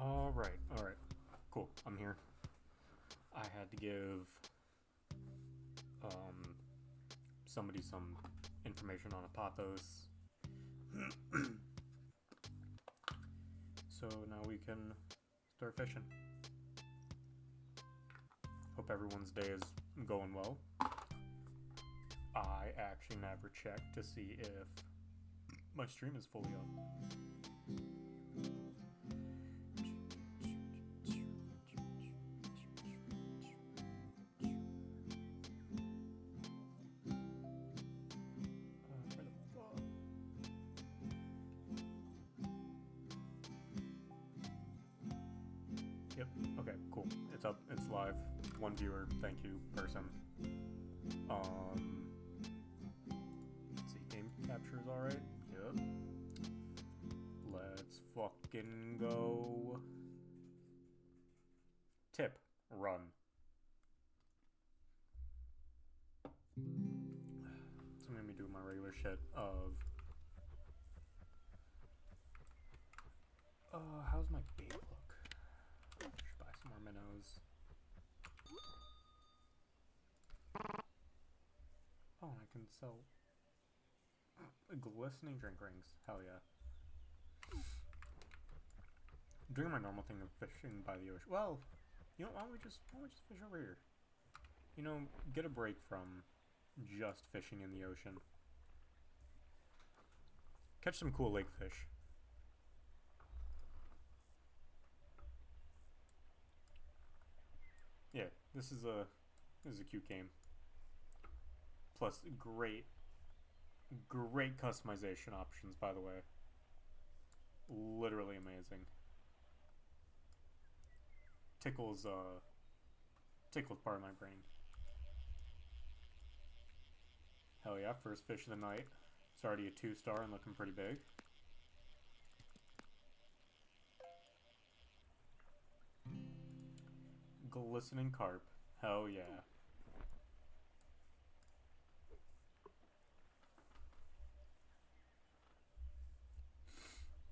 Alright. Cool, I'm here. I had to give somebody some information on a pothos. So now we can start fishing. Hope everyone's day is going well. I actually never checked to see if my stream is fully up. Yep, okay, cool. It's up, it's live. One viewer, thank you, person. Let's see, game capture's alright. Yep. Let's fucking go. Tip, run. So I'm gonna be doing my regular shit of how's my bait look? Should buy some more minnows. Oh, and I can sell glistening drink rings. Hell yeah. I'm doing my normal thing of fishing by the ocean. Well, you know, why don't we just fish over here? You know, get a break from just fishing in the ocean. Catch some cool lake fish. Yeah, this is a cute game. Plus, great customization options, by the way. Literally amazing. Tickles part of my brain. Hell yeah, first fish of the night. It's already a 2-star and looking pretty big. Glistening carp. Hell yeah.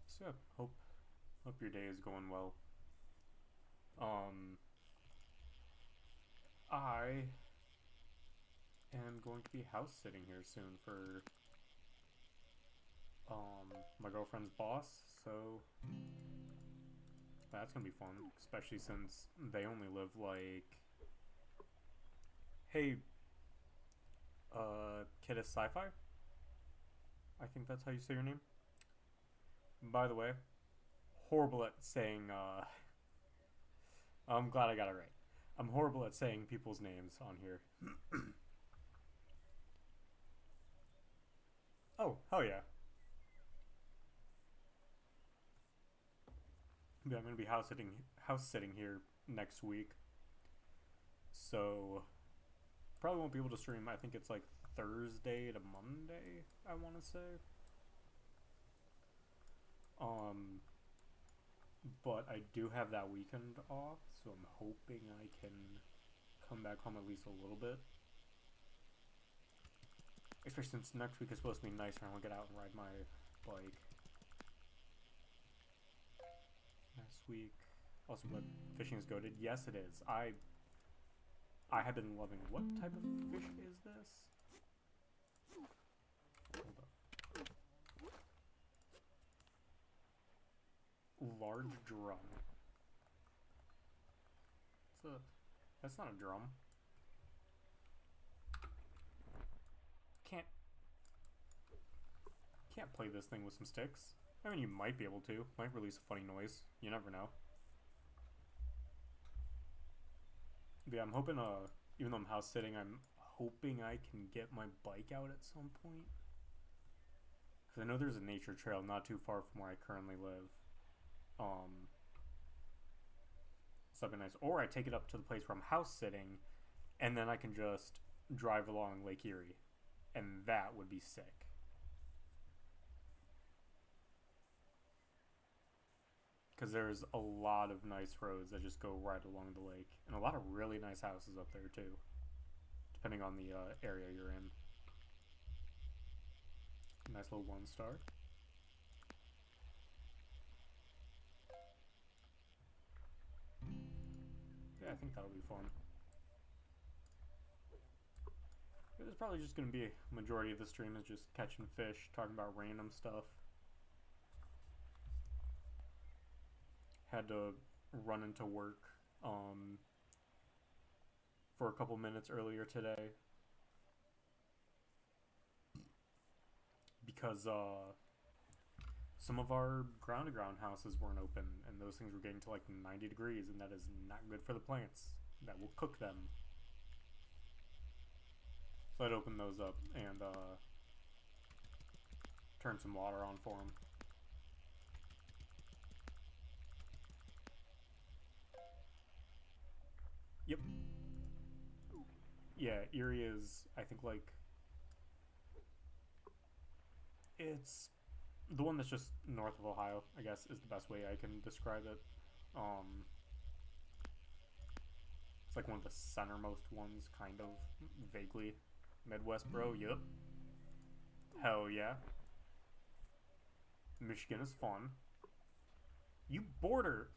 So yeah, hope your day is going well. I am going to be house sitting here soon for my girlfriend's boss, so that's gonna be fun, especially since they only live like, hey, Kidda Sci-Fi? I think that's how you say your name. By the way, horrible at saying, I'm glad I got it right. I'm horrible at saying people's names on here. Oh, hell yeah. Yeah, I'm gonna be house sitting here next week. So probably won't be able to stream. I think it's like Thursday to Monday, I wanna say. But I do have that weekend off, so I'm hoping I can come back home at least a little bit. Especially since next week is supposed to be nicer and I'll get out and ride my bike. Next week. Also, what fishing is goated? Yes, it is. I have been loving. What type of fish is this? Hold up. Large drum. That's not a drum. Can't play this thing with some sticks. I mean, you might be able to. Might release a funny noise. You never know. But yeah, I'm hoping, even though I'm house sitting, I'm hoping I can get my bike out at some point. Because I know there's a nature trail not too far from where I currently live. So that'd be nice. Or I take it up to the place where I'm house sitting, and then I can just drive along Lake Erie. And that would be sick. Because there's a lot of nice roads that just go right along the lake. And a lot of really nice houses up there, too. Depending on the area you're in. Nice little 1-star. That'll be fun. It's probably just gonna be a majority of the stream is just catching fish, talking about random stuff. Had to run into work for a couple minutes earlier today because some of our ground-to-ground houses weren't open, and those things were getting to like 90 degrees, and that is not good for the plants. That will cook them. So I'd open those up and turn some water on for them. Yep. Yeah, Erie is, I think, like, it's the one that's just north of Ohio, I guess, is the best way I can describe it. It's like one of the centermost ones, kind of, vaguely. Midwest, bro, yep. Hell yeah. Michigan is fun. You border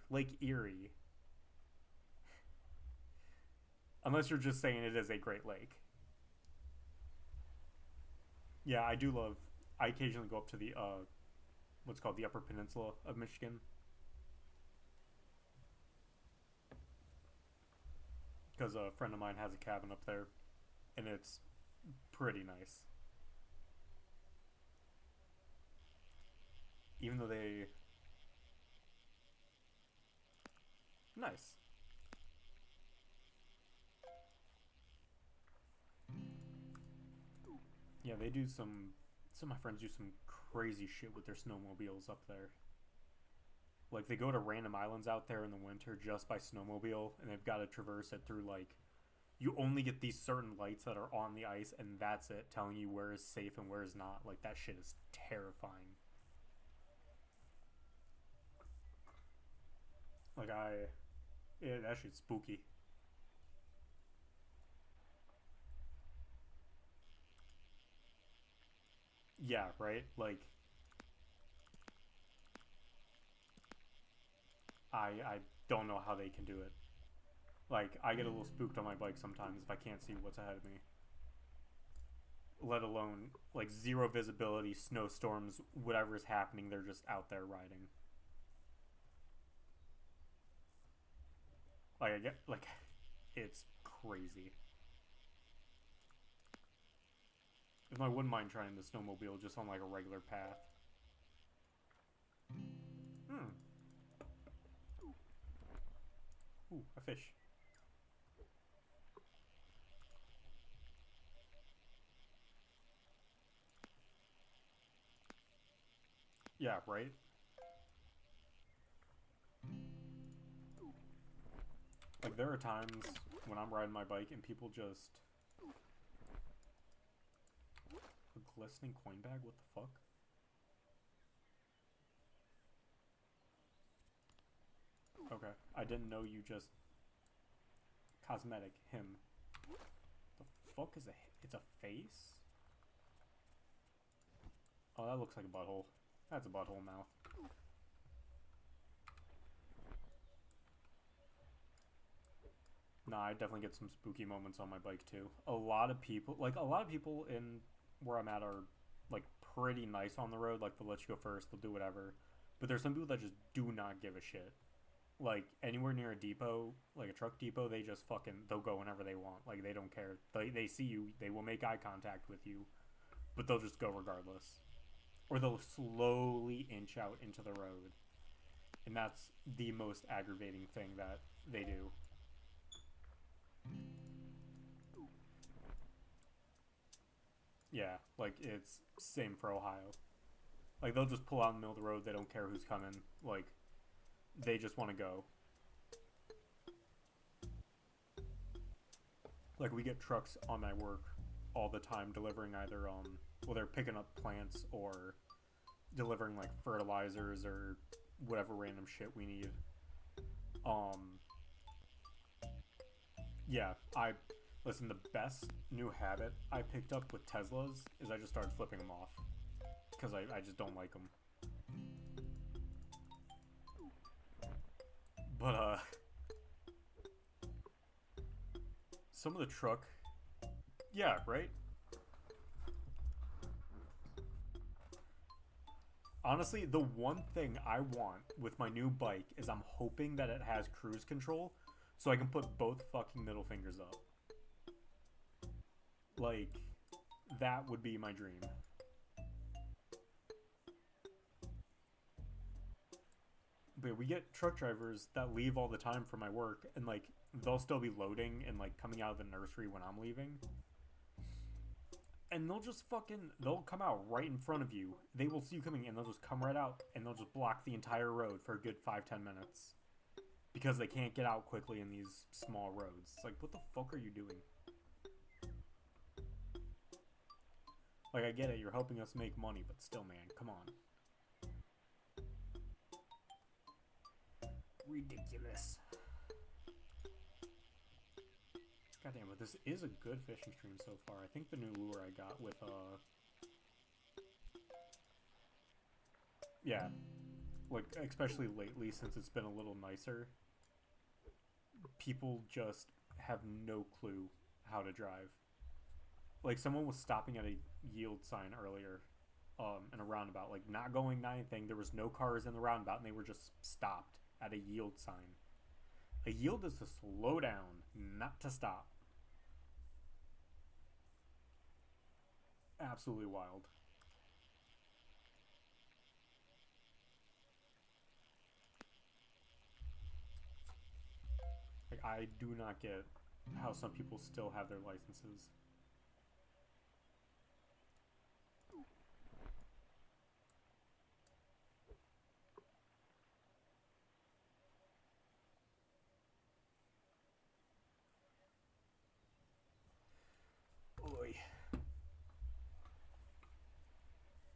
Lake Erie. Unless you're just saying it is a Great Lake. Yeah, I do love, I occasionally go up to the, what's called the Upper Peninsula of Michigan. Because a friend of mine has a cabin up there, and it's pretty nice. Even though they... Nice. Yeah, they do some of my friends do some crazy shit with their snowmobiles up there. Like, they go to random islands out there in the winter just by snowmobile, and they've got to traverse it through, like, you only get these certain lights that are on the ice, and that's it, telling you where is safe and where is not. Like, that shit is terrifying. Like, yeah, that shit's spooky. Yeah, right? Like, I don't know how they can do it. Like, I get a little spooked on my bike sometimes if I can't see what's ahead of me. Let alone, like, zero visibility, snowstorms, whatever is happening, they're just out there riding. Like, I get, like, it's crazy. If I wouldn't mind trying the snowmobile just on, like, a regular path. Ooh, a fish. Yeah, right? Like, there are times when I'm riding my bike and people just... A glistening coin bag? What the fuck? Okay, I didn't know you just... Cosmetic, him. The fuck is it's a face? Oh, that looks like a butthole. That's a butthole mouth. Nah, I definitely get some spooky moments on my bike too. A lot of people in where I'm at are like pretty nice on the road. Like, they'll let you go first, they'll do whatever. But there's some people that just do not give a shit. Like, anywhere near a depot, like a truck depot, they just they'll go whenever they want. Like, they don't care. They see you, they will make eye contact with you, but they'll just go regardless. Or they'll slowly inch out into the road. And that's the most aggravating thing that they do. Yeah, like, it's same for Ohio. Like, they'll just pull out in the middle of the road, they don't care who's coming. Like, they just want to go. Like, we get trucks on my work all the time delivering either, well, they're picking up plants or delivering, like, fertilizers or whatever random shit we need. Yeah, listen, the best new habit I picked up with Teslas is I just started flipping them off. Because I just don't like them. But, some of the truck... Yeah, right? Honestly, the one thing I want with my new bike is I'm hoping that it has cruise control so I can put both fucking middle fingers up. Like, that would be my dream. But we get truck drivers that leave all the time for my work, and like they'll still be loading and like coming out of the nursery when I'm leaving. And they'll come out right in front of you. They will see you coming and they'll just come right out and they'll just block the entire road for a good 5-10 minutes. Because they can't get out quickly in these small roads. It's like, what the fuck are you doing? Like, I get it, you're helping us make money, but still, man, come on. Ridiculous. Goddamn, but this is a good fishing stream so far. I think the new lure I got with, yeah. Like, especially lately, since it's been a little nicer. People just have no clue how to drive. Like, someone was stopping at a yield sign earlier, in a roundabout. Like, not going anything. There was no cars in the roundabout, and they were just stopped at a yield sign. A yield is to slow down, not to stop. Absolutely wild. Like, I do not get how some people still have their licenses. Oy.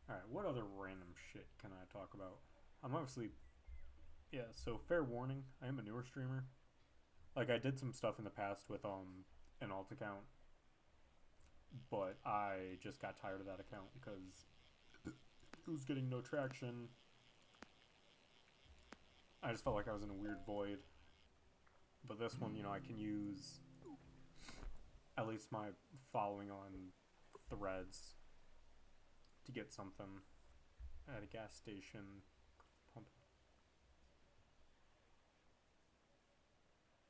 Alright, what other random shit can I talk about? I'm obviously... Yeah, so fair warning, I am a newer streamer. Like, I did some stuff in the past with, an alt account. But I just got tired of that account because it was getting no traction. I just felt like I was in a weird void. But this one, you know, I can use at least my following on threads to get something at a gas station pump.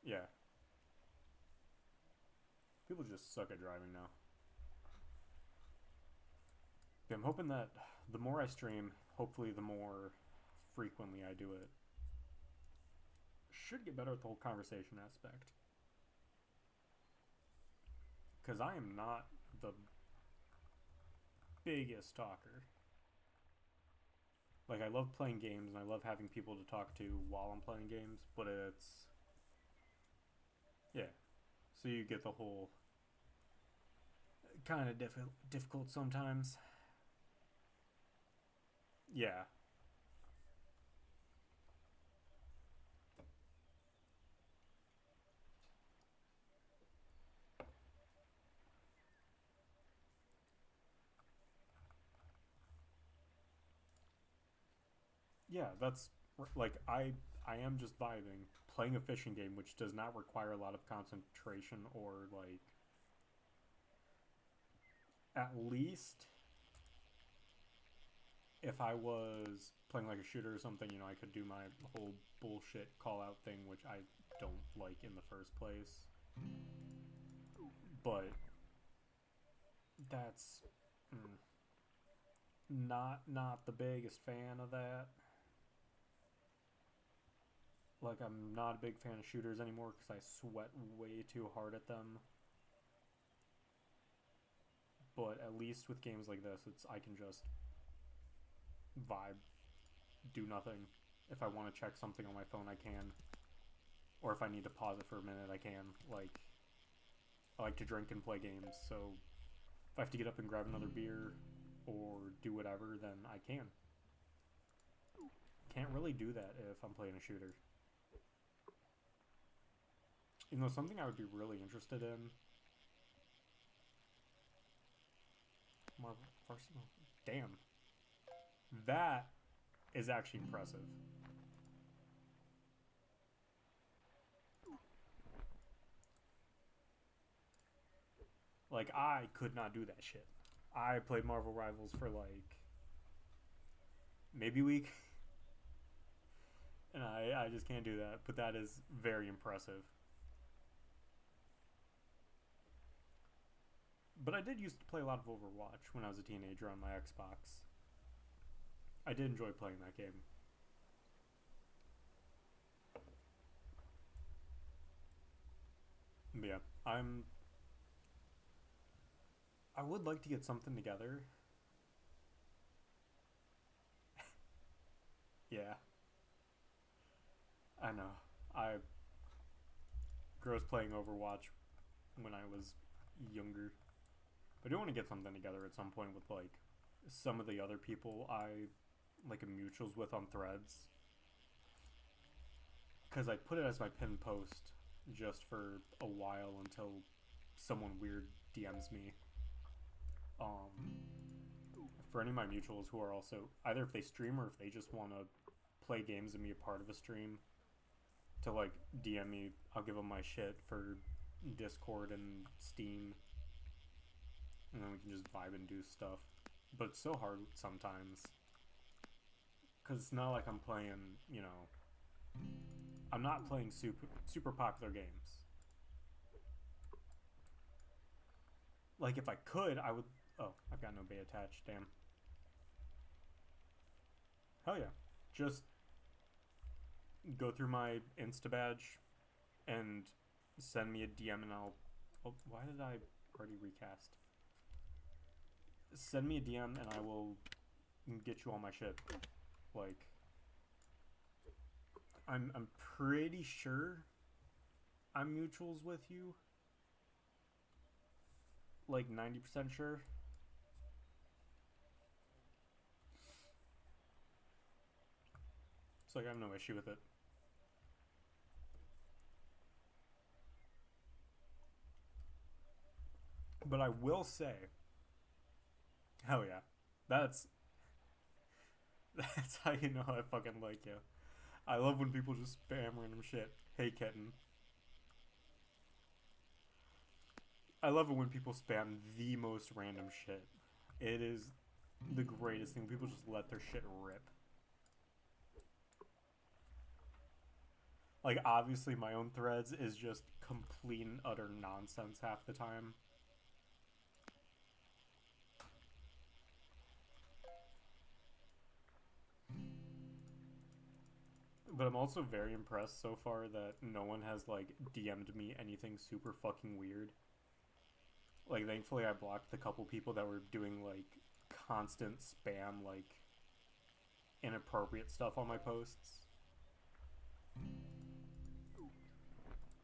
Yeah. People just suck at driving now. I'm hoping that the more I stream, hopefully the more frequently I do it, should get better at the whole conversation aspect. Because I am not the biggest talker. Like, I love playing games and I love having people to talk to while I'm playing games, but it's... Yeah. So you get the whole... kind of difficult sometimes. Yeah. Yeah, that's like I am just vibing playing a fishing game which does not require a lot of concentration or like at least if I was playing like a shooter or something, you know, I could do my whole bullshit call out thing which I don't like in the first place. But that's not the biggest fan of that. Like, I'm not a big fan of shooters anymore because I sweat way too hard at them. But at least with games like this, I can just vibe, do nothing. If I want to check something on my phone, I can. Or if I need to pause it for a minute, I can. Like, I like to drink and play games, so if I have to get up and grab another beer or do whatever, then I can. Can't really do that if I'm playing a shooter. You know, something I would be really interested in. Damn. That is actually impressive. Like, I could not do that shit. I played Marvel Rivals for like maybe a week, and I just can't do that. But that is very impressive. But I did used to play a lot of Overwatch when I was a teenager on my Xbox. I did enjoy playing that game. But yeah, I would like to get something together. Yeah, I know. I grew up playing Overwatch when I was younger. I do want to get something together at some point with like some of the other people I like mutuals with on Threads, because I put it as my pinned post just for a while until someone weird DMs me. Um, for any of my mutuals who are also either if they stream or if they just want to play games and be a part of a stream, to like DM me, I'll give them my shit for Discord and Steam, and then we can just vibe and do stuff. But it's so hard sometimes because it's not like I'm playing, I'm not playing super popular games. Like if I could, I would. Oh, I've got no bait attached. Damn. Hell yeah. Just go through my Insta badge and send me a DM and I'll. Oh, why did I already recast? Send me a DM and I will get you all my shit. Like, I'm pretty sure I'm mutuals with you. Like 90% sure. So like I have no issue with it. But I will say, hell yeah, that's that's how you know I fucking like you. I love when people just spam random shit. Hey kitten. I love it when people spam the most random shit. It is the greatest thing. People just let their shit rip. Like obviously my own threads is just complete and utter nonsense half the time. But I'm also very impressed so far that no one has like DM'd me anything super fucking weird. Like thankfully I blocked the couple people that were doing like constant spam, like inappropriate stuff on my posts.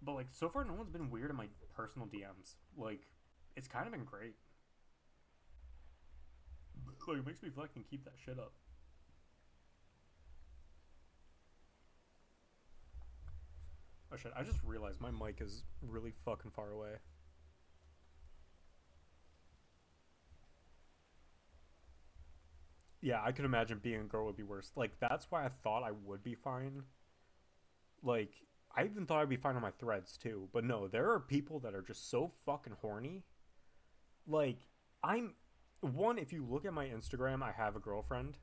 But like so far no one's been weird in my personal DMs. Like it's kind of been great. Like it makes me feel like I can keep that shit up. Oh shit, I just realized my mic is really fucking far away. Yeah, I could imagine being a girl would be worse. Like that's why I thought I would be fine. Like I even thought I'd be fine on my threads too. But no, there are people that are just so fucking horny. Like I'm one, if you look at my Instagram, I have a girlfriend.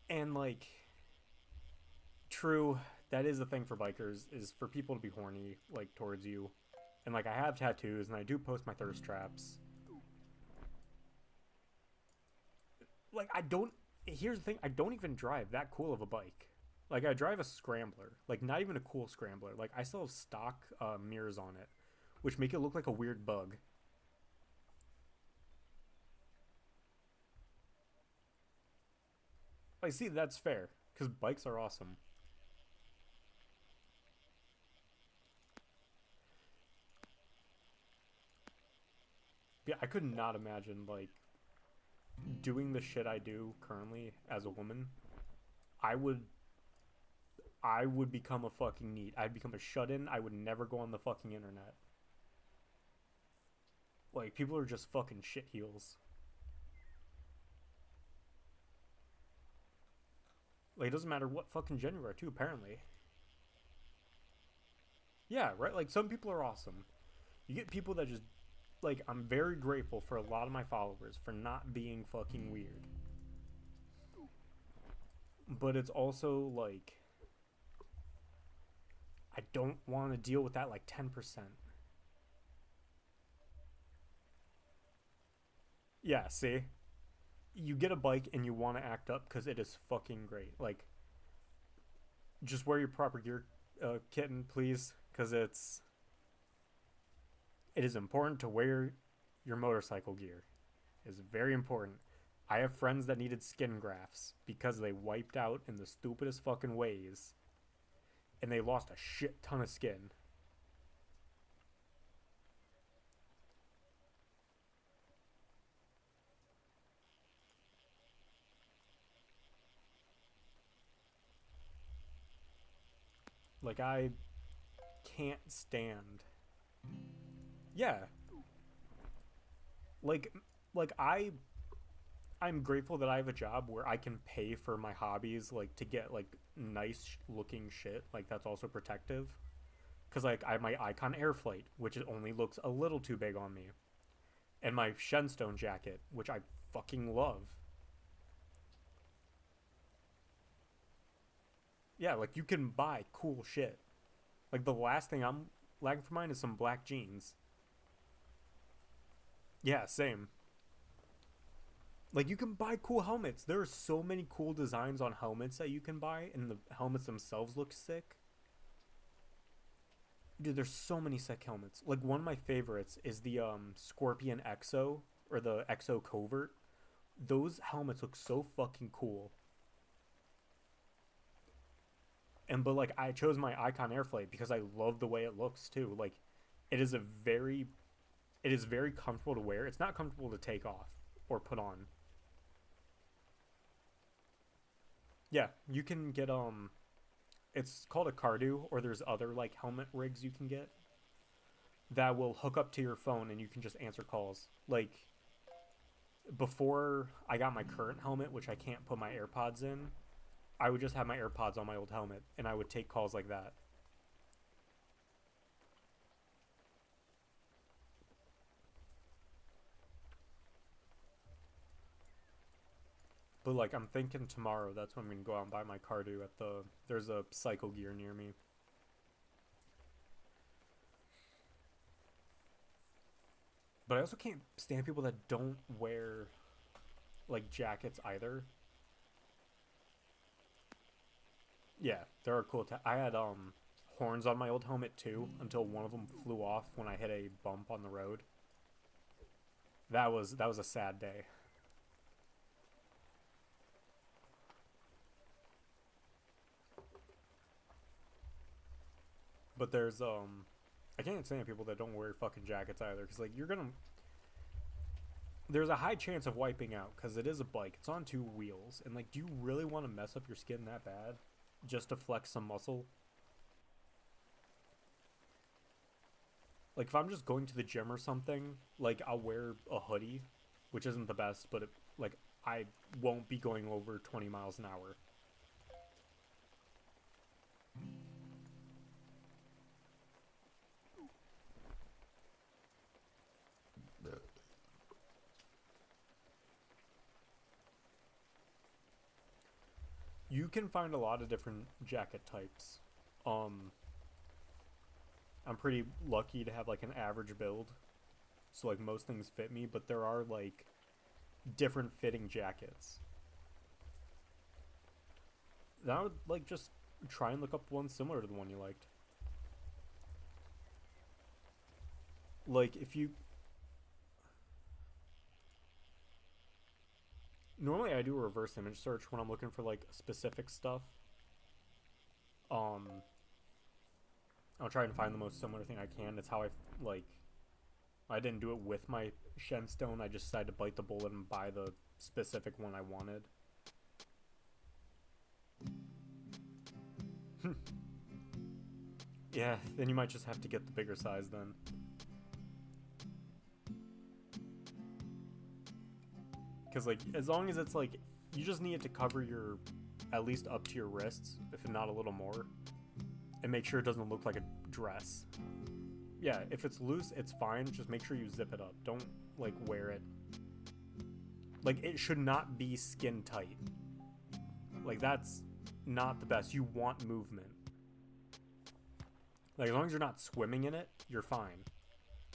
And like true, that is the thing for bikers is for people to be horny like towards you. And like I have tattoos and I do post my thirst traps. Like I don't here's the thing, I don't even drive that cool of a bike. Like I drive a scrambler, like not even a cool scrambler. Like I still have stock mirrors on it, which make it look like a weird bug. Like see, that's fair because bikes are awesome. Yeah, I could not imagine like doing the shit I do currently as a woman. I would I would become a fucking neat. I'd become a shut-in. I would never go on the fucking internet. Like people are just fucking shit heels. Like it doesn't matter what fucking gender you are too. Apparently, yeah, right. Like some people are awesome. You get people that just, like, I'm very grateful for a lot of my followers for not being fucking weird. But it's also, like, I don't want to deal with that, like, 10%. Yeah, see? You get a bike and you want to act up because it is fucking great. Like, just wear your proper gear, kitten, please, because it is important to wear your motorcycle gear. It is very important. I have friends that needed skin grafts because they wiped out in the stupidest fucking ways, and they lost a shit ton of skin. Like, I can't stand. Yeah, like like I'm grateful that I have a job where I can pay for my hobbies, like to get like nice looking shit. Like that's also protective. Cause like I have my Icon Airflight, which it only looks a little too big on me, and my Shenstone jacket, which I fucking love. Yeah, like you can buy cool shit. Like the last thing I'm lagging for mine is some black jeans. Yeah, same. Like you can buy cool helmets. There are so many cool designs on helmets that you can buy, and the helmets themselves look sick. Dude, there's so many sick helmets. Like one of my favorites is the Scorpion Exo or the Exo Covert. Those helmets look so fucking cool. And but like I chose my Icon Airflight because I love the way it looks too. Like it is a very it is very comfortable to wear. It's not comfortable to take off or put on. Yeah, you can get it's called a Cardu, or there's other like helmet rigs you can get that will hook up to your phone and you can just answer calls. Like before I got my current helmet, which I can't put my AirPods in, I would just have my AirPods on my old helmet and I would take calls like that. But like I'm thinking tomorrow, that's when I'm gonna go out and buy my Cardu at the. There's a Cycle Gear near me. But I also can't stand people that don't wear like jackets either. Yeah, there are cool. I had horns on my old helmet too until one of them flew off when I hit a bump on the road. That was a sad day. But there's I can't stand people that don't wear fucking jackets either because like you're gonna there's a high chance of wiping out because it is a bike. It's on two wheels, and like, do you really want to mess up your skin that bad just to flex some muscle? Like, if I'm just going to the gym or something, like I'll wear a hoodie, which isn't the best, but like I won't be going over 20 miles an hour. You can find a lot of different jacket types. Um, I'm pretty lucky to have like an average build, so like most things fit me. But there are like different fitting jackets. Then I would like just try and look up one similar to the one you liked. Like if you normally I do a reverse image search when I'm looking for like specific stuff. Um, I'll try and find the most similar thing I can. That's how I like. I didn't do it with my Shenstone. I just decided to bite the bullet and buy the specific one I wanted. Yeah, then you might just have to get the bigger size then. Because like, as long as it's like, you just need it to cover your, at least up to your wrists, if not a little more, and make sure it doesn't look like a dress. Yeah, if it's loose, it's fine. Just make sure you zip it up. Don't, like, wear it. Like, it should not be skin tight. Like, that's not the best. You want movement. Like, as long as you're not swimming in it, you're fine.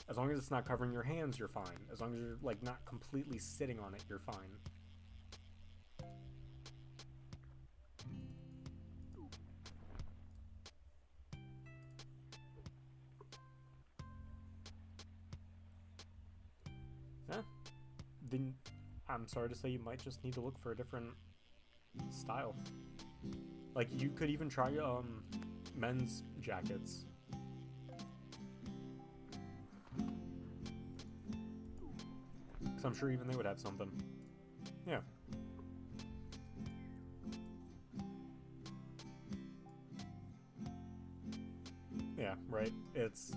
As long as it's not covering your hands, you're fine. As long as you're, like, not completely sitting on it, you're fine. Eh, then I'm sorry to say you might just need to look for a different style. Like, you could even try men's jackets. Because I'm sure even they would have something. Yeah. Yeah, right. It's...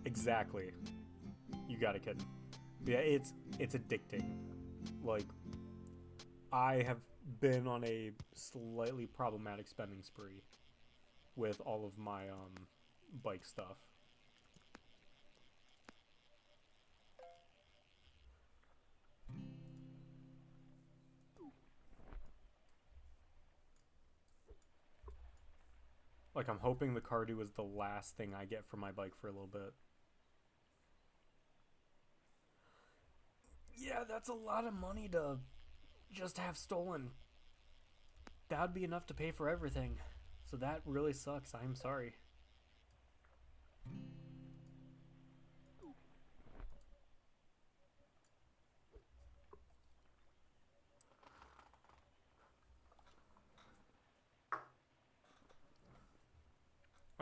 Exactly. You got it, kid. Yeah, it's addicting. Like, I have been on a slightly problematic spending spree with all of my bike stuff. Like, I'm hoping the Cardew is the last thing I get from my bike for a little bit. Yeah, that's a lot of money to just have stolen. That would be enough to pay for everything. So that really sucks. I'm sorry.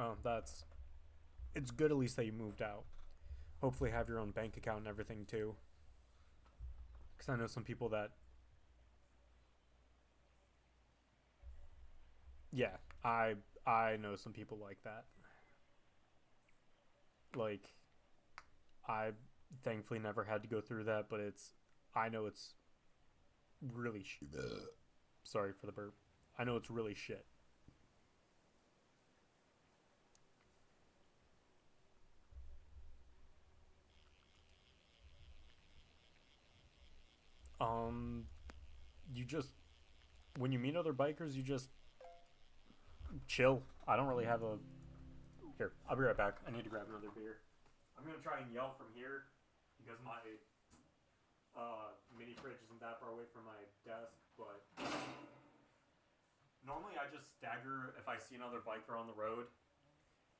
Oh, that's... It's good at least that you moved out. Hopefully have your own bank account and everything too. Because I know some people that... Yeah, I know some people like that. Like, I thankfully never had to go through that, but it's... I know it's really... Sorry for the burp. I know it's really shit. Um, you just... When you meet other bikers, you just chill. I don't really have a... Here, I'll be right back. I need to grab another beer. I'm going to try and yell from here because my mini fridge isn't that far away from my desk, but normally I just stagger if I see another biker on the road.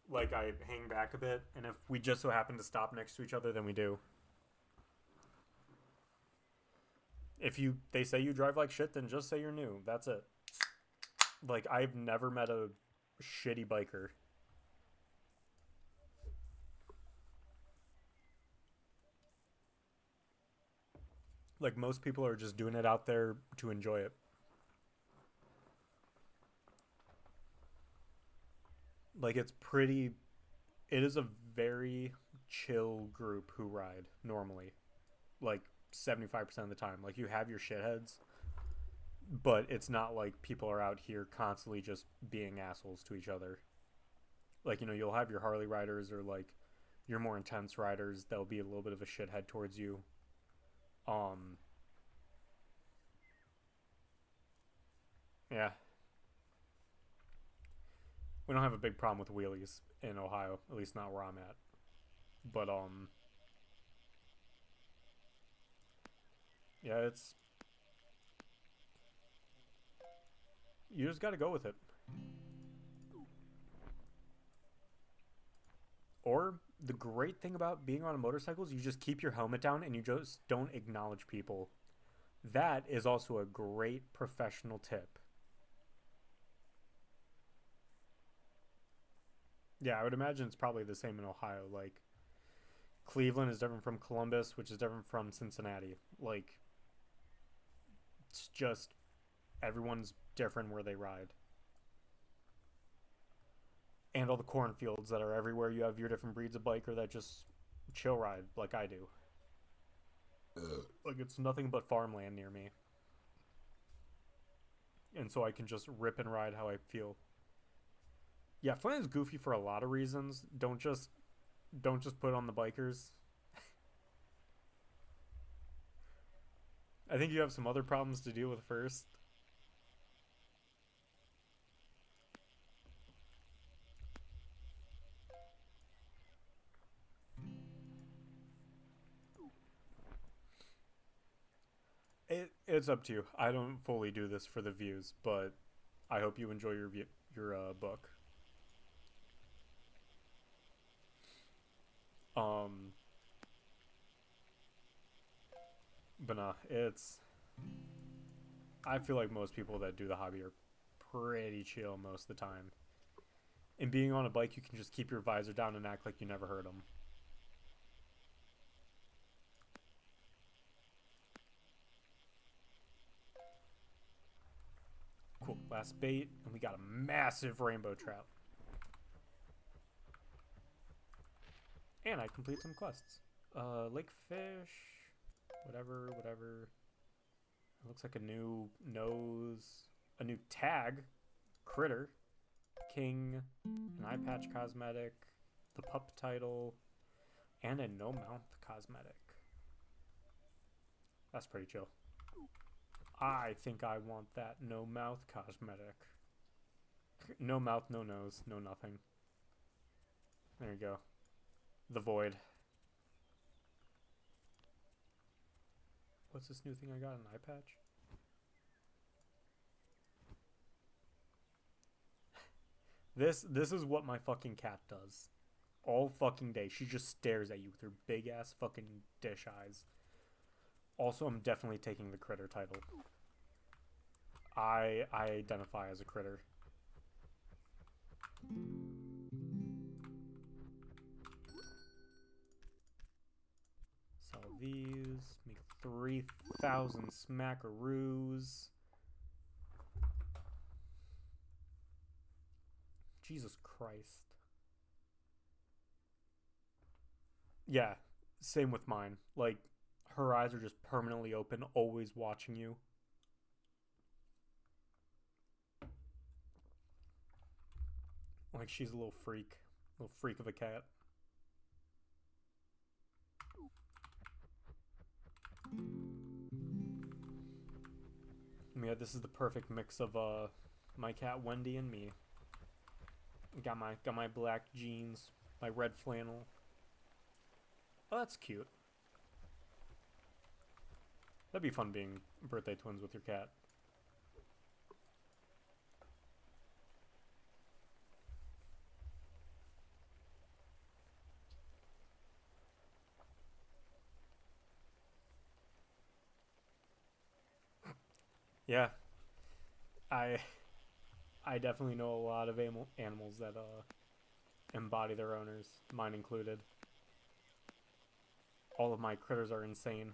Like, I hang back a bit, and if we just so happen to stop next to each other, then we do. If they say you drive like shit, then just say you're new. That's it. Like, I've never met a shitty biker. Like, most people are just doing it out there to enjoy it. Like, it's pretty... It is a very chill group who ride, normally. Like, 75% of the time. Like, you have your shitheads, but it's not like people are out here constantly just being assholes to each other. Like, you'll have your Harley riders or, like, your more intense riders that'll be a little bit of a shithead towards you. Yeah. We don't have a big problem with wheelies in Ohio, at least not where I'm at. But, yeah, it's... You just gotta go with it. Or, the great thing about being on a motorcycle is you just keep your helmet down and you just don't acknowledge people. That is also a great professional tip. Yeah, I would imagine it's probably the same in Ohio. Like, Cleveland is different from Columbus, which is different from Cincinnati. Like, it's just everyone's different where they ride. And all the cornfields that are everywhere, you have your different breeds of biker that just chill ride like I do. Like, it's nothing but farmland near me. And so I can just rip and ride how I feel. Yeah, Flynn is goofy for a lot of reasons. Don't just put on the bikers. I think you have some other problems to deal with first. It's up to you. I don't fully do this for the views, but I hope you enjoy your book. Um, but nah, it's. I feel like most people that do the hobby are pretty chill most of the time. And being on a bike, you can just keep your visor down and act like you never heard them. Cool. Last bait, and we got a massive rainbow trout. And I complete some quests. Lake fish, whatever. It looks like a new nose, a new tag, critter, king, an eye patch cosmetic, the pup title, and a no mouth cosmetic. That's pretty chill. I think I want that no mouth cosmetic. No mouth, no nose, no nothing. There you go. The void. What's this new thing I got? An eye patch? This is what my fucking cat does. All fucking day. She just stares at you with her big ass fucking dish eyes. Also, I'm definitely taking the critter title. I identify as a critter. Sell these. Make 3,000 smackaroos. Jesus Christ. Yeah, same with mine. Like, her eyes are just permanently open, always watching you. Like, she's a little freak of a cat. Yeah, this is the perfect mix of my cat Wendy and me. Got my black jeans, my red flannel. Oh, that's cute. That'd be fun being birthday twins with your cat. Yeah, I I definitely know a lot of animals that embody their owners, mine included. All of my critters are insane.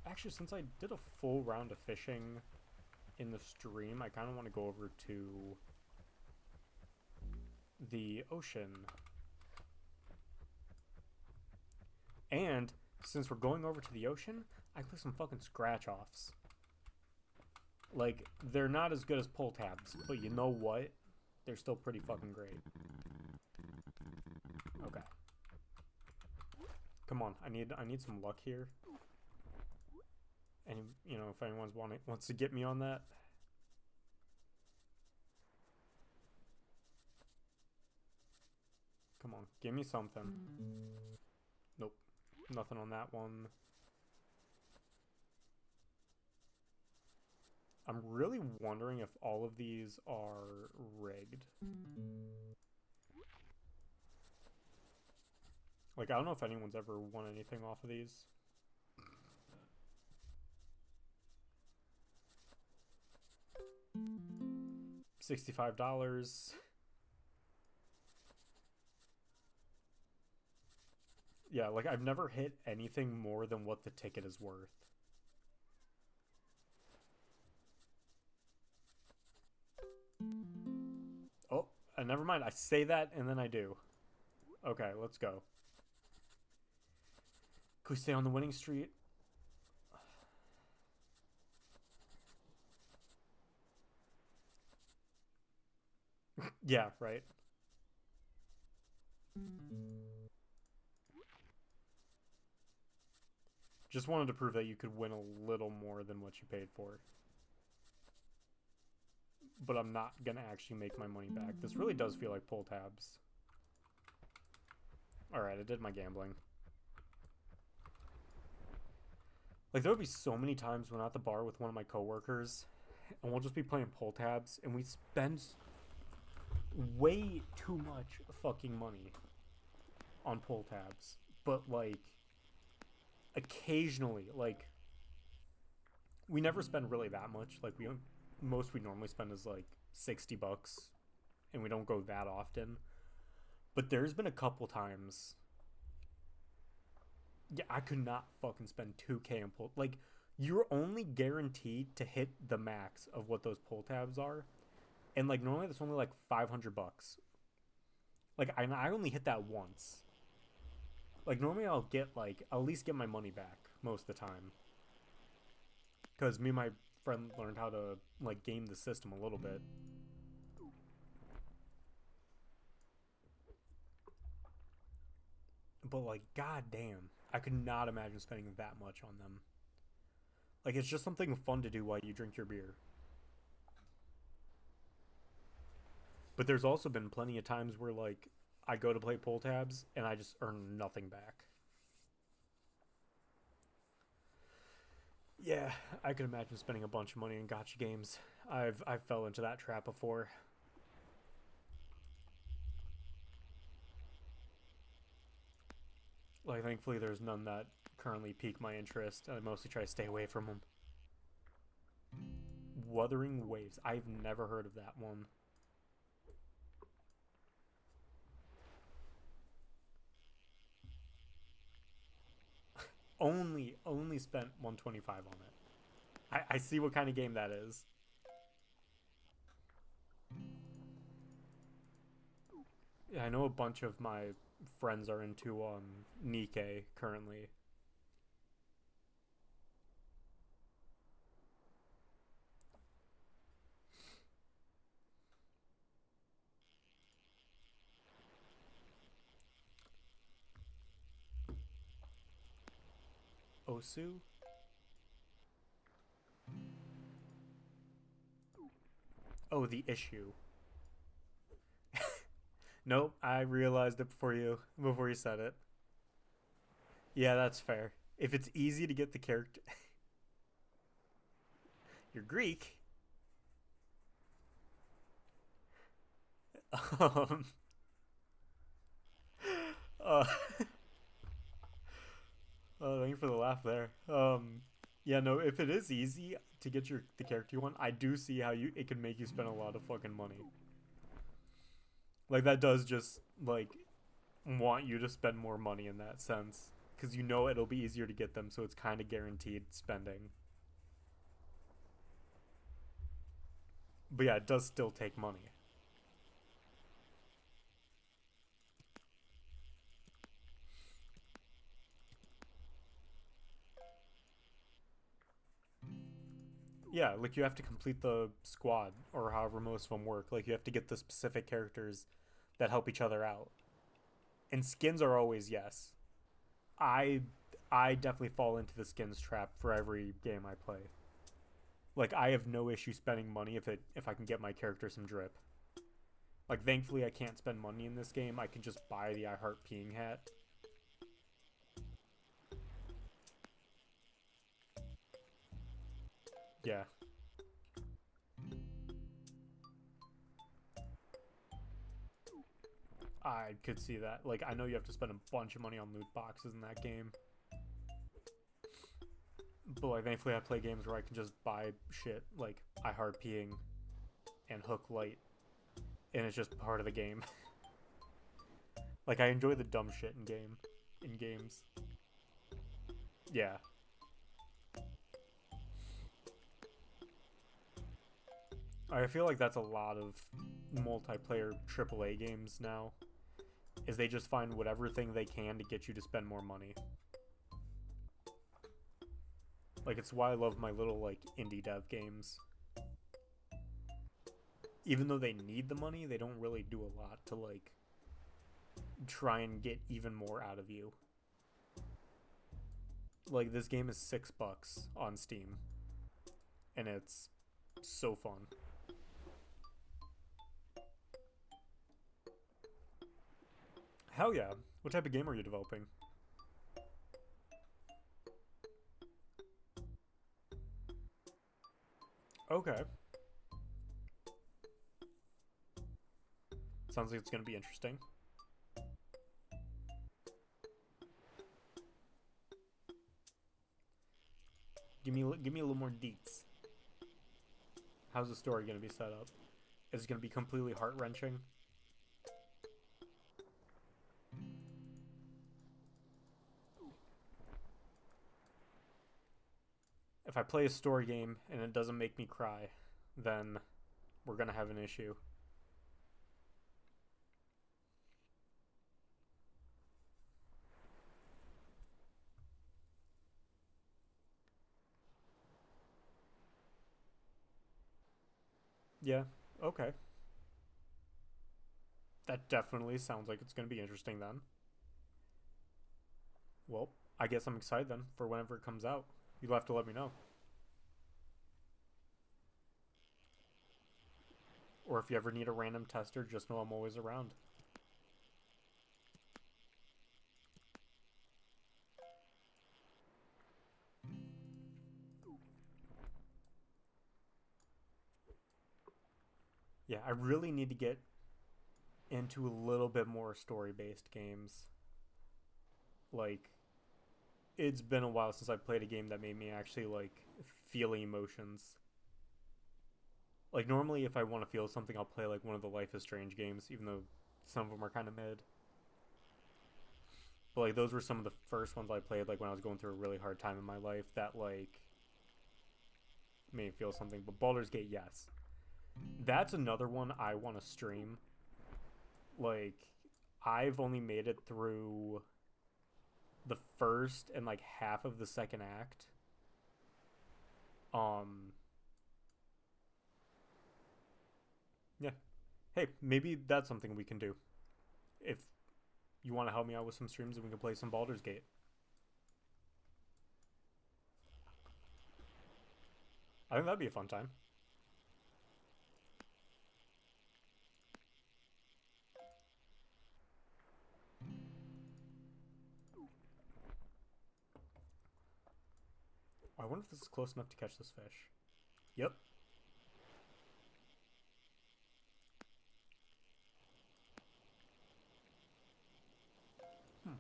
Actually, since I did a full round of fishing in the stream, I kind of want to go over to the ocean. And since we're going over to the ocean, I click some fucking scratch offs. Like, they're not as good as pull tabs, but you know what? They're still pretty fucking great. Okay. Come on, I need some luck here. And you know, if anyone wants to get me on that. Come on, give me something. Nope. Nothing on that one. I'm really wondering if all of these are rigged. Like, I don't know if anyone's ever won anything off of these. $65. Yeah, like, I've never hit anything more than what the ticket is worth. Oh, never mind. I say that and then I do. Okay, let's go. Can we stay on the winning streak? Yeah, right. Just wanted to prove that you could win a little more than what you paid for. But I'm not gonna actually make my money back. This really does feel like pull tabs. Alright, I did my gambling. Like, there would be so many times when I'm at the bar with one of my coworkers, and we'll just be playing pull tabs, and we spend way too much fucking money on pull tabs. But, like, occasionally, like, we never spend really that much. Like, most we normally spend is, like, 60 bucks, and we don't go that often. But there's been a couple times. Yeah, I could not fucking spend 2K on pull. Like, you're only guaranteed to hit the max of what those pull tabs are. And, like, normally that's only, like, 500 bucks. Like, I only hit that once. Like, normally I'll get, like, I'll at least get my money back most of the time. Because me and my friend learned how to, like, game the system a little bit. But, like, goddamn, I could not imagine spending that much on them. Like, it's just something fun to do while you drink your beer. But there's also been plenty of times where, like, I go to play pull tabs and I just earn nothing back. Yeah, I could imagine spending a bunch of money in gotcha games. I've fell into that trap before. Like, thankfully, there's none that currently pique my interest, and I mostly try to stay away from them. Wuthering Waves. I've never heard of that one. Only spent 125 on it. I see what kind of game that is. Yeah, I know a bunch of my friends are into Nikkei currently. Osu? Oh, the issue. Nope, I realized it before you said it. Yeah, that's fair. If it's easy to get the character, you're Greek. Um, uh, thank you for the laugh there. Yeah, no, if it is easy to get the character you want, I do see how it can make you spend a lot of fucking money. Like, that does just, like, want you to spend more money in that sense, because you know it'll be easier to get them, so it's kind of guaranteed spending. But yeah, it does still take money. Yeah, like, you have to complete the squad, or however most of them work. Like, you have to get the specific characters that help each other out. And skins are always yes. I I definitely fall into the skins trap for every game I play. Like, I have no issue spending money if I can get my character some drip. Like, thankfully I can't spend money in this game. I can just buy the I Heart Peeing hat. Yeah, I could see that. Like, I know you have to spend a bunch of money on loot boxes in that game. But, like, thankfully I play games where I can just buy shit like I Heart Peeing and Hook Light, and it's just part of the game. Like, I enjoy the dumb shit in games. Yeah. I feel like that's a lot of multiplayer AAA games now. Is they just find whatever thing they can to get you to spend more money. Like, it's why I love my little, like, indie dev games. even though they need the money, they don't really do a lot to like try and get even more out of you. Like this game is $6 on Steam, and it's so fun. Hell yeah! What type of game are you developing? Okay. Sounds like it's gonna be interesting. Give me a little more deets. How's the story gonna be set up? Is it gonna be completely heart wrenching? If I play a story game and it doesn't make me cry, then we're gonna have an issue. Yeah, okay. That definitely sounds like it's gonna be interesting then. Well, I guess I'm excited then for whenever it comes out. You'll have to let me know. Or if you ever need a random tester, just know I'm always around. Yeah, I really need to get into a little bit more story-based games. Like, it's been a while since I played a game that made me actually, like, feel emotions. Like, normally if I want to feel something, I'll play, like, one of the Life is Strange games, even though some of them are kind of mid. But, like, those were some of the first ones I played, like, when I was going through a really hard time in my life that, like, made me feel something. But Baldur's Gate, yes. That's another one I want to stream. Like, I've only made it through the first and like half of the second act. Um yeah. Hey, maybe that's something we can do. If you want to help me out with some streams and we can play some Baldur's Gate. I think that'd be a fun time. I wonder if this is close enough to catch this fish. Yep. Hmm.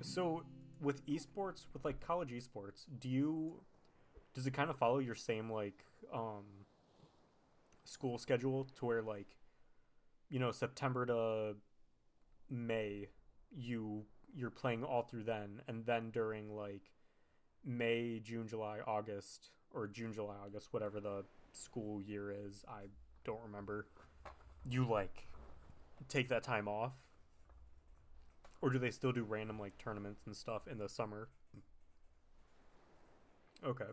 So with esports, with like college esports, does it kind of follow your same like school schedule to where like September to May you're playing all through then, and then during like May, June, July, August, or June, July, August, whatever the school year is, I don't remember. You like take that time off, or do they still do random like tournaments and stuff in the summer? Okay.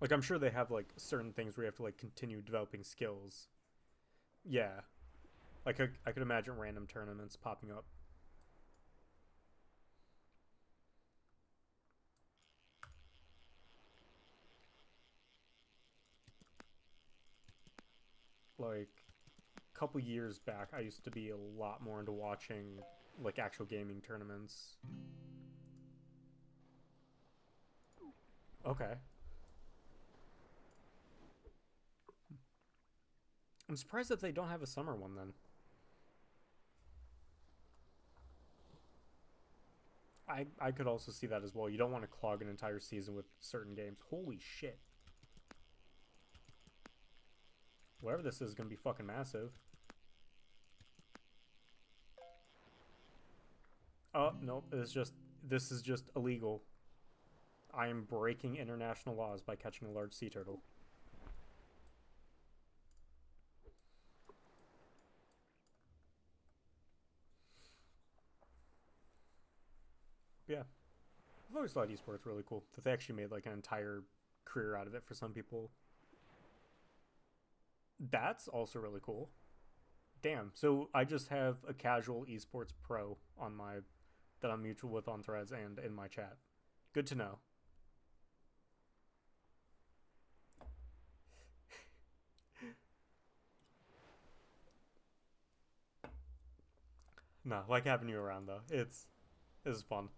Like I'm sure they have like certain things where you have to like continue developing skills. Yeah. Like I could imagine random tournaments popping up. Like a couple years back, I used to be a lot more into watching like actual gaming tournaments. Okay. I'm surprised that they don't have a summer one then. I could also see that as well. You don't want to clog an entire season with certain games. Holy shit. Whatever this is going to be fucking massive. Oh, no. This is just illegal. I am breaking international laws by catching a large sea turtle. Yeah. I've always thought esports really cool. That they actually made like an entire career out of it for some people. That's also really cool. Damn. So I just have a casual esports pro on my that I'm mutual with on Threads and in my chat. Good to know. No, like having you around though. It's fun.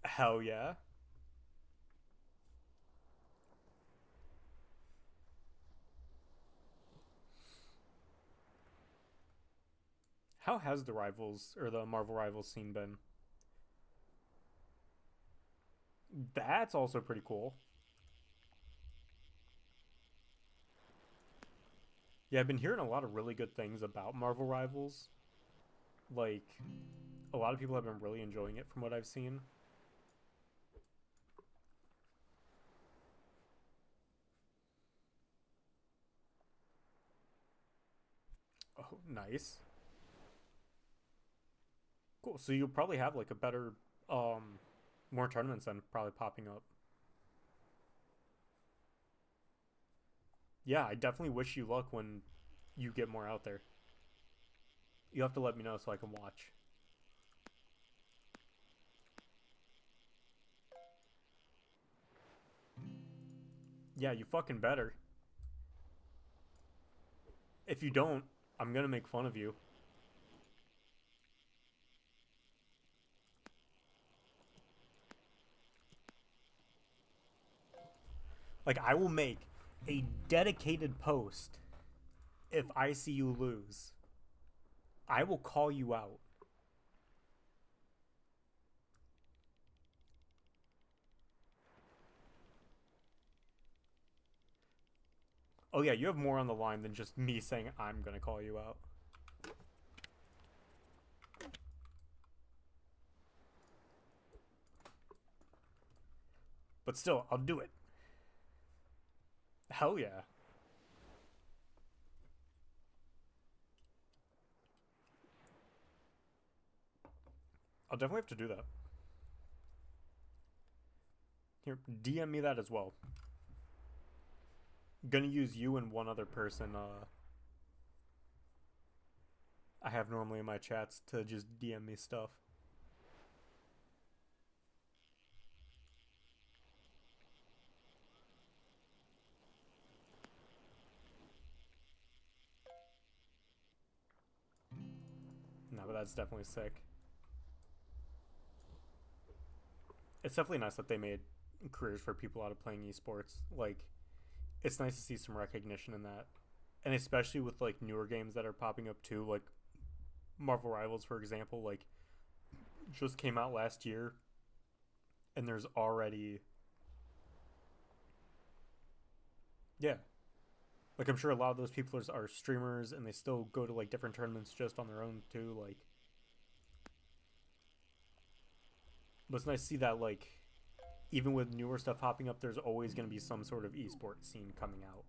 Hell yeah. How has the rivals or the Marvel rivals scene been? That's also pretty cool. Yeah, I've been hearing a lot of really good things about Marvel rivals. Like, a lot of people have been really enjoying it from what I've seen. Oh, nice. Cool. So you'll probably have like a better, um, more tournaments then probably popping up. Yeah, I definitely wish you luck when you get more out there. You have to let me know so I can watch. Yeah, you fucking better. If you don't, I'm gonna make fun of you. Like, I will make a dedicated post if I see you lose. I will call you out. Oh, yeah, you have more on the line than just me saying I'm gonna call you out. But still, I'll do it. Hell yeah. I'll definitely have to do that. Here, DM me that as well. Gonna use you and one other person I have normally in my chats to just DM me stuff. No, but that's definitely sick. It's definitely nice that they made careers for people out of playing esports. Like, it's nice to see some recognition in that. And especially with like newer games that are popping up too, like Marvel Rivals, for example, like just came out last year, and there's already yeah, like I'm sure a lot of those people are streamers, and they still go to like different tournaments just on their own too. Like, but it's nice to see that like even with newer stuff popping up, there's always going to be some sort of esports scene coming out.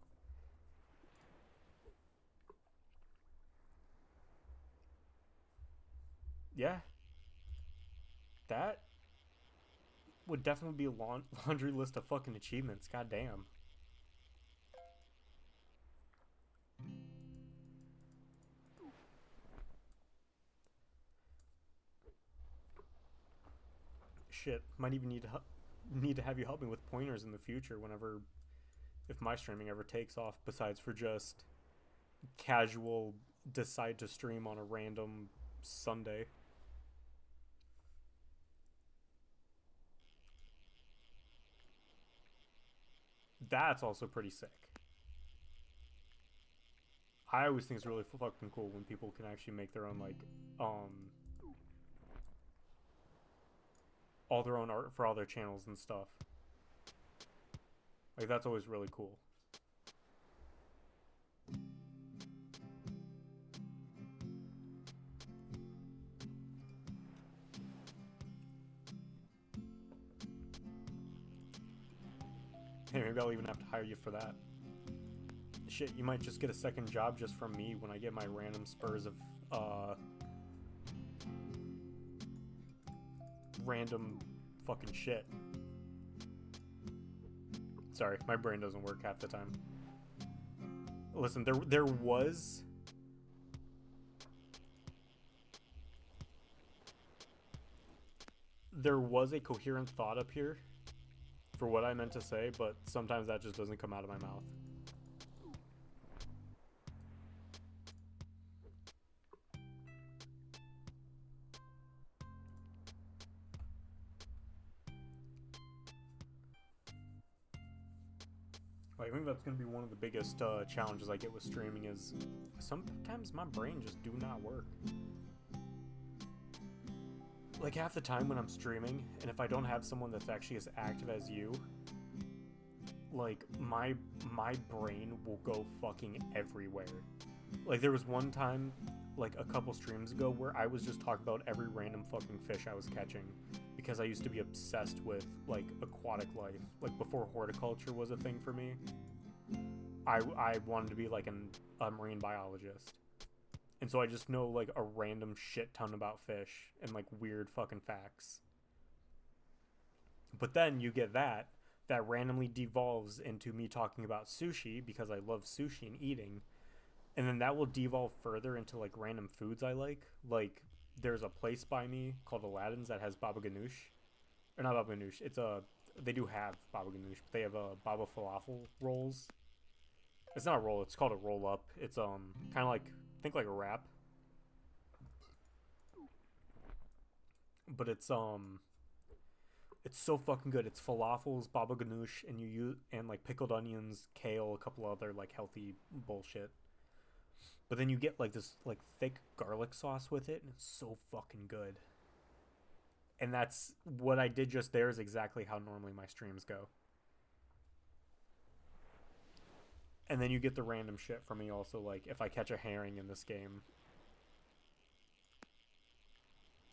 Yeah, that would definitely be a laundry list of fucking achievements. God damn. Shit, might even need to have you help me with pointers in the future whenever if my streaming ever takes off. Besides for just casual decide to stream on a random Sunday. That's also pretty sick. I always think it's really fucking cool when people can actually make their own like all their own art for all their channels and stuff. Like that's always really cool. Hey, maybe I'll even have to hire you for that. Shit, you might just get a second job just from me when I get my random spurs of random fucking shit. Sorry, my brain doesn't work half the time. Listen, there was a coherent thought up here for what I meant to say, but sometimes that just doesn't come out of my mouth. I think that's going to be one of the biggest challenges I get with streaming is sometimes my brain just do not work. Like half the time when I'm streaming, and if I don't have someone that's actually as active as you, like my brain will go fucking everywhere. Like there was one time, like a couple streams ago, where I was just talking about every random fucking fish I was catching, because I used to be obsessed with like aquatic life. Like before horticulture was a thing for me, I wanted to be like a marine biologist. And so I just know like a random shit ton about fish and like weird fucking facts. But then you get that randomly devolves into me talking about sushi because I love sushi and eating. And then that will devolve further into like random foods I like. Like there's a place by me called Aladdin's that has baba ganoush. Or not baba ganoush. They do have baba ganoush, but they have baba falafel rolls. It's not a roll, it's called a roll up. It's kind of like, think like a wrap. But it's so fucking good. It's falafels, baba ganoush, and you use and like pickled onions, kale, a couple other like healthy bullshit. But then you get like this like thick garlic sauce with it, and it's so fucking good. And that's what I did just there is exactly how normally my streams go. And then you get the random shit from me also, like if I catch a herring in this game.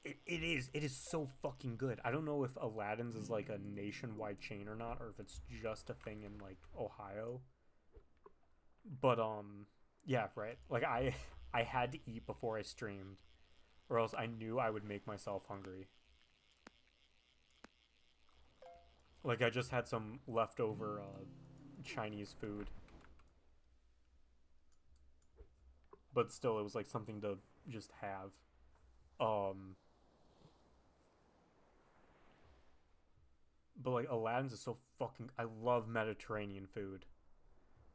It is so fucking good. I don't know if Aladdin's is like a nationwide chain or not, or if it's just a thing in like Ohio. But yeah, right. Like I had to eat before I streamed, or else I knew I would make myself hungry. Like I just had some leftover Chinese food, but still it was like something to just have. Um but like Aladdin's is so fucking I love Mediterranean food.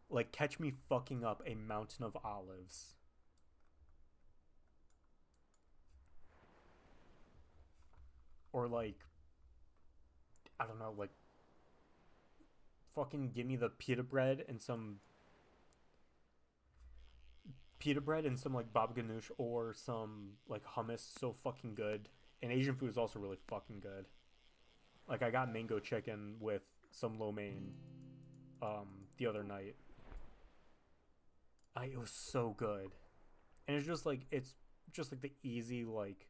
Like catch me fucking up a mountain of olives. Or like I don't know, like fucking give me the pita bread and some like baba ganoush or some like hummus. So fucking good. And Asian food is also really fucking good. Like I got mango chicken with some lo mein the other night. It was so good. And it's just like the easy like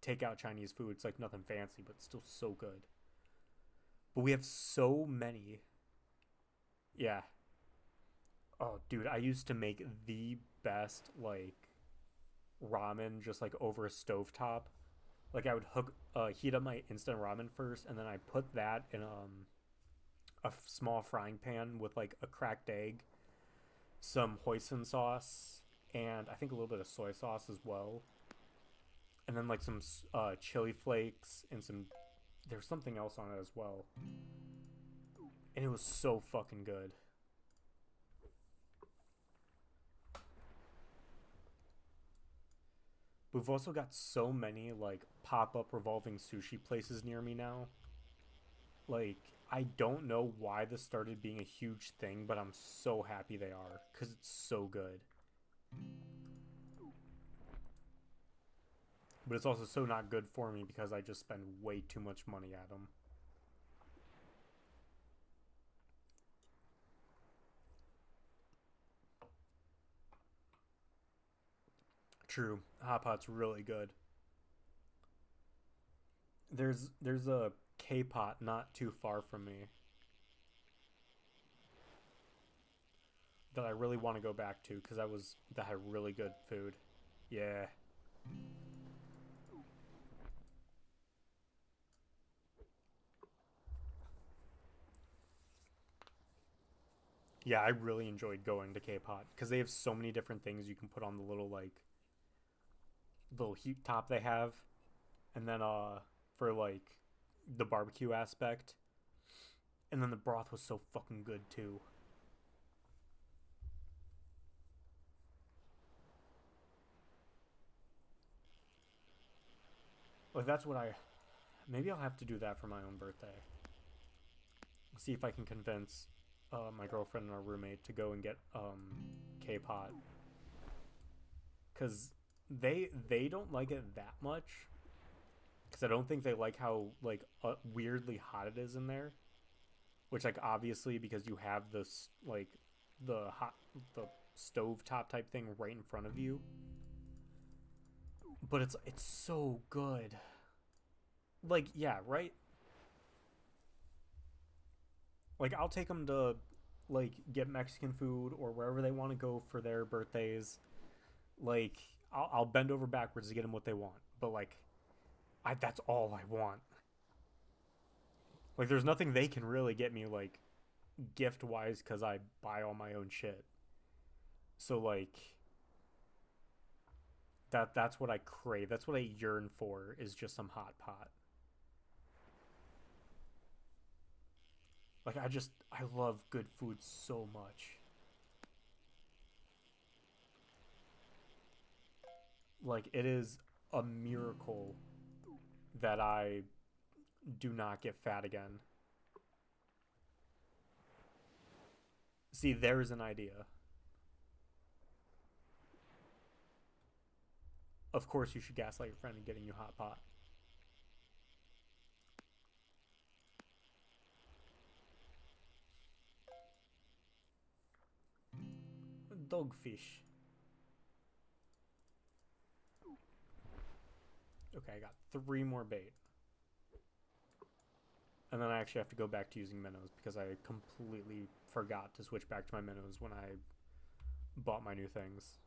takeout Chinese food. It's like nothing fancy, but still so good. But we have so many. Yeah. Oh, dude, I used to make the best like ramen just like over a stovetop. Like I would heat up my instant ramen first, and then I put that in a small frying pan with like a cracked egg, some hoisin sauce, and I think a little bit of soy sauce as well, and then like some chili flakes and some. There's something else on it as well, and it was so fucking good. We've also got so many like pop-up revolving sushi places near me now. Like I don't know why this started being a huge thing, but I'm so happy they are cuz it's so good. But it's also so not good for me because I just spend way too much money at them. True. Hot pot's really good. There's a K-pot not too far from me that I really want to go back to because that had really good food. Yeah. Yeah, I really enjoyed going to K-Pot because they have so many different things you can put on the little heat top they have, and then for like the barbecue aspect, and then the broth was so fucking good too. Like that's what I maybe I'll have to do that for my own birthday. See if I can convince my girlfriend and our roommate to go and get K-Pot because they don't like it that much because I don't think they like how like weirdly hot it is in there. Which like obviously because you have this like the hot the stove top type thing right in front of you, but it's so good. Like yeah, right. Like I'll take them to like get Mexican food or wherever they want to go for their birthdays. Like I'll bend over backwards to get them what they want, but like that's all I want. Like there's nothing they can really get me like gift wise because I buy all my own shit. So like that's what I crave. That's what I yearn for is just some hot pot. Like I love good food so much. Like it is a miracle that I do not get fat again. See, there's an idea. Of course, you should gaslight your friend in getting you hot pot. Dogfish. Okay, I got 3 more bait. And then I actually have to go back to using minnows because I completely forgot to switch back to my minnows when I bought my new things.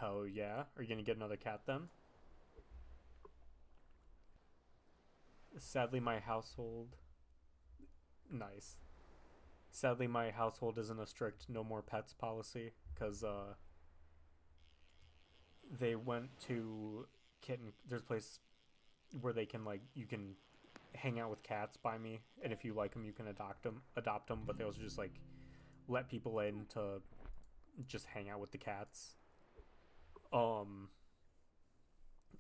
Hell yeah. Are you going to get another cat then? Sadly, my household. Nice. Sadly, my household isn't a strict no more pets policy because they went to kitten. There's a place where they can like you can hang out with cats by me, and if you like them, you can adopt them. Adopt them, but they also just like let people in to just hang out with the cats. Um,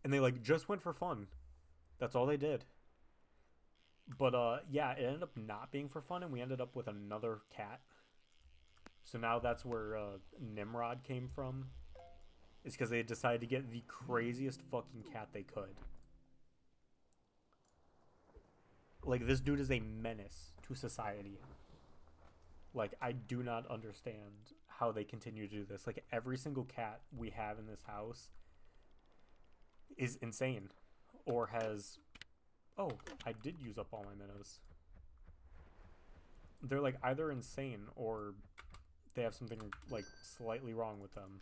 and they like just went for fun. That's all they did. But yeah, it ended up not being for fun, and we ended up with another cat. So now that's where Nimrod came from. Is because they decided to get the craziest fucking cat they could. Like this dude is a menace to society. Like I do not understand how they continue to do this. Like every single cat we have in this house is insane or has oh, I did use up all my minnows. They're like either insane or they have something like slightly wrong with them.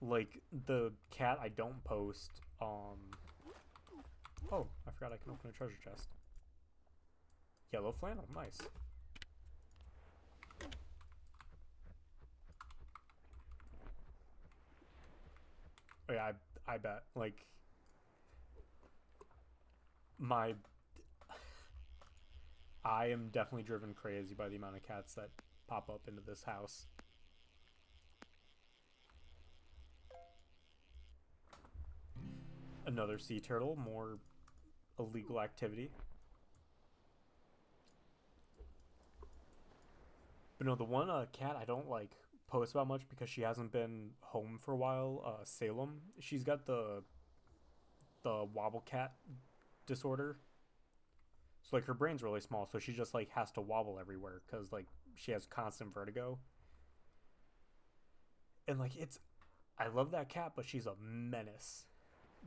Like the cat I don't post oh, I forgot I can open a treasure chest. Yellow flannel, nice. Oh yeah, I bet. Like my I am definitely driven crazy by the amount of cats that pop up into this house. Another sea turtle, more illegal activity. But no, the one cat I don't like post about much because she hasn't been home for a while. Salem, she's got the wobble cat disorder. So like her brain's really small, so she just like has to wobble everywhere because like she has constant vertigo. And like it's, I love that cat, but she's a menace.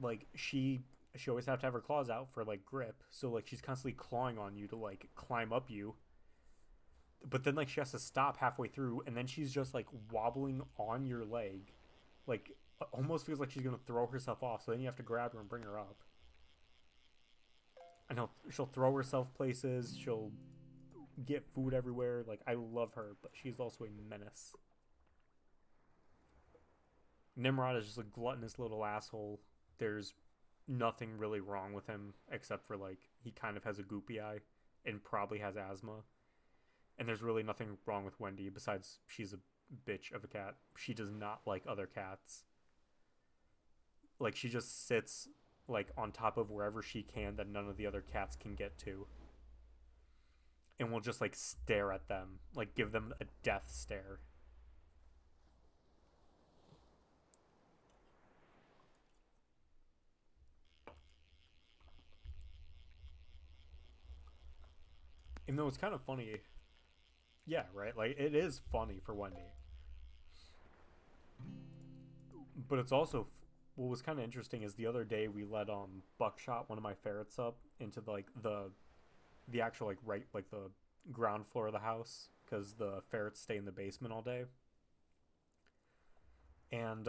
Like she she always have to have her claws out for like grip. So like she's constantly clawing on you to like climb up you. But then like she has to stop halfway through, and then she's just like wobbling on your leg, like almost feels like she's gonna throw herself off. So then you have to grab her and bring her up. And she'll throw herself places. She'll get food everywhere. Like I love her, but she's also a menace. Nimrod is just a gluttonous little asshole. There's nothing really wrong with him except for like he kind of has a goopy eye and probably has asthma. And there's really nothing wrong with Wendy besides she's a bitch of a cat. She does not like other cats. Like she just sits like on top of wherever she can that none of the other cats can get to. And will just like stare at them, like give them a death stare. Even though it's kind of funny. Yeah, right? Like it is funny for Wendy. But it's also what was kind of interesting is the other day we let Buckshot, one of my ferrets, up into the actual like right like the ground floor of the house because the ferrets stay in the basement all day. And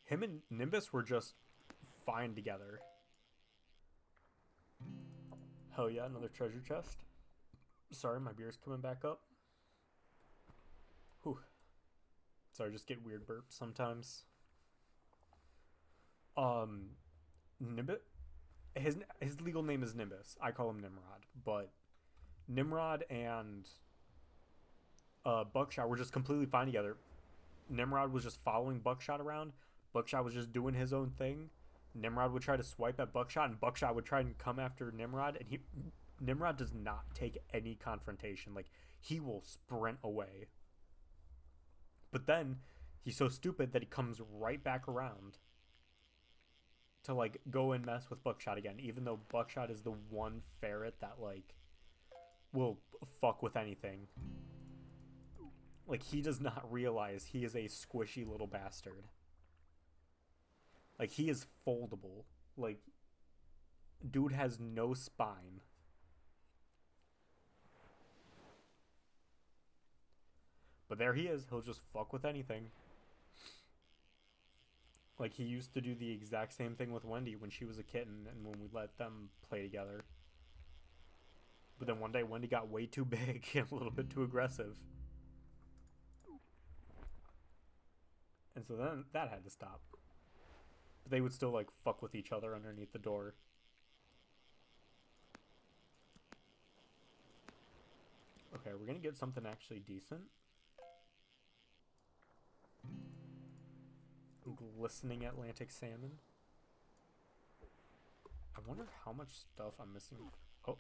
him and Nimbus were just fine together. Hell yeah, another treasure chest. Sorry, my beer's coming back up. Whew. Sorry, I just get weird burps sometimes. Nimbus. His legal name is Nimbus. I call him Nimrod, but Nimrod and Buckshot were just completely fine together. Nimrod was just following Buckshot around. Buckshot was just doing his own thing. Nimrod would try to swipe at Buckshot, and Buckshot would try and come after Nimrod, and Nimrod does not take any confrontation. Like he will sprint away. But then he's so stupid that he comes right back around to like go and mess with Buckshot again, even though Buckshot is the one ferret that like will fuck with anything. Like he does not realize he is a squishy little bastard. Like he is foldable. Like dude has no spine. But there he is. He'll just fuck with anything. Like he used to do the exact same thing with Wendy when she was a kitten and when we let them play together. But then one day Wendy got way too big and a little bit too aggressive. And so then that had to stop. But they would still like fuck with each other underneath the door. Okay, we're gonna get something actually decent. Glistening Atlantic salmon. I wonder how much stuff I'm missing. Oh.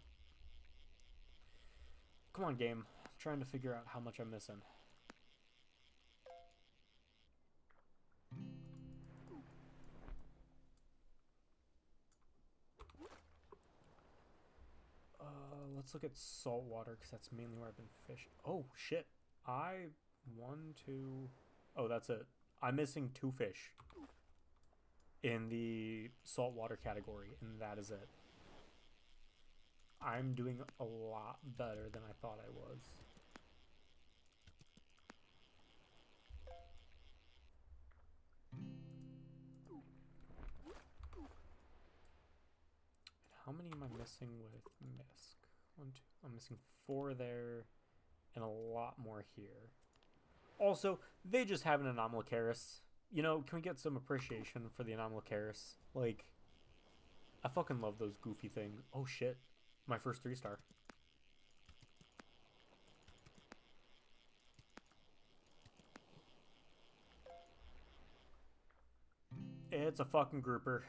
Come on, game. I'm trying to figure out how much I'm missing. Let's look at saltwater because that's mainly where I've been fishing. Oh, shit. Oh, that's it. I'm missing 2 fish in the saltwater category, and that is it. I'm doing a lot better than I thought I was. How many am I missing with Misk? 1, 2. I'm missing 4 there, and a lot more here. Also, they just have an Anomalocaris. You know, can we get some appreciation for the Anomalocaris? Like, I fucking love those goofy things. Oh shit, my first 3-star. It's a fucking grouper.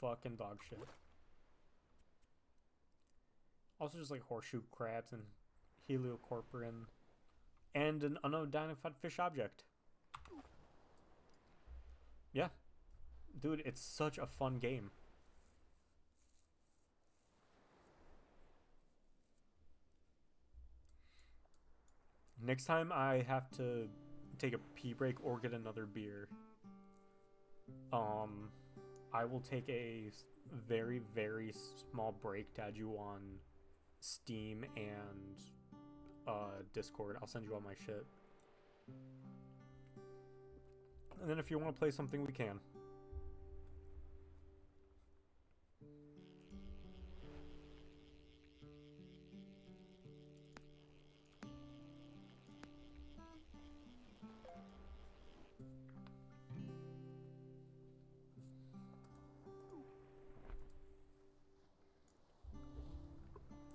Fucking dog shit. Also just like horseshoe crabs and heliocorporin and an unidentified fish object. Yeah. Dude, it's such a fun game. Next time I have to take a pee break or get another beer, um, I will take a very, very small break to add you on Steam and Discord. I'll send you all my shit. And then if you want to play something, we can.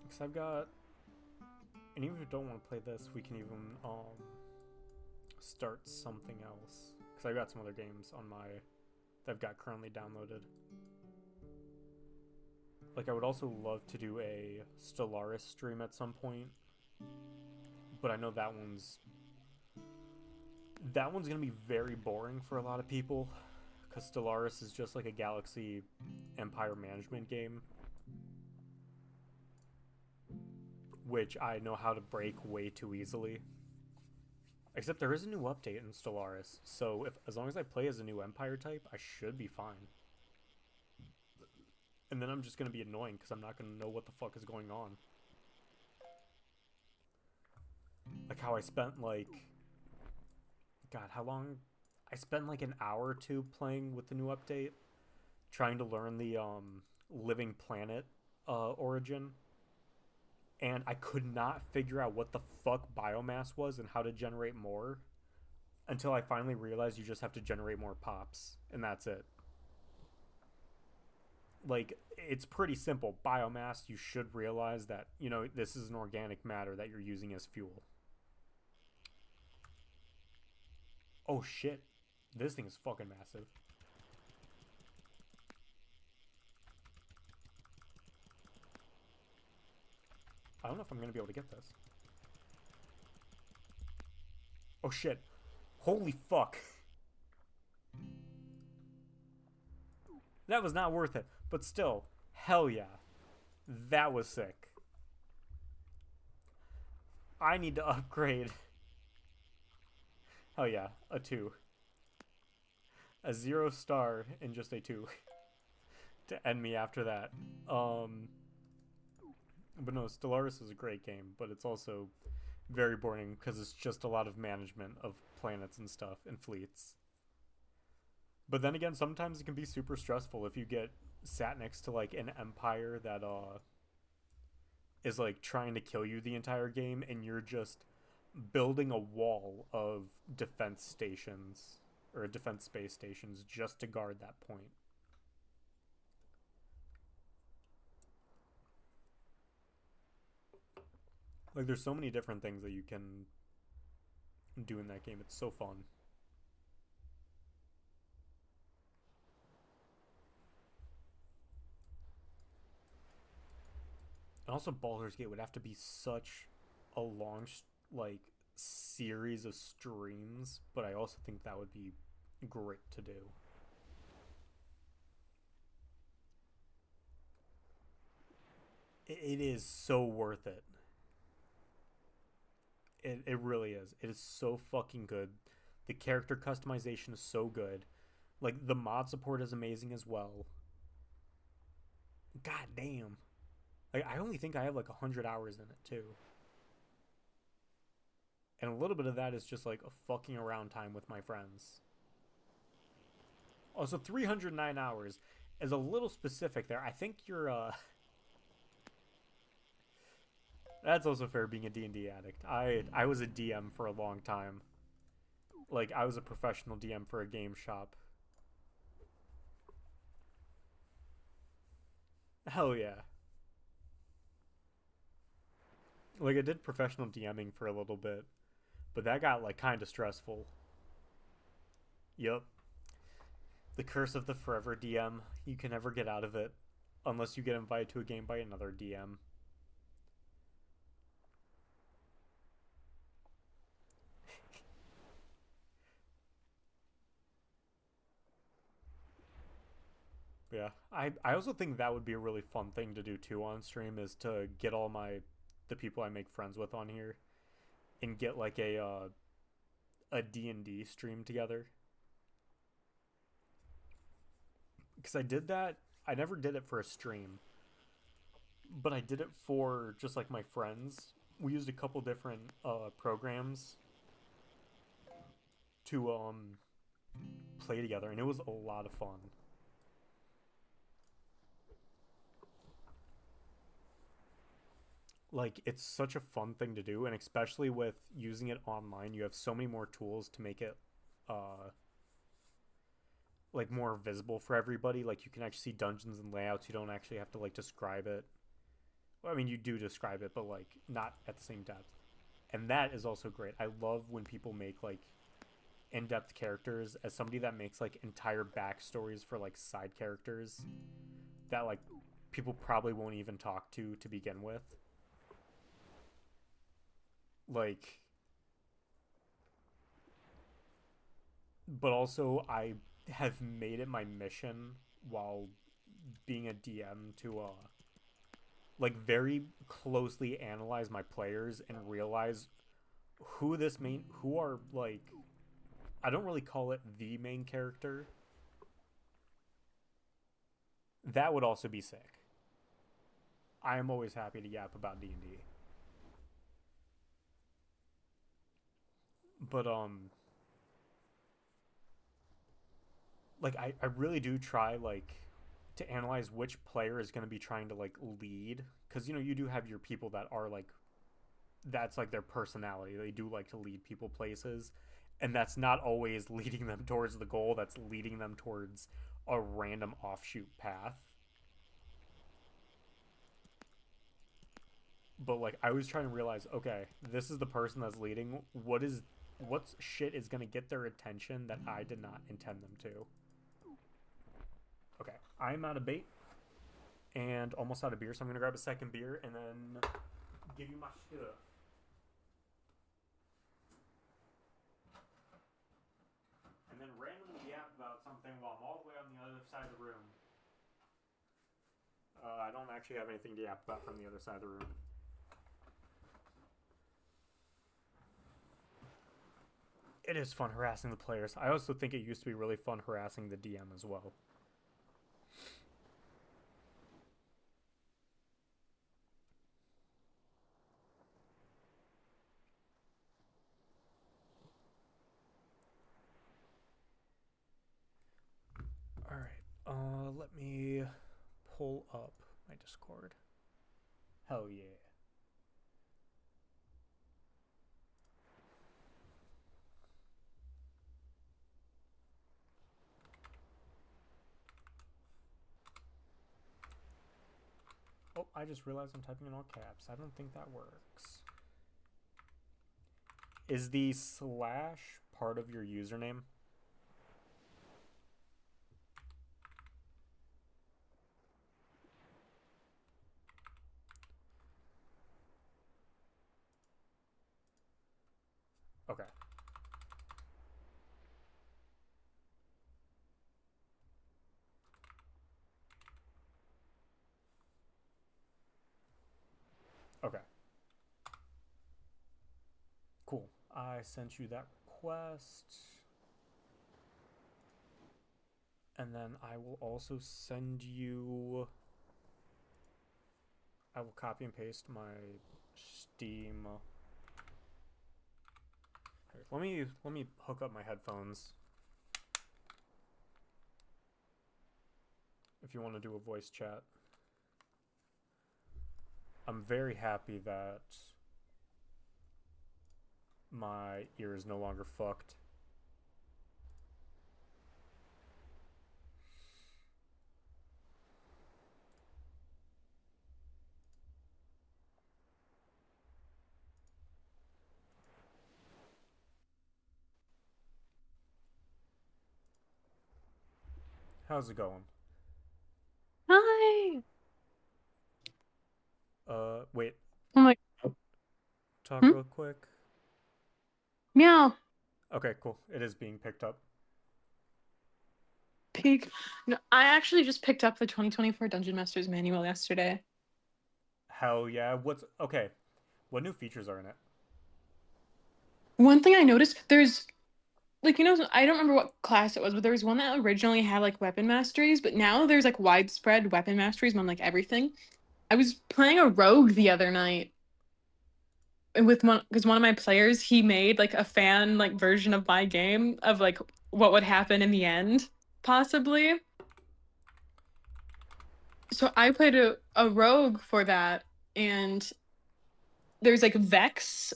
Because I've got... And even if you don't want to play this, we can even start something else. Because I've got some other games on my... that I've got currently downloaded. Like, I would also love to do a Stellaris stream at some point. But I know that one's... That one's going to be very boring for a lot of people. Because Stellaris is just like a Galaxy Empire management game. Which I know how to break way too easily. Except there is a new update in Stellaris, so as long as I play as a new Empire type, I should be fine. And then I'm just going to be annoying because I'm not going to know what the fuck is going on. Like how I spent like... God, how long? I spent like an hour or two playing with the new update. Trying to learn the living planet origin. And I could not figure out what the fuck biomass was and how to generate more until I finally realized you just have to generate more pops, and that's it. Like, it's pretty simple. Biomass, you should realize that, you know, this is an organic matter that you're using as fuel. Oh shit. This thing is fucking massive. I don't know if I'm going to be able to get this. Oh shit. Holy fuck. That was not worth it. But still, hell yeah. That was sick. I need to upgrade. Hell yeah, a 2. A 0 star and just a 2. To end me after that. But no, Stellaris is a great game, but it's also very boring because it's just a lot of management of planets and stuff and fleets. But then again, sometimes it can be super stressful if you get sat next to like an empire that is like trying to kill you the entire game and you're just building a wall of defense stations or defense space stations just to guard that point. Like, there's so many different things that you can do in that game. It's so fun. And also, Baldur's Gate would have to be such a long, like, series of streams, but I also think that would be great to do. It is so worth it. It really is. It is so fucking good. The character customization is so good. Like, the mod support is amazing as well. God damn. Like, I only think I have like 100 hours in it too. And a little bit of that is just like a fucking around time with my friends. Also, 309 hours is a little specific there. I think you're that's also fair being a D&D addict. I was a DM for a long time. Like, I was a professional DM for a game shop. Hell yeah. Like, I did professional DMing for a little bit, but that got, like, kind of stressful. Yup. The curse of the forever DM. You can never get out of it unless you get invited to a game by another DM. Yeah, I also think that would be a really fun thing to do too on stream, is to get all the people I make friends with on here and get like a D&D stream together. Because I did that. I never did it for a stream, but I did it for just like my friends. We used a couple different programs to play together, and it was a lot of fun. Like it's such a fun thing to do, and especially with using it online, you have so many more tools to make it uh like more visible for everybody. Like you can actually see dungeons and layouts. You don't actually have to like describe it. Well, I mean, you do describe it, but like not at the same depth. And that is also great. I love when people make like in-depth characters. As somebody that makes like entire backstories for like side characters that like people probably won't even talk to begin with. Like, but also I have made it my mission while being a DM to like very closely analyze my players and realize who are like, I don't really call it the main character. That would also be sick. I am always happy to yap about D&D. But like I really do try like to analyze which player is going to be trying to like lead, cuz you do have your people that are like, that's like their personality. They do like to lead people places, and that's not always leading them towards the goal. That's leading them towards a random offshoot path. But like I was trying to realize, okay, this is the person that's leading. What shit is going to get their attention that I did not intend them to? Okay, I'm out of bait and almost out of beer, so I'm going to grab a second beer and then give you my stuff. And then randomly yap about something while I'm all the way on the other side of the room. I don't actually have anything to yap about from the other side of the room. It is fun harassing the players. I also think it used to be really fun harassing the DM as well. All right. Let me pull up my Discord. Hell yeah. Oh, I just realized I'm typing in all caps. I don't think that works. Is the slash part of your username? Okay. Okay. Cool. I sent you that request. And then I will also send you. I will copy and paste my Steam. Here, let me hook up my headphones. If you want to do a voice chat. I'm very happy that my ear is no longer fucked. How's it going? Hi. Wait. Oh my. Talk Hmm? real quick. Meow. Okay, cool. It is being picked up. Peak. No, I actually just picked up the 2024 Dungeon Masters manual yesterday. Hell yeah. What's okay? What new features are in it? One thing I noticed, there's like I don't remember what class it was, but there was one that originally had like weapon masteries, but now there's like widespread weapon masteries on like everything. I was playing a rogue the other night and with one because one of my players he made like a fan like version of my game of like what would happen in the end, possibly. So I played a rogue for that, and there's like Vex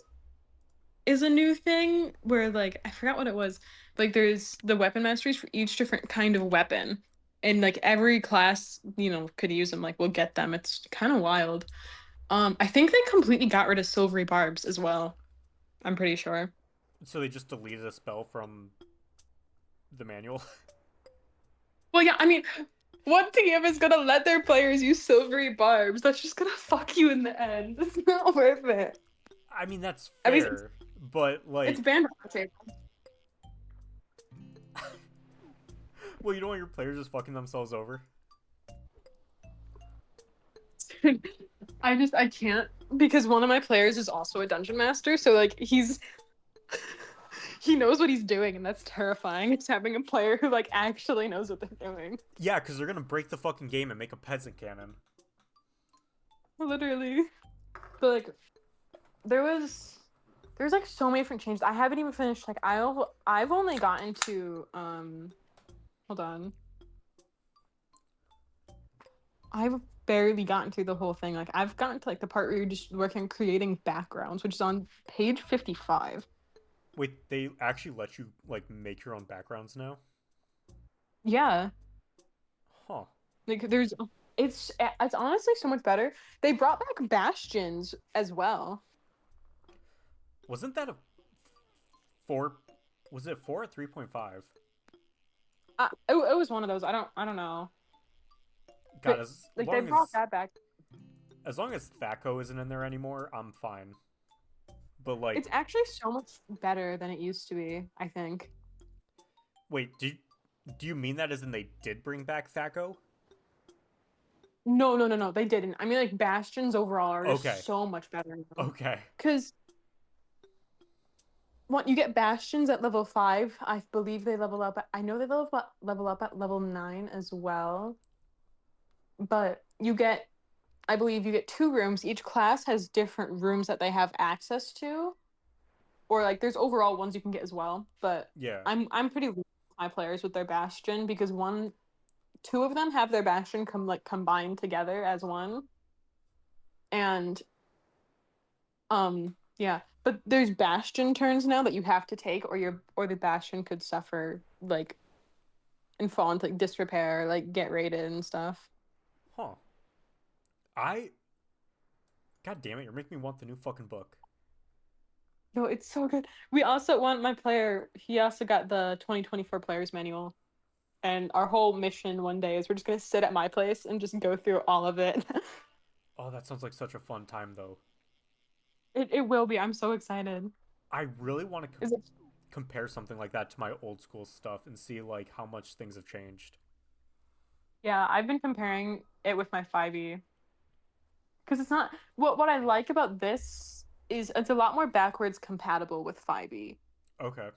is a new thing where like I forgot what it was. Like there's the weapon masteries for each different kind of weapon. And like every class, could use them, like we'll get them. It's kind of wild. I think they completely got rid of silvery barbs as well. I'm pretty sure. So they just deleted a spell from the manual. Well, yeah, I mean, what TM is gonna let their players use silvery barbs? That's just gonna fuck you in the end. It's not worth it. I mean, that's I mean, it's, fair, but it's like, banned on the table. well, you don't want your players just fucking themselves over. I can't because one of my players is also a dungeon master, so like he knows what he's doing, and that's terrifying. It's having a player who like actually knows what they're doing. Yeah, because they're gonna break the fucking game and make a peasant cannon. Literally. But like there's like so many different changes. I haven't even finished like I've only gotten to hold on. I've barely gotten through the whole thing. Like I've gotten to like the part where you're just working creating backgrounds, which is on page 55. Wait, they actually let you like make your own backgrounds now? Yeah. Huh? Like it's honestly so much better. They brought back bastions as well. Wasn't that a four? Was it 4 or 3.5? It was one of those. I don't know. God, But as like they long brought as that back. as long as Thaco isn't in there anymore, I'm fine. But It's like, actually so much better than it used to be, I think. wait, do you mean that as in they did bring back Thaco? No, no, no, no, they didn't. I mean like bastions overall are Okay, just so much better now. okay, Cuz what you get bastions at level 5, I believe they level up I know they level up at level 9 as well. But you get I believe you get two rooms. Each class has different rooms that they have access to, or like there's overall ones you can get as well. But yeah, I'm pretty low with my players with their bastion because two of them have their bastion combined together as one, and yeah. But there's bastion turns now that you have to take, or the bastion could suffer like and fall into like disrepair, like get raided and stuff. huh? I God damn it, you're making me want the new fucking book. No, it's so good. We also want my player. He also got the 2024 players manual. And our whole mission one day is we're just gonna sit at my place and just go through all of it. Oh, that sounds like such a fun time though. It will be. I'm so excited. I really want to Is it? compare something like that to my old school stuff and see like how much things have changed. Yeah, I've been comparing it with my 5e because it's not what I like about this is it's a lot more backwards compatible with 5e. Okay.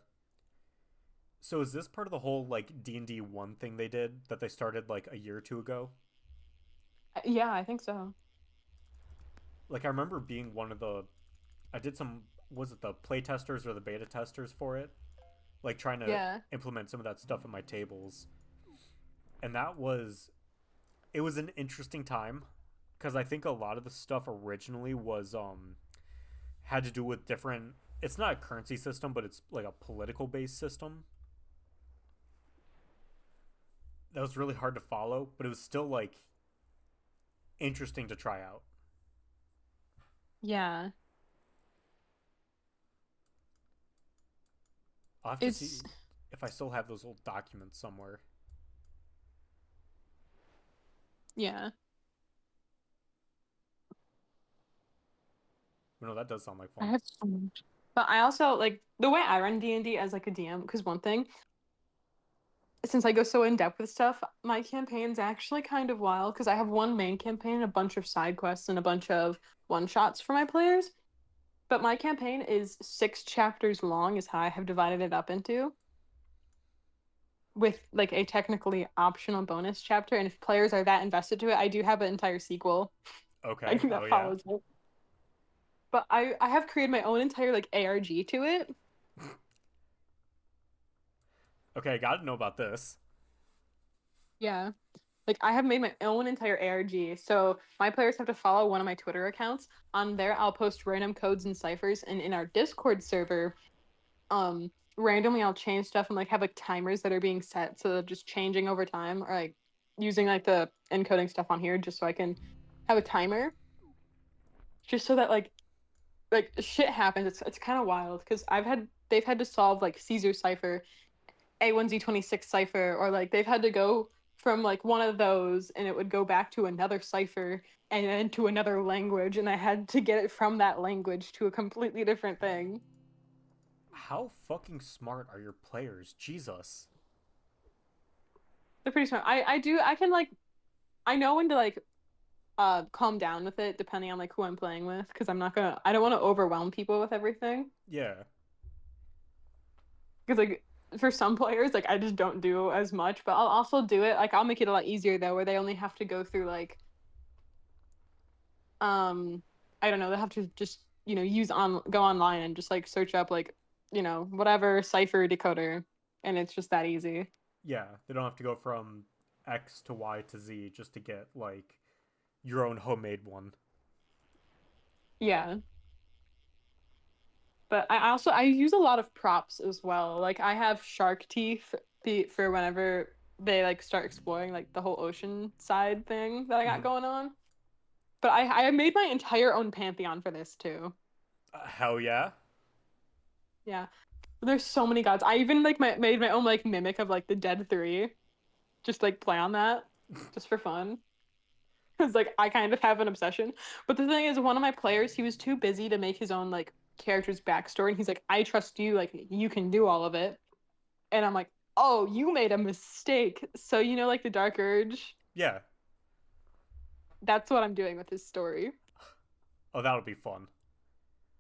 So is this part of the whole like D&D 1 thing they did that they started like a year or two ago? Yeah, I think so. Like I remember being one of the I did some was it the play testers or the beta testers for it? Like trying to Yeah. implement some of that stuff in my tables. And that was it was an interesting time because I think a lot of the stuff originally was had to do with different it's not a currency system, but it's like a political based system. That was really hard to follow, but it was still like interesting to try out. Yeah. I'll have to It's see if I still have those old documents somewhere. yeah. But no, that does sound like I fun. have so much. But I also like the way I run D&D as like a DM because one thing since I go so in depth with stuff, my campaign's actually kind of wild because I have one main campaign, a bunch of side quests, and a bunch of one shots for my players. But my campaign is 6 chapters long, is how I have divided it up into, with like a technically optional bonus chapter. And if players are that invested to it, I do have an entire sequel Okay. like Oh that yeah. follows it. But I have created my own entire like ARG to it. Okay, I gotta know about this. Yeah. Like I have made my own entire ARG. So my players have to follow one of my Twitter accounts. On there, I'll post random codes and ciphers, and in our Discord server, randomly I'll change stuff and like have like timers that are being set, so they're just changing over time, or like using like the encoding stuff on here just so I can have a timer, just so that like shit happens. It's kind of wild because they've had to solve like Caesar cipher, A1Z26 cipher, or like they've had to go from like one of those and it would go back to another cipher and then to another language, and I had to get it from that language to a completely different thing. How fucking smart are your players? Jesus. They're pretty smart. I can like I know when to like calm down with it depending on like who I'm playing with, because I don't want to overwhelm people with everything. Yeah. Because like for some players, like I just don't do as much, but I'll also do it. Like I'll make it a lot easier though, where they only have to go through like um I don't know, they have to just, use on go online and just like search up like, whatever cipher decoder, and it's just that easy. Yeah. They don't have to go from X to Y to Z just to get like your own homemade one. Yeah. But I use a lot of props as well. Like I have shark teeth for whenever they like start exploring like the whole ocean side thing that I got Mm-hmm. going on. But I made my entire own pantheon for this too. Hell yeah. Yeah. There's so many gods. I even like made my own like mimic of like the dead three. Just like play on that just for fun. Cause like I kind of have an obsession. But the thing is, one of my players, he was too busy to make his own like character's backstory. And he's like, I trust you, like you can do all of it. And I'm like, oh, you made a mistake. So like the Dark Urge, Yeah. that's what I'm doing with his story. Oh, that'll be fun.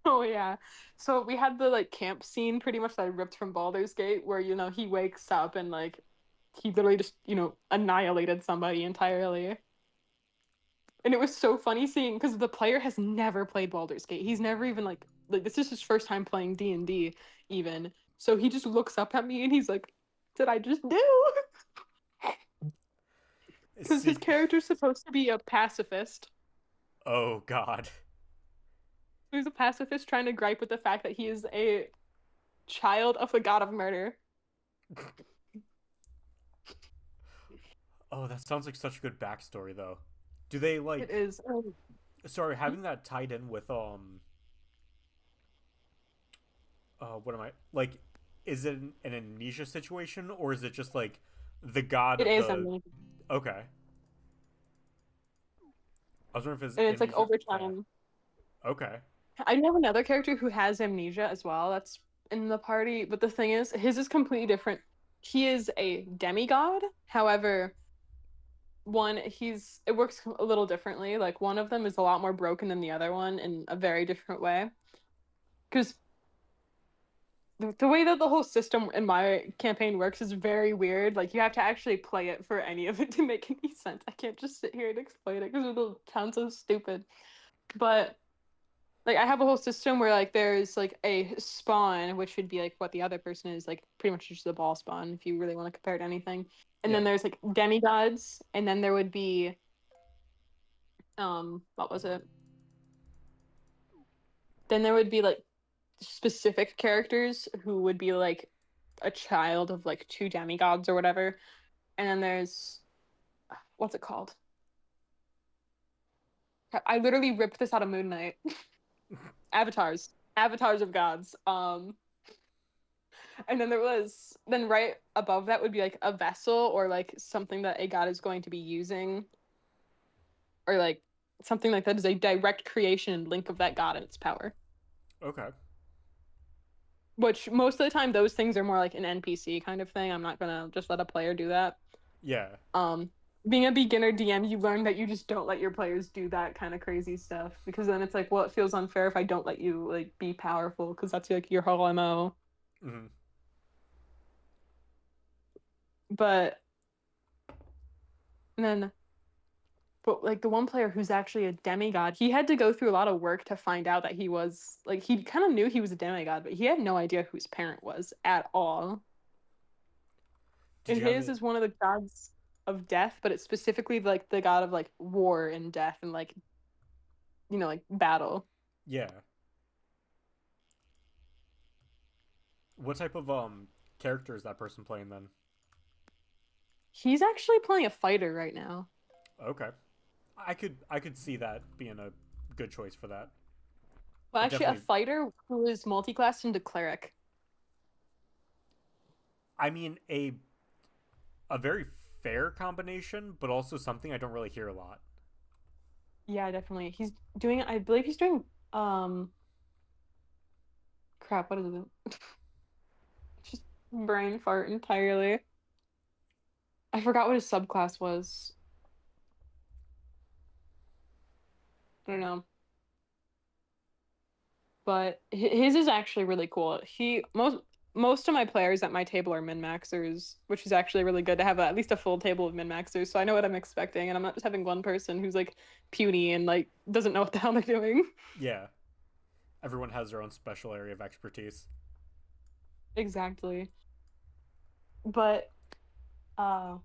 Oh yeah. So we had the like camp scene pretty much that I ripped from Baldur's Gate, where he wakes up and like he literally just, annihilated somebody entirely. And it was so funny seeing, because the player has never played Baldur's Gate. He's never even like this is his first time playing D&D even. So he just looks up at me and he's like, "Did I just do?" Because his See. character's supposed to be a pacifist. Oh God. He's a pacifist trying to gripe with the fact that he is a child of the god of murder. Oh, that sounds like such a good backstory though. Do they It like? is. Sorry, having that tied in with what am I like? Is it an amnesia situation or is it just like the god It of is the? amazing. Okay, I was wondering if And it's it's like amnesia. over Yeah. time. Okay. I have another character who has amnesia as well. That's in the party. But the thing is, his is completely different. He is a demigod. However, it works a little differently. Like one of them is a lot more broken than the other one in a very different way. Because the way that the whole system in my campaign works is very weird. Like you have to actually play it for any of it to make any sense. I can't just sit here and explain it because it'll sound so stupid. But like I have a whole system where like there's like a spawn, which would be like what the other person is, like pretty much just the ball spawn if you really want to compare it to anything. And Yeah. then there's like demigods, and then there would be what was it? Then there would be like specific characters who would be like a child of like two demigods or whatever. And then there's what's it called? I literally ripped this out of Moon Knight. Avatars. Avatars of gods. And then then right above that would be like a vessel, or like something that a god is going to be using, or like something like that is a direct creation and link of that god and its power. Okay. Which most of the time those things are more like an NPC kind of thing. I'm not gonna just let a player do that. Yeah. Um, being a beginner DM, you learn that you just don't let your players do that kind of crazy stuff because then it's like, well, it feels unfair if I don't let you like be powerful because that's like your whole MO. Hmm. But and then but like the one player who's actually a demigod, he had to go through a lot of work to find out that he was like he kind of knew he was a demigod, but he had no idea who his parent was at all. Did And you have his it? is one of the gods of death, but it's specifically like the god of like war and death and like like battle. Yeah. What type of character is that person playing then? He's actually playing a fighter right now. Okay. I could see that being a good choice for that. Well, It actually, a definitely. fighter who is multi-classed into cleric. I mean, a very fair combination, but also something I don't really hear a lot. Yeah, definitely. He's doing, I believe he's doing, crap, what is it? Just brain fart entirely. I forgot what his subclass was. I don't know. But his is actually really cool. Most of my players at my table are min-maxers, which is actually really good to have at least a full table of min-maxers, so I know what I'm expecting, and I'm not just having one person who's like puny and like doesn't know what the hell they're doing. Yeah. Everyone has their own special area of expertise. Exactly. But uh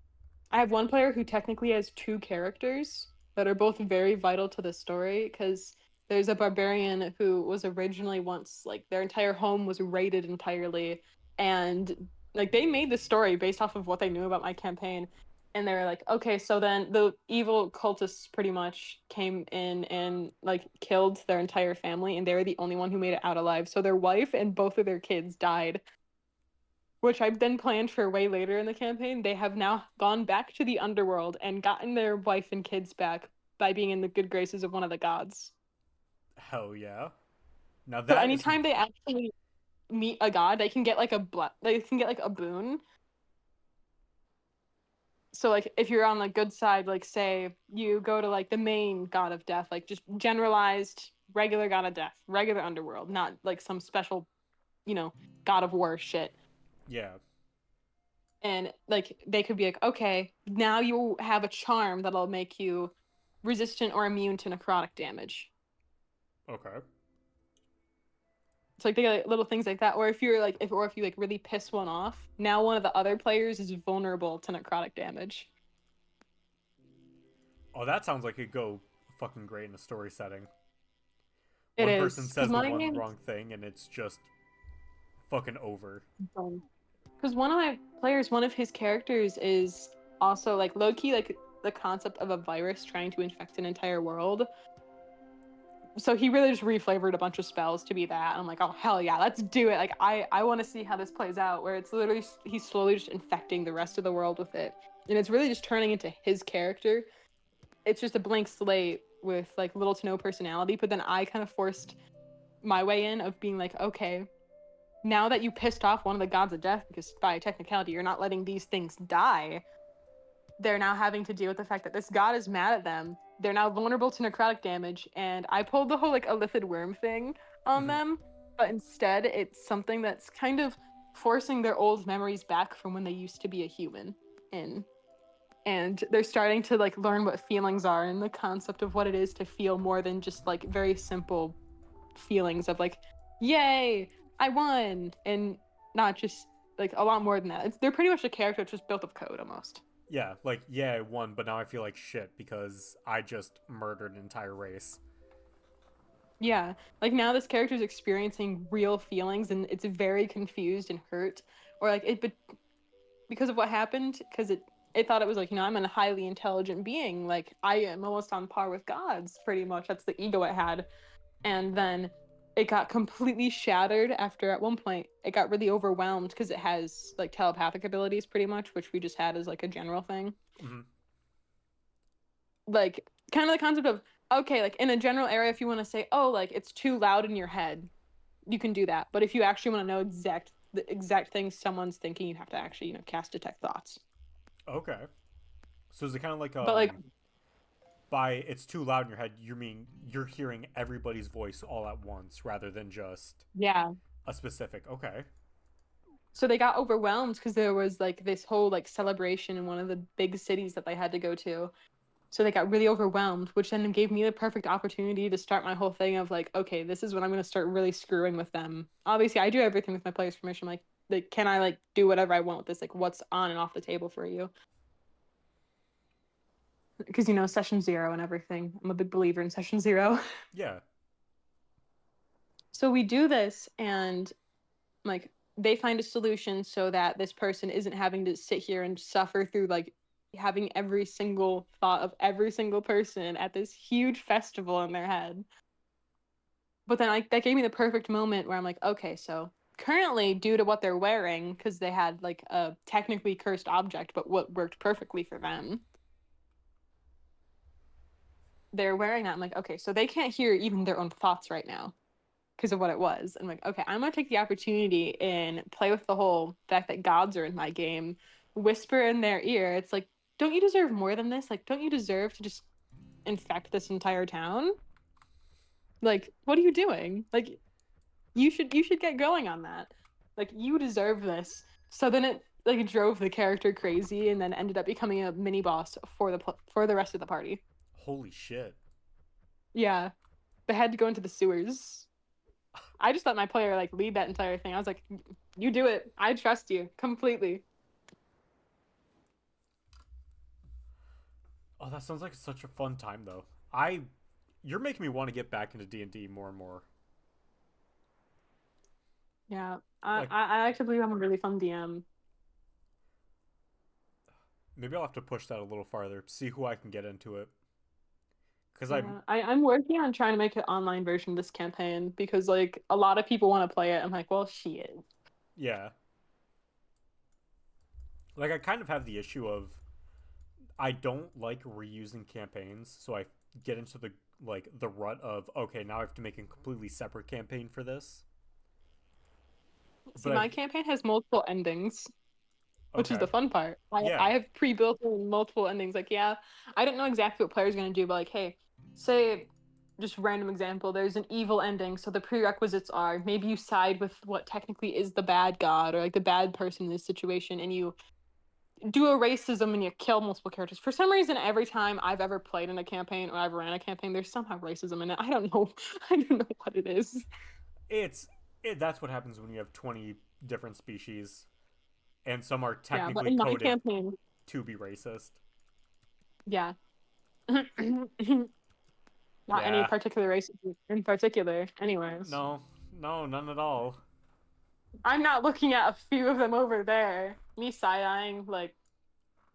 I have one player who technically has two characters that are both very vital to the story because there's a barbarian who was originally once like their entire home was raided entirely and like they made the story based off of what they knew about my campaign and they were like okay so then the evil cultists pretty much came in and like killed their entire family and they were the only one who made it out alive so their wife and both of their kids died which I've then planned for way later in the campaign. They have now gone back to the underworld and gotten their wife and kids back by being in the good graces of one of the gods. Hell yeah. Now So that is some. anytime they actually meet a god, they can get like a boon. So like if you're on the good side, like say you go to like the main god of death, like just generalized regular god of death, regular underworld, not like some special, god of war shit. Yeah. And like they could be like okay now you have a charm that'll make you resistant or immune to necrotic damage. Okay. It's like they get like, little things like that or if you're like if you like really piss one off now one of the other players is vulnerable to necrotic damage. Oh, that sounds like it'd go fucking great in a story setting. It One person is because says the my one game's wrong thing and it's just fucking over. because one of my players one of his characters is also like low-key like the concept of a virus trying to infect an entire world so he really just reflavored a bunch of spells to be that. I'm like, oh hell yeah, let's do it. Like I want to see how this plays out, where it's literally he's slowly just infecting the rest of the world with it, and it's really just turning into his character. It's just a blank slate with like little to no personality. But then I kind of forced my way in of being like, okay, now that you pissed off one of the gods of death, because by technicality you're not letting these things die, they're now having to deal with the fact that this god is mad at them. They're now vulnerable to necrotic damage, and I pulled the whole like illithid worm thing on Hmm. them, but instead it's something that's kind of forcing their old memories back from when they used to be a human in. And they're starting to like learn what feelings are and the concept of what it is to feel more than just like very simple feelings of like, yay, I won, and not just like a lot more than that. They're pretty much a character that's just built of code almost. Yeah, like, yeah, I won, but now I feel like shit because I just murdered an entire race. Yeah, like now this character is experiencing real feelings and it's very confused and hurt, or like but because of what happened, because it thought it was like I'm a highly intelligent being, like I am almost on par with gods, pretty much. That's the ego it had, and then it got completely shattered after at one point it got really overwhelmed because it has like telepathic abilities, pretty much, which we just had as like a general thing, Hmm. like kind of the concept of okay, like in a general area, if you want to say oh like it's too loud in your head you can do that. But if you actually want to know the exact things someone's thinking, you have to actually, cast detect thoughts. Okay. So is it kind of like But like, by it's too loud in your head, you mean you're hearing everybody's voice all at once rather than just yeah. a specific. Okay. So they got overwhelmed because there was like this whole like celebration in one of the big cities that they had to go to. So they got really overwhelmed, which then gave me the perfect opportunity to start my whole thing of like, okay, this is when I'm going to start really screwing with them. Obviously, I do everything with my players' permission. Like, can I like do whatever I want with this? Like, what's on and off the table for you? Because session zero and everything. I'm a big believer in session zero. Yeah. So we do this, and like they find a solution so that this person isn't having to sit here and suffer through like having every single thought of every single person at this huge festival in their head. But then like that gave me the perfect moment where I'm like, okay, so currently due to what they're wearing, because they had like a technically cursed object, but what worked perfectly for them, they're wearing that. I'm like, okay, so they can't hear even their own thoughts right now because of what it was. I'm like, okay, I'm gonna take the opportunity and play with the whole fact that gods are in my game, whisper in their ear. It's like, don't you deserve more than this? Like, don't you deserve to just infect this entire town? Like, what are you doing? Like, you should get going on that. Like, you deserve this. So then it like drove the character crazy, and then ended up becoming a mini boss for the rest of the party. Holy shit. Yeah, they had to go into the sewers. I just let my player like lead that entire thing. I was like, "You do it. I trust you completely." Oh, that sounds like such a fun time though. I You're making me want to get back into D&D more and more. Yeah, I Like I actually believe I'm a really fun DM. maybe I'll have to push that a little farther, see who I can get into it. Cuz I Yeah, I'm working on trying to make an online version of this campaign because like a lot of people want to play it. I'm like, well, she is. yeah. Like I kind of have the issue of I don't like reusing campaigns, so I get into the rut of okay, now I have to make a completely separate campaign for this. See, But my I've campaign has multiple endings, which is okay. the fun part. I Yeah. have pre-built in multiple endings. Like, yeah, I don't know exactly what player's gonna do, but like, hey, say just random example, there's an evil ending, so the prerequisites are maybe you side with what technically is the bad god or like the bad person in this situation, and you do a racism and you kill multiple characters. For some reason, every time I've ever played in a campaign or I've ran a campaign, there's somehow racism in it. I don't know. I don't know what it is. It's that's what happens when you have 20 different species and some are Yeah, but technically in my coded campaign, to be racist. yeah. Not any Yeah. particular race in particular. Anyways, No. No, none at all. I'm not looking at a few of them over there. Me side-eyeing, like,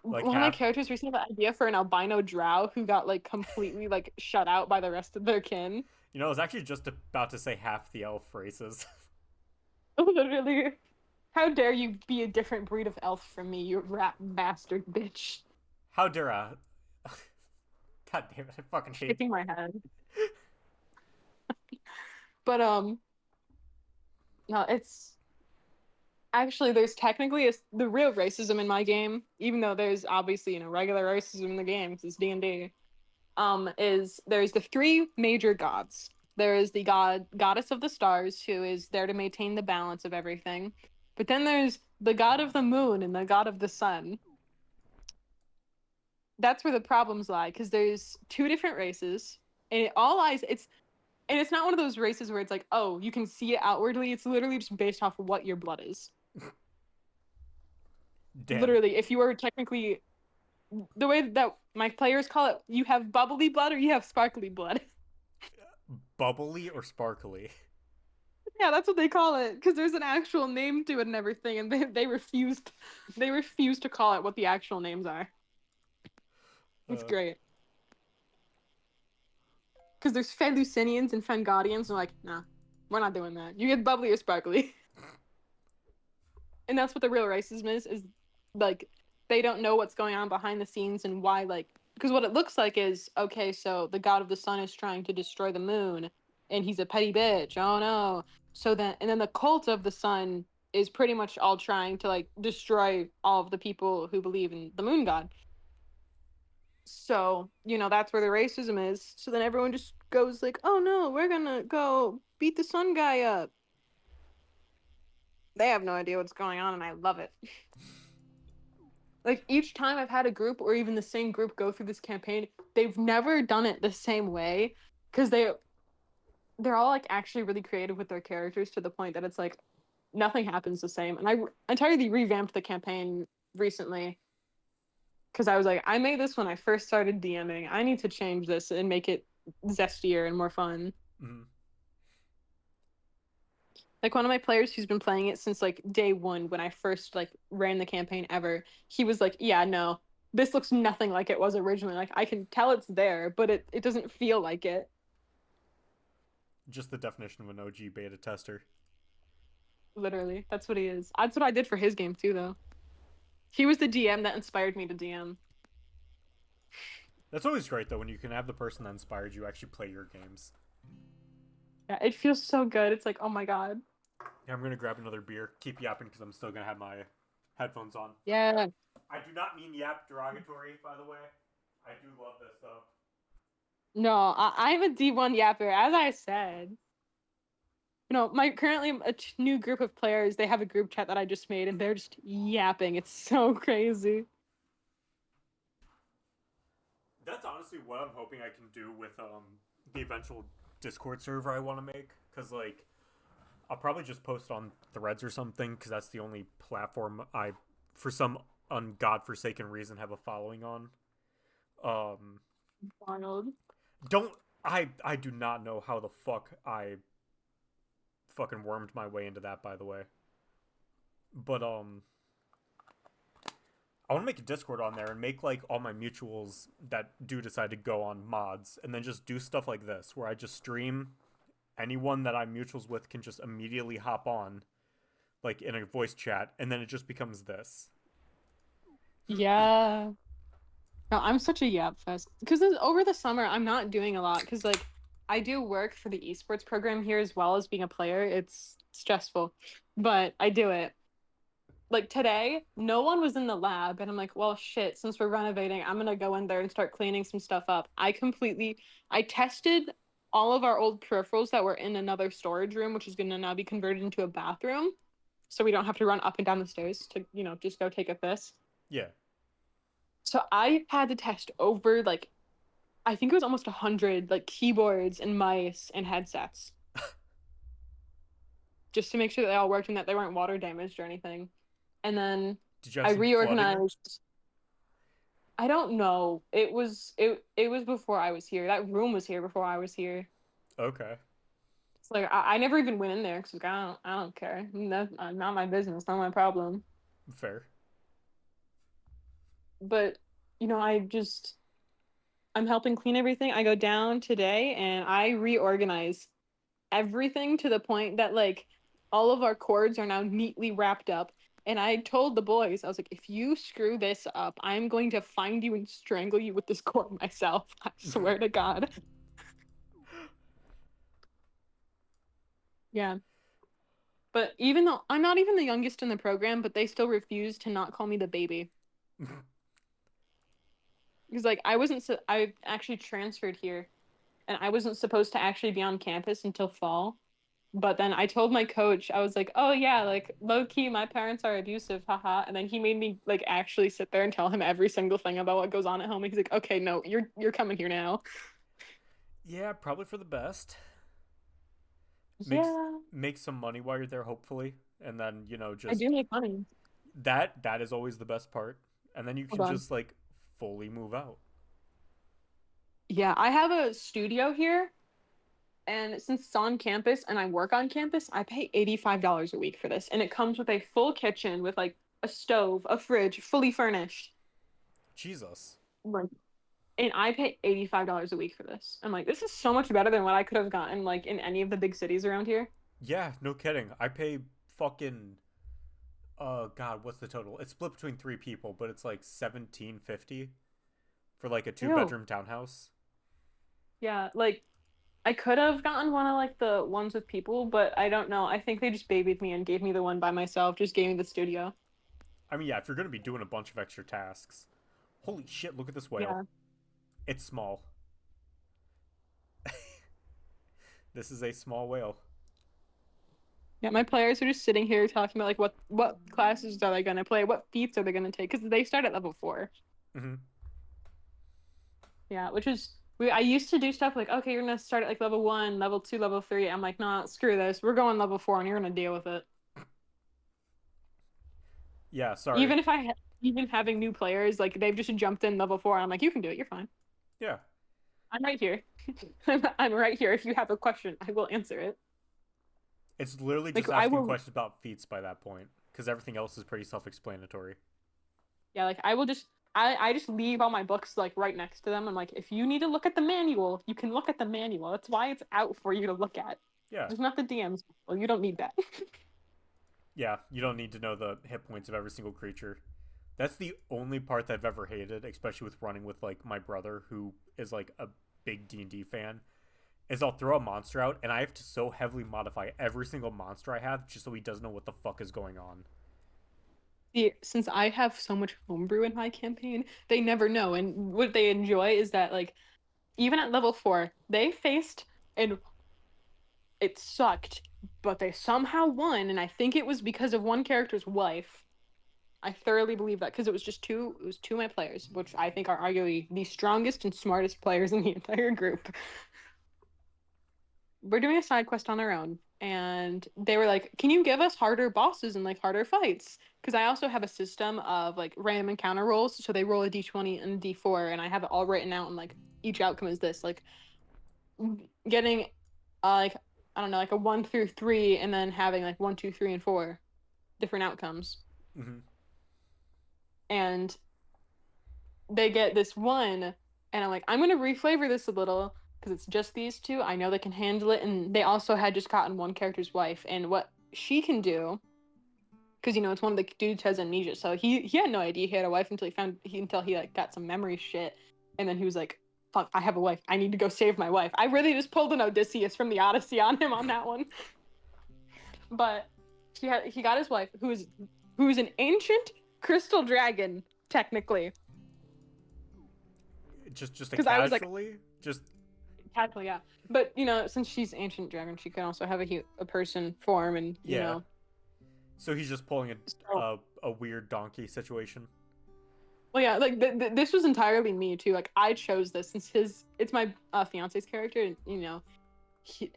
Like one of my half. characters recently had the idea for an albino drow who got like completely like shut out by the rest of their kin. I was actually just about to say half the elf races. Literally. How dare you be a different breed of elf from me, you rat bastard bitch. How dare I? God damn it! I fucking hate. Shaking my head. But no, it's actually there's technically the real racism in my game, even though there's obviously regular racism in the game because it's D&D. Is there's the three major gods. There is the goddess of the stars who is there to maintain the balance of everything. But then there's the god of the moon and the god of the sun. That's where the problems lie because there's two different races and it all lies it's not one of those races where it's like, oh, you can see it outwardly. It's literally just based off of what your blood is. Damn. Literally, if you are technically the way that my players call it, you have bubbly blood or you have sparkly blood. Bubbly or sparkly? Yeah, that's what they call it because there's an actual name to it and everything, and they refused to call it what the actual names are. It's Uh, great because there's Felucinians and Fengadians, and they're like, nah, we're not doing that. You get bubbly or sparkly. And that's what the real racism is like they don't know what's going on behind the scenes and why like because what it looks like is okay, so the god of the sun is trying to destroy the moon and he's a petty bitch, oh no. So then the cult of the sun is pretty much all trying to like destroy all of the people who believe in the moon god. So, that's where the racism is. So then everyone just goes like, "Oh no, we're gonna go beat the sun guy up." They have no idea what's going on, and I love it. Like each time I've had a group or even the same group go through this campaign, they've never done it the same way because they're all like actually really creative with their characters to the point that it's like nothing happens the same. And I entirely revamped the campaign recently because I was like, I made this when I first started DMing. I need to change this and make it zestier and more fun. Mm-hmm. Like one of my players who's been playing it since like day one when I first like ran the campaign ever, he was like, "Yeah, no, this looks nothing like it was originally. Like I can tell it's there, but it doesn't feel like it." Just the definition of an OG beta tester. Literally, that's what he is. That's what I did for his game too, though. He was the DM that inspired me to DM. That's always great though when you can have the person that inspired you actually play your games. Yeah, it feels so good. It's like, oh my god. Yeah, I'm gonna grab another beer. Keep yapping because I'm still gonna have my headphones on. Yeah. I do not mean yap derogatory, by the way. I do love this though. No, I'm a D1 yapper, as I said. My currently a new group of players. They have a group chat that I just made, and they're just yapping. It's so crazy. That's honestly what I'm hoping I can do with the eventual Discord server I want to make. Cause like I'll probably just post on Threads or something. Cause that's the only platform I, for some ungodforsaken reason, have a following on. Um, Arnold. don't I do not know how the fuck I fucking wormed my way into that. By the way, but I want to make a Discord on there and make like all my mutuals that do decide to go on mods, and then just do stuff like this where I just stream. Anyone that I'm mutuals with can just immediately hop on, like in a voice chat, and then it just becomes this. Yeah. No, I'm such a yap fest because over the summer I'm not doing a lot because like I do work for the esports program here as well as being a player. It's stressful, but I do it. Like today, no one was in the lab, and I'm like, well, shit. Since we're renovating, I'm gonna go in there and start cleaning some stuff up. I tested all of our old peripherals that were in another storage room, which is gonna now be converted into a bathroom, so we don't have to run up and down the stairs to just go take a piss. Yeah. So I had to test over like I think it was almost 100 like keyboards and mice and headsets just to make sure that they all worked and that they weren't water damaged or anything. And then Did you have I some flooding? reorganized. I don't know. It was before I was here. That room was here before I was here. Okay. It's like I never even went in there because like, I don't care. That's not my business. Not my problem. Fair. But I'm helping clean everything. I go down today and I reorganize everything to the point that like all of our cords are now neatly wrapped up. And I told the boys, I was like, if you screw this up, I'm going to find you and strangle you with this cord myself. I swear to God. Yeah. But even though I'm not even the youngest in the program, but they still refuse to not call me the baby. Because like I actually transferred here and I wasn't supposed to actually be on campus until fall. But then I told my coach, I was like, "Oh yeah, like low key, my parents are abusive, haha." And then he made me like actually sit there and tell him every single thing about what goes on at home. And he's like, "Okay, no, you're coming here now." Yeah, probably for the best. Makes Yeah, make some money while you're there, hopefully, and then I do just make money. that is always the best part, and then you Hold can on. just like fully move out. Yeah, I have a studio here, and since it's on campus and I work on campus, I pay $85 a week for this, and it comes with a full kitchen with like a stove, a fridge, fully furnished. Jesus. Like, and I pay $85 a week for this. I'm like, this is so much better than what I could have gotten like in any of the big cities around here. Yeah, no kidding. I pay fucking God, what's the total? It's split between three people, but it's like 1750 for like a two Ew. bedroom townhouse. Yeah, like I could have gotten one of like the ones with people, but I don't know. I think they just babied me and gave me the one by myself, just gave me the studio. I mean, yeah, if you're gonna be doing a bunch of extra tasks. Holy shit, look at this whale. Yeah. It's small. This is a small whale. Yeah, my players are just sitting here talking about like what classes are they gonna play, what feats are they gonna take, because they start at level 4. Mm-hmm. Yeah, which is I used to do stuff like, okay, you're gonna start at like level 1, level 2, level 3. I'm like, nah, screw this. We're going level 4, and you're gonna deal with it. Yeah, sorry. Even if even having new players, like they've just jumped in level 4, and I'm like, you can do it. You're fine. Yeah. I'm right here. I'm right here. If you have a question, I will answer it. It's literally Like just I asking will, questions about feats by that point, because everything else is pretty self-explanatory. yeah, like I will just I just leave all my books like right next to them. I'm like, if you need to look at the manual, you can look at the manual. That's why it's out for you to look at. Yeah. It's not the DM's. Well, you don't need that. Yeah, you don't need to know the hit points of every single creature. That's the only part that I've ever hated, especially with running with like my brother who is like a big D&D fan. Is I'll throw a monster out and I have to so heavily modify every single monster I have just so he doesn't know what the fuck is going on. See, since I have so much homebrew in my campaign, they never know. And what they enjoy is that like even at level 4, they faced and it sucked, but they somehow won, and I think it was because of one character's wife. I thoroughly believe that because it was two of my players, which I think are arguably the strongest and smartest players in the entire group. We're doing a side quest on our own, and they were like, "Can you give us harder bosses and like harder fights?" Because I also have a system of like random encounter rolls, so they roll a d20 and a d4, and I have it all written out, and like each outcome is this, like getting, like I don't know, like a 1 through 3, and then having like 1, 2, 3, and 4 different outcomes, Mm-hmm. and they get this one, and I'm like, I'm gonna reflavor this a little because it's just these two. I know they can handle it, and they also had just gotten one character's wife, and what she can do, because it's one of the dudes has amnesia, so he had no idea he had a wife until he like got some memory shit, and then he was like, "Fuck, I have a wife. I need to go save my wife." I really just pulled an Odysseus from the Odyssey on him on that one, but he got his wife, who's an ancient crystal dragon technically, Just a because I was like, casually, just exactly, yeah. But since she's ancient dragon, she can also have a person form, and yeah. So he's just pulling So, a weird donkey situation. well, yeah, like this was entirely me too. Like I chose this since it's my fiance's character, and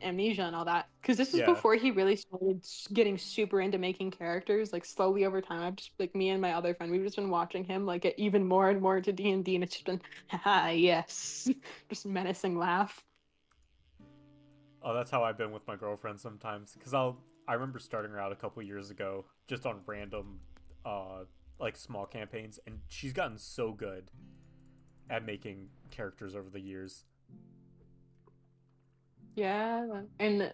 amnesia and all that. Because this was Yeah. before he really started getting super into making characters. Like slowly over time, I've just like me and my other friend, we've just been watching him like get even more and more into D&D, and it's just been, ah, yes, just menacing laugh. Oh, that's how I've been with my girlfriend sometimes. Cause I remember starting her out a couple years ago, just on random, uh, like small campaigns, and she's gotten so good at making characters over the years. Yeah, and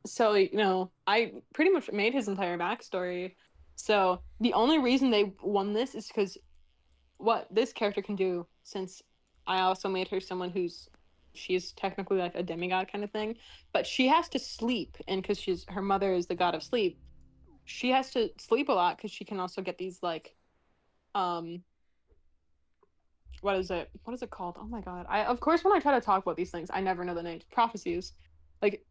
so I pretty much made his entire backstory. So the only reason they won this is because what this character can do, since I also made her someone she's technically like a demigod kind of thing, but she has to sleep, and because her mother is the god of sleep, she has to sleep a lot because she can also get these like um what is it called? Oh my god. I Of course when I try to talk about these things, I never know the names. Prophecies. Like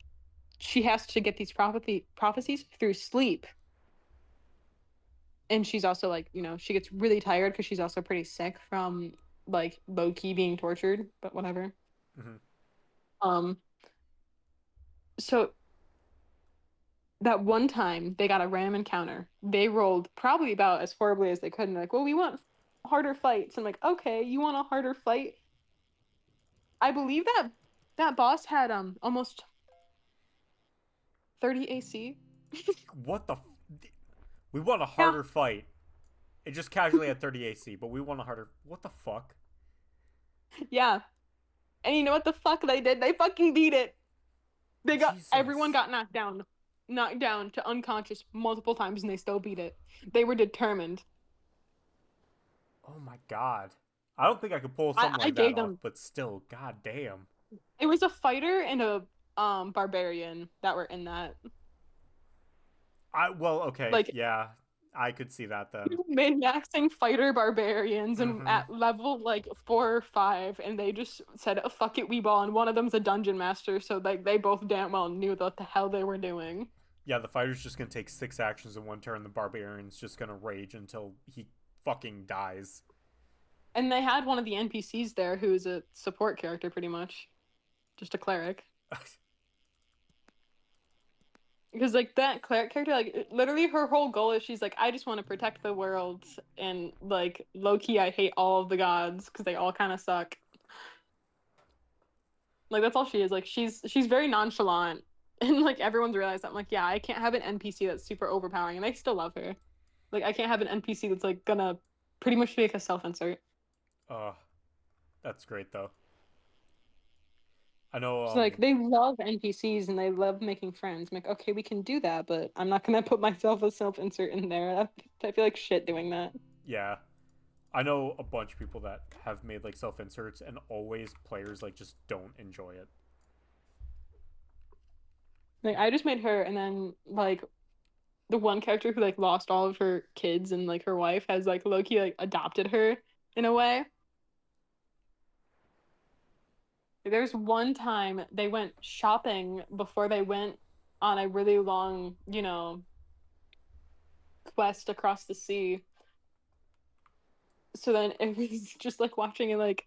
she has to get these prophecies through sleep, and she's also like she gets really tired because she's also pretty sick from like low key being tortured, but whatever. Mm-hmm. um so that one time they got a random encounter, they rolled probably about as horribly as they could, and like, well, we want harder fights. I'm like, okay, you want a harder fight? I believe that boss had almost 30 AC. What the? We want a Yeah. harder fight. It just casually had 30 AC, but we want a harder. What the fuck? Yeah. And you know what the fuck they did? They fucking beat it. Everyone Jesus. got knocked down to unconscious multiple times, and they still beat it. They were determined. Oh my god. I don't think I could pull something I like that gave off, them. but still, god damn. It was a fighter and a barbarian that were in that. I well, okay, Like yeah. I could see that then. Min-maxing fighter barbarians and Mm-hmm. at level like 4 or 5, and they just said, oh, "Fuck it, we ball." And one of them's a dungeon master, so like they both damn well knew what the hell they were doing. Yeah, the fighter's just gonna take 6 actions in one turn. The barbarian's just gonna rage until he fucking dies. And they had one of the NPCs there who's a support character, pretty much, just a cleric. Because like that cleric character, like literally her whole goal is she's like, I just want to protect the world, and like low key, I hate all of the gods because they all kind of suck. Like that's all she is. Like she's very nonchalant, and like everyone's realized that. I'm like, yeah, I can't have an NPC that's super overpowering, and I still love her. Like I can't have an NPC that's like gonna pretty much make a self insert. uh, that's great though. I know. So like they love NPCs and they love making friends. I'm like, okay, we can do that, but I'm not gonna put myself a self insert in there. I feel like shit doing that. Yeah, I know a bunch of people that have made like self inserts, and always players like just don't enjoy it. Like I just made her, and then like the one character who like lost all of her kids and like her wife has like Loki like adopted her in a way. There's one time they went shopping before they went on a really long, quest across the sea. So then it was just like watching it like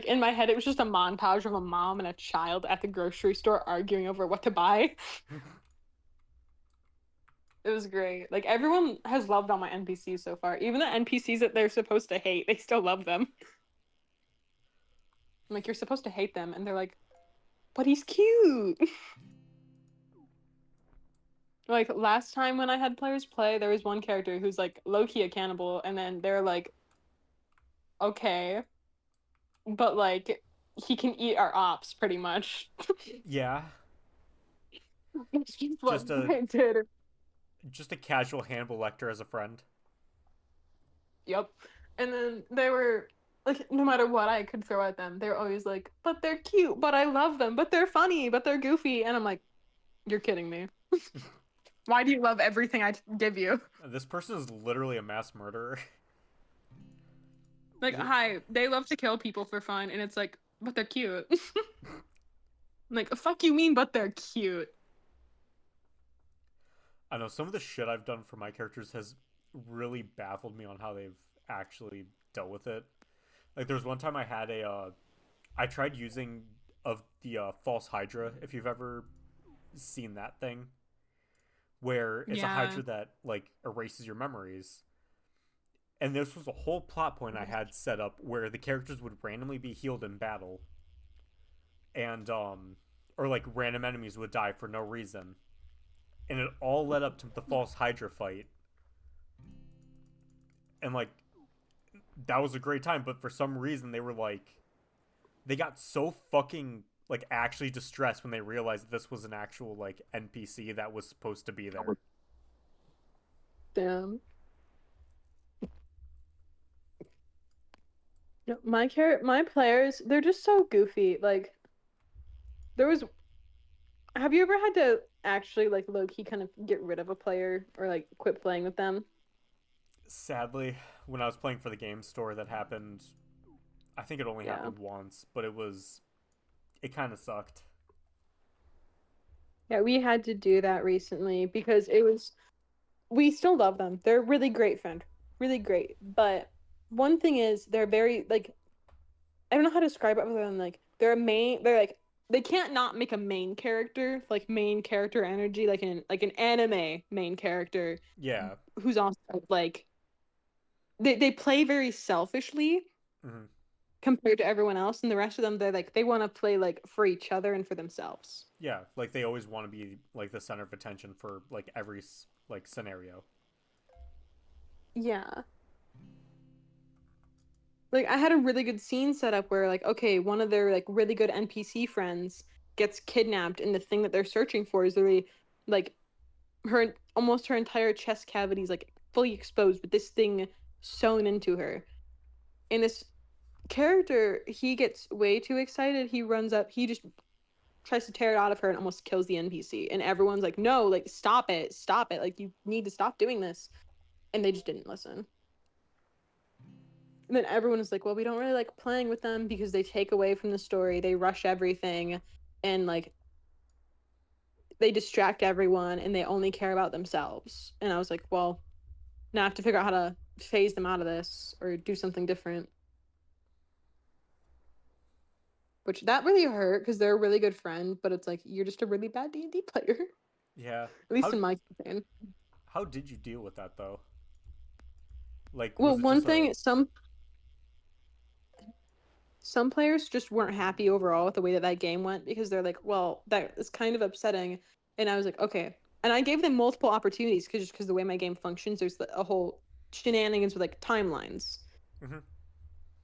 in my head it was just a montage of a mom and a child at the grocery store arguing over what to buy. It was great. Like everyone has loved all my NPCs so far. Even the NPCs that they're supposed to hate, they still love them. I'm like, you're supposed to hate them, and they're like, but he's cute. Like last time when I had players play, there was one character who's like low-key a cannibal, and then they're like, okay, but like he can eat our ops pretty much. Yeah, That's just what just a they did. just a casual Hannibal Lecter as a friend. Yep. And then they were like, no matter what I could throw at them, they're always like, but they're cute, but I love them, but they're funny, but they're goofy. And I'm like, you're kidding me. Why do you love everything I give you? This person is literally a mass murderer. Like, hi, they love to kill people for fun, and it's like, but they're cute. Like, fuck you mean, but they're cute. I know some of the shit I've done for my characters has really baffled me on how they've actually dealt with it. Like there was one time I had I tried using of the false Hydra, if you've ever seen that thing, where it's a Yeah. Hydra that like erases your memories. And this was a whole plot point I had set up where the characters would randomly be healed in battle, and or like random enemies would die for no reason, and it all led up to the false Hydra fight, and like that was a great time. But for some reason, they were like they got so fucking like actually distressed when they realized this was an actual like NPC that was supposed to be there. Damn. No, my players, they're just so goofy. Like, there was, have you ever had to actually like low key kind of get rid of a player or like quit playing with them? Sadly, when I was playing for the game store, that happened. I think it only Yeah. happened once, but it kind of sucked. Yeah, we had to do that recently because it was we still love them. They're a really great friend. Really great. But one thing is they're very like I don't know how to describe it other than like they're like they can't not make a main character, like main character energy, like an anime main character Yeah. who's also like they play very selfishly Hmm. compared to everyone else, and the rest of them they're like they want to play like for each other and for themselves. Yeah, like they always want to be like the center of attention for like every like scenario. Yeah. Like I had a really good scene set up where like okay, one of their like really good NPC friends gets kidnapped and the thing that they're searching for is really like her almost her entire chest cavity is like fully exposed with this thing sewn into her. And this character, he gets way too excited. He runs up, he just tries to tear it out of her and almost kills the NPC. And everyone's like, "No, like stop it. Stop it. Like you need to stop doing this." and they just didn't listen. And then everyone was like, well, we don't really like playing with them because they take away from the story, they rush everything, and like they distract everyone and they only care about themselves. And I was like, well, now I have to figure out how to phase them out of this or do something different. Which that really hurt because they're a really good friend, but it's like you're just a really bad D&D player. Yeah. At least How in my campaign. how did you deal with that though? Like, Well, was it one just a? thing some players just weren't happy overall with the way that that game went because they're like, well, that is kind of upsetting. And I was like, okay. And I gave them multiple opportunities because the way my game functions, there's a whole shenanigans with like timelines. Mhm.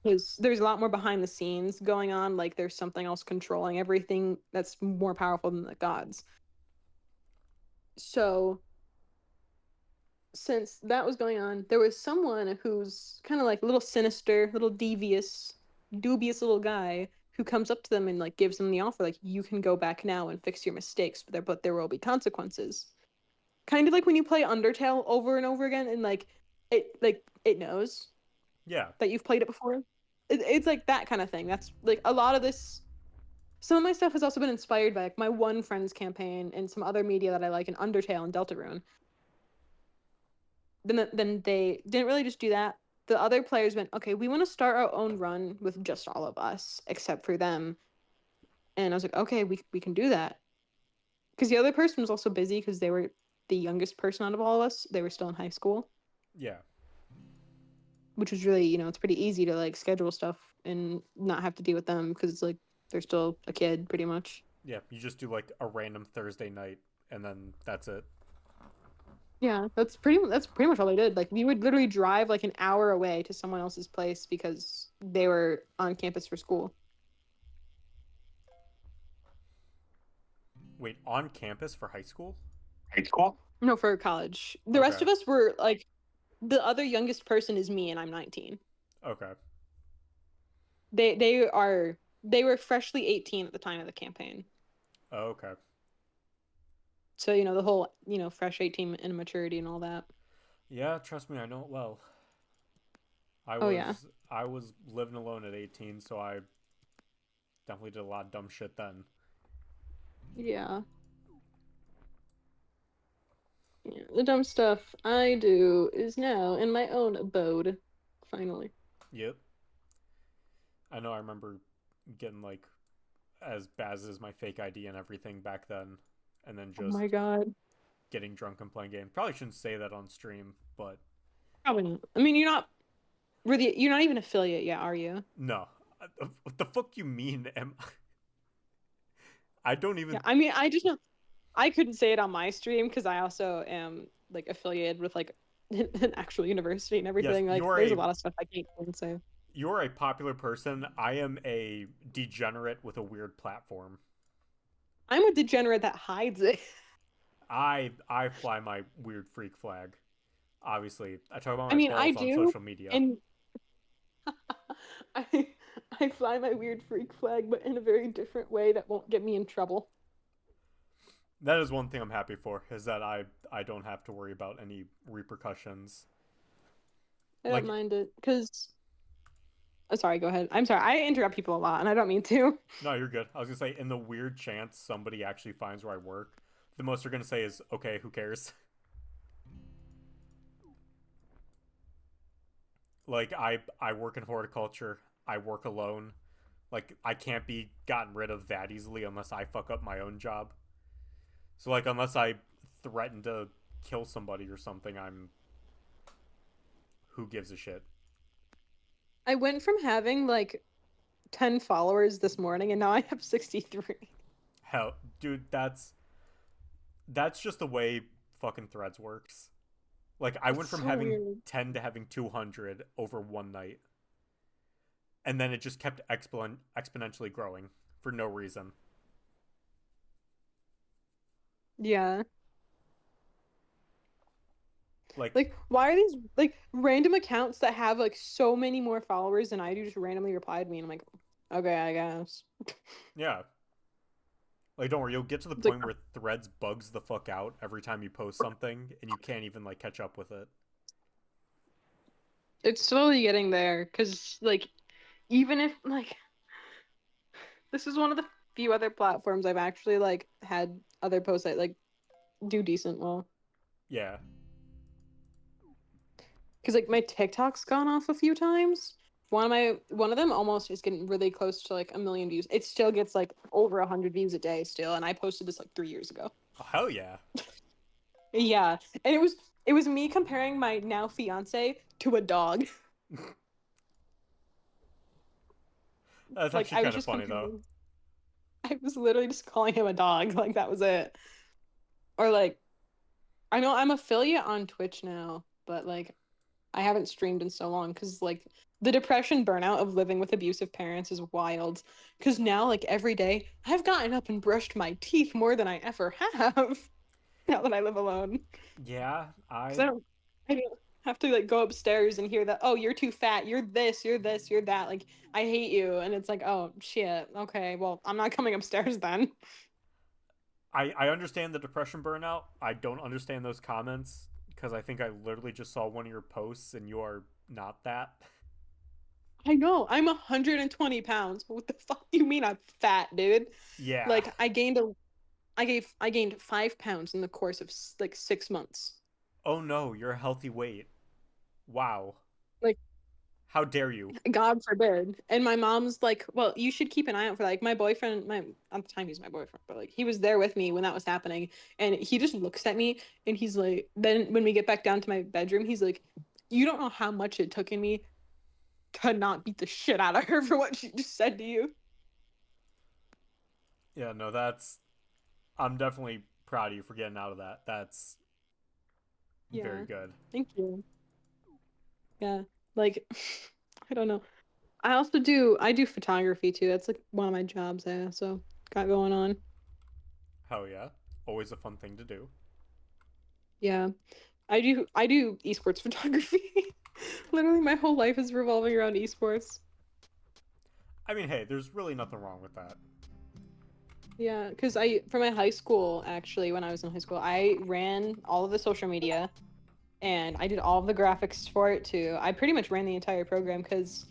Because there's a lot more behind the scenes going on. Like there's something else controlling everything that's more powerful than the gods. So since that was going on, there was someone who's kind of like a little sinister, little devious, dubious little guy who comes up to them and like gives them the offer, like you can go back now and fix your mistakes, but there will be consequences. Kind of like when you play Undertale over and over again, and it knows Yeah. that you've played it before. It's like that kind of thing. That's like a lot of this. Some of my stuff has also been inspired by like my one friend's campaign and some other media that I like in Undertale and Deltarune. Then they didn't really just do that. The other players went, okay, we want to start our own run with just all of us, except for them. And I was like, okay, we can do that. Because the other person was also busy because they were the youngest person out of all of us. They were still in high school, Yeah. which was really, it's pretty easy to like schedule stuff and not have to deal with them because it's like they're still a kid pretty much. Yeah. You just do like a random Thursday night, and then that's it. Yeah, that's pretty much all they did. Like we would literally drive like an hour away to someone else's place because they were on campus for school. Wait, on campus for high school? High school? No, for college. The rest Okay. of us were like the other youngest person is me and I'm 19. Okay. They were freshly 18 at the time of the campaign. Oh, okay. So, the whole, fresh 18 and maturity and all that. Yeah, trust me, I know it well. I Oh yeah. was I was living alone at 18, so I definitely did a lot of dumb shit then. Yeah. Yeah. The dumb stuff I do is now in my own abode. Finally. Yep. I know I remember getting like as bad as my fake ID and everything back then, and then Oh just my God. getting drunk and playing games. Probably shouldn't say that on stream, but Probably not. I mean, you're not even affiliate yet, are you? no. What the fuck you mean? I don't Yeah. even. I mean, I just know I couldn't say it on my stream because I also am like affiliated with like an actual university and Yes, everything. Like, you're there's a a lot of stuff I can't even say. you're a popular person. I am a degenerate with a weird platform. I'm a degenerate that hides it. I fly my weird freak flag. Obviously, I talk about I my mean, I balls on do, social media. and I I fly my weird freak flag, but in a very different way that won't get me in trouble. That is one thing I'm happy for, is that I don't have to worry about any repercussions. I don't Like, mind it because. Oh, sorry, go ahead. I'm sorry. I interrupt people a lot, and I don't mean to. no, you're good. I was gonna say, in the weird chance somebody actually finds where I work, the most they're gonna say is, "Okay, who cares?" Like, I work in horticulture. I work alone. Like, I can't be gotten rid of that easily unless I fuck up my own job. So, like, unless I threaten to kill somebody or something, I'm who gives a shit. I went from having like 10 followers this morning, and now I have 63. Hell, dude, that's just the way fucking threads works. Like, I It's went from so having weird. 10 to having 200 over one night, and then it just kept exponentially growing for no reason. Yeah. Like, Like, why are these like random accounts that have like so many more followers than I do just randomly replied to me? And I'm like, okay, I guess. yeah. Like, don't worry, you'll get to the It's like, point where threads bugs the fuck out every time you post something, and you can't even, like, catch up with it. It's slowly getting there because, like, even if, like, this is one of the few other platforms I've actually, like, had other posts that, like, do decent well. Yeah. Because, like, my TikTok's gone off a few times. One of them almost is getting really close to, like, 1 million views. It still gets, like, over 100 views a day still, and I posted this, like, 3 years ago. Oh, hell yeah. Yeah, and it was me comparing my now fiance to a dog. That's Like actually I was kind of just funny though. comparing. I was literally just calling him a dog. Like that was it. Or like I know I'm affiliate on Twitch now, but like I haven't streamed in so long because like the depression burnout of living with abusive parents is wild. Because now like every day I've gotten up and brushed my teeth more than I ever have now that I live alone. Yeah, Because I I don't have to like go upstairs and hear that, oh, you're too fat, you're this, you're that. Like I hate you. And it's like, oh shit, okay, well, I'm not coming upstairs then. I understand the depression burnout. I don't understand those comments because I think I literally just saw one of your posts and you are not that. I know, I'm 120 pounds. What the fuck do you mean I'm fat, dude? Yeah. Like I gained 5 pounds in the course of like 6 months. Oh no, you're a healthy weight. Wow. Like How dare you? God forbid. And my mom's like, well, you should keep an eye out for like my boyfriend, my at the time he's my boyfriend, but like he was there with me when that was happening. And he just looks at me and he's like, then when we get back down to my bedroom, he's like, you don't know how much it took in me to not beat the shit out of her for what she just said to you. Yeah, no, that's. I'm definitely proud of you for getting out of that. That's very Yeah. good. Thank you. Yeah. Like I don't know. I do photography too. That's like one of my jobs I also got going on. Hell yeah. Always a fun thing to do. Yeah. I do esports photography. Literally my whole life is revolving around esports. I mean, hey, there's really nothing wrong with that. Yeah, because I for my high school actually when I was in high school, I ran all of the social media and I did all of the graphics for it too. I pretty much ran the entire program because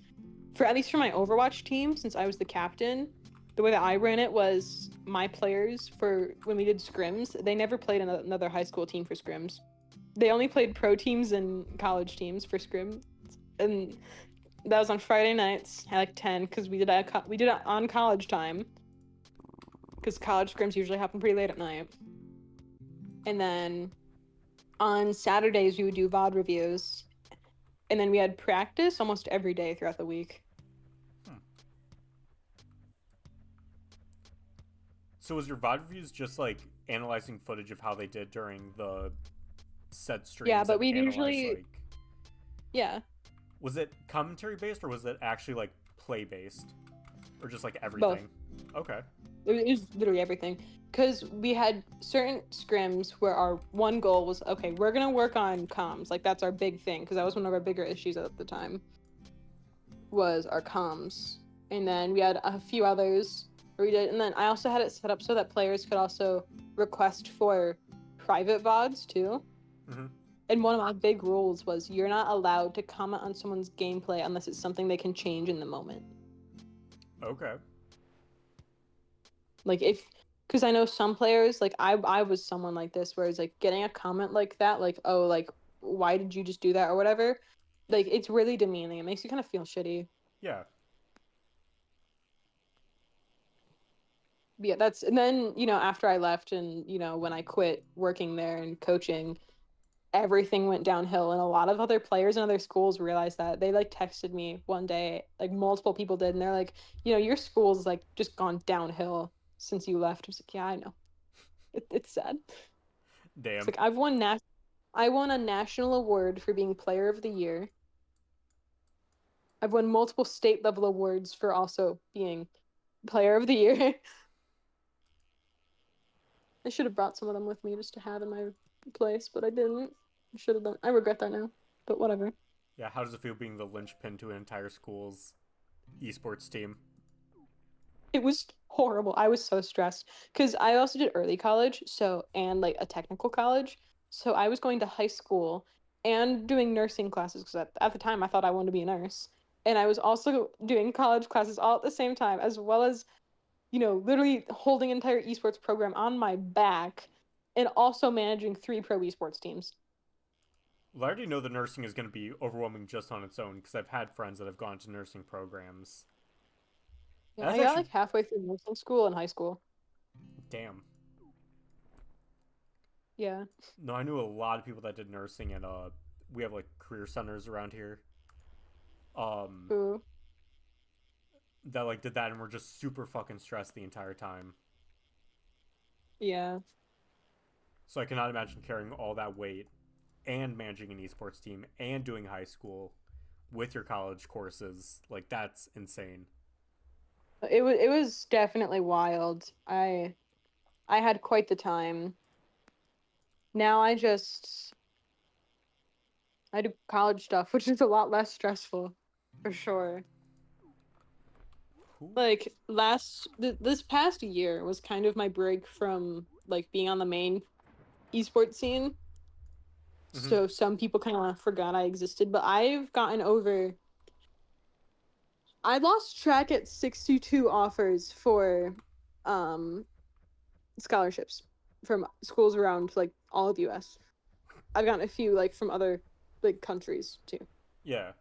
for at least for my Overwatch team, since I was the captain, the way that I ran it was my players for when we did scrims, they never played another high school team for scrims. They only played pro teams and college teams for scrim, and that was on Friday nights at like 10 because we did it on college time because college scrims usually happen pretty late at night. And then on Saturdays we would do VOD reviews, and then we had practice almost every day throughout the week. Hmm. So was your VOD reviews just like analyzing footage of how they did during the said Yeah, streams but and we'd analyze usually like yeah, was it commentary based or was it actually like play based or just like both. everything? Okay. It was literally everything because we had certain scrims where our one goal was okay, we're gonna work on comms, like that's our big thing because that was one of our bigger issues at the time was our comms. And then we had a few others where we did, and then I also had it set up so that players could also request for private VODs too. Mm-hmm. And one of my big rules was you're not allowed to comment on someone's gameplay unless it's something they can change in the moment. Okay. Like if because I know some players, like I was someone like this where it's like getting a comment like that, like, oh, like why did you just do that or whatever? Like it's really demeaning. It makes you kind of feel shitty. Yeah. Yeah, that's and then, after I left and, when I quit working there and coaching, everything went downhill and a lot of other players in other schools realized that. They like texted me one day, like multiple people did, and they're like, your school's like just gone downhill since you left. I was like, yeah, I know. It's sad. It's Damn. like I won a national award for being player of the year. I've won multiple state level awards for also being player of the year. I should have brought some of them with me just to have in my place, but I didn't. I should have done. I regret that now, but whatever. Yeah, how does it feel being the linchpin to an entire school's esports team? It was horrible. I was so stressed because I also did early college, so and like a technical college. So I was going to high school and doing nursing classes because at the time I thought I wanted to be a nurse. And I was also doing college classes all at the same time, as well as, literally holding an entire esports program on my back and also managing three pro esports teams. Well, I already know the nursing is going to be overwhelming just on its own because I've had friends that have gone to nursing programs. Yeah, And that's I got actually like halfway through nursing school in high school. damn. Yeah. No, I knew a lot of people that did nursing, and we have like career centers around here. Um, Ooh. that like did that and were just super fucking stressed the entire time. Yeah. So I cannot imagine carrying all that weight and managing an esports team and doing high school with your college courses. Like that's insane. It was definitely wild. I had quite the time. Now I do college stuff, which is a lot less stressful, for sure. Who? Like this past year was kind of my break from like being on the main esports scene. Mm-hmm. So some people kind of forgot I existed, but I've gotten over. I lost track at 62 offers for um scholarships from schools around like all of the US. I've gotten a few like from other like countries too. Yeah.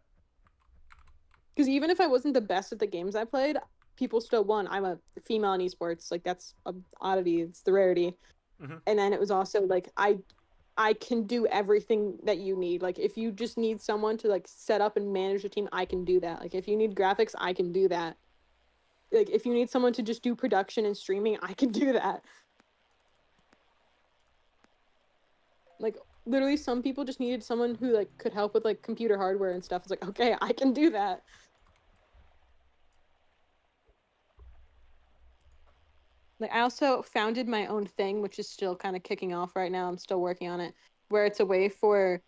Because even if I wasn't the best at the games I played, people still won. I'm a female in esports. Like that's a oddity. It's the rarity. Mm-hmm. And then it was also like I can do everything that you need. Like if you just need someone to like set up and manage a team, I can do that. Like if you need graphics, I can do that. Like if you need someone to just do production and streaming, I can do that. Like literally some people just needed someone who like could help with like computer hardware and stuff. It's like, okay, I can do that. Like I also founded my own thing, which is still kind of kicking off right now. I'm still working on it, where it's a way for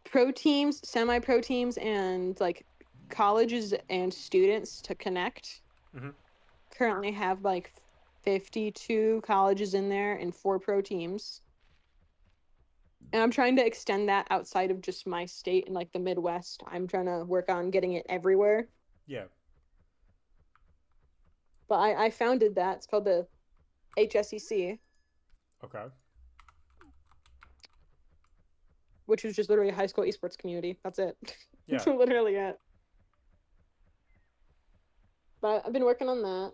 pro teams, semi-pro teams, and like colleges and students to connect. Mm-hmm. Currently have like 52 colleges in there and four pro teams. And I'm trying to extend that outside of just my state and like the Midwest. I'm trying to work on getting it everywhere. Yeah. But I founded that. It's called the HSEC, Okay. which is just literally a high school esports community. That's it. That's Yeah. literally it. But I've been working on that.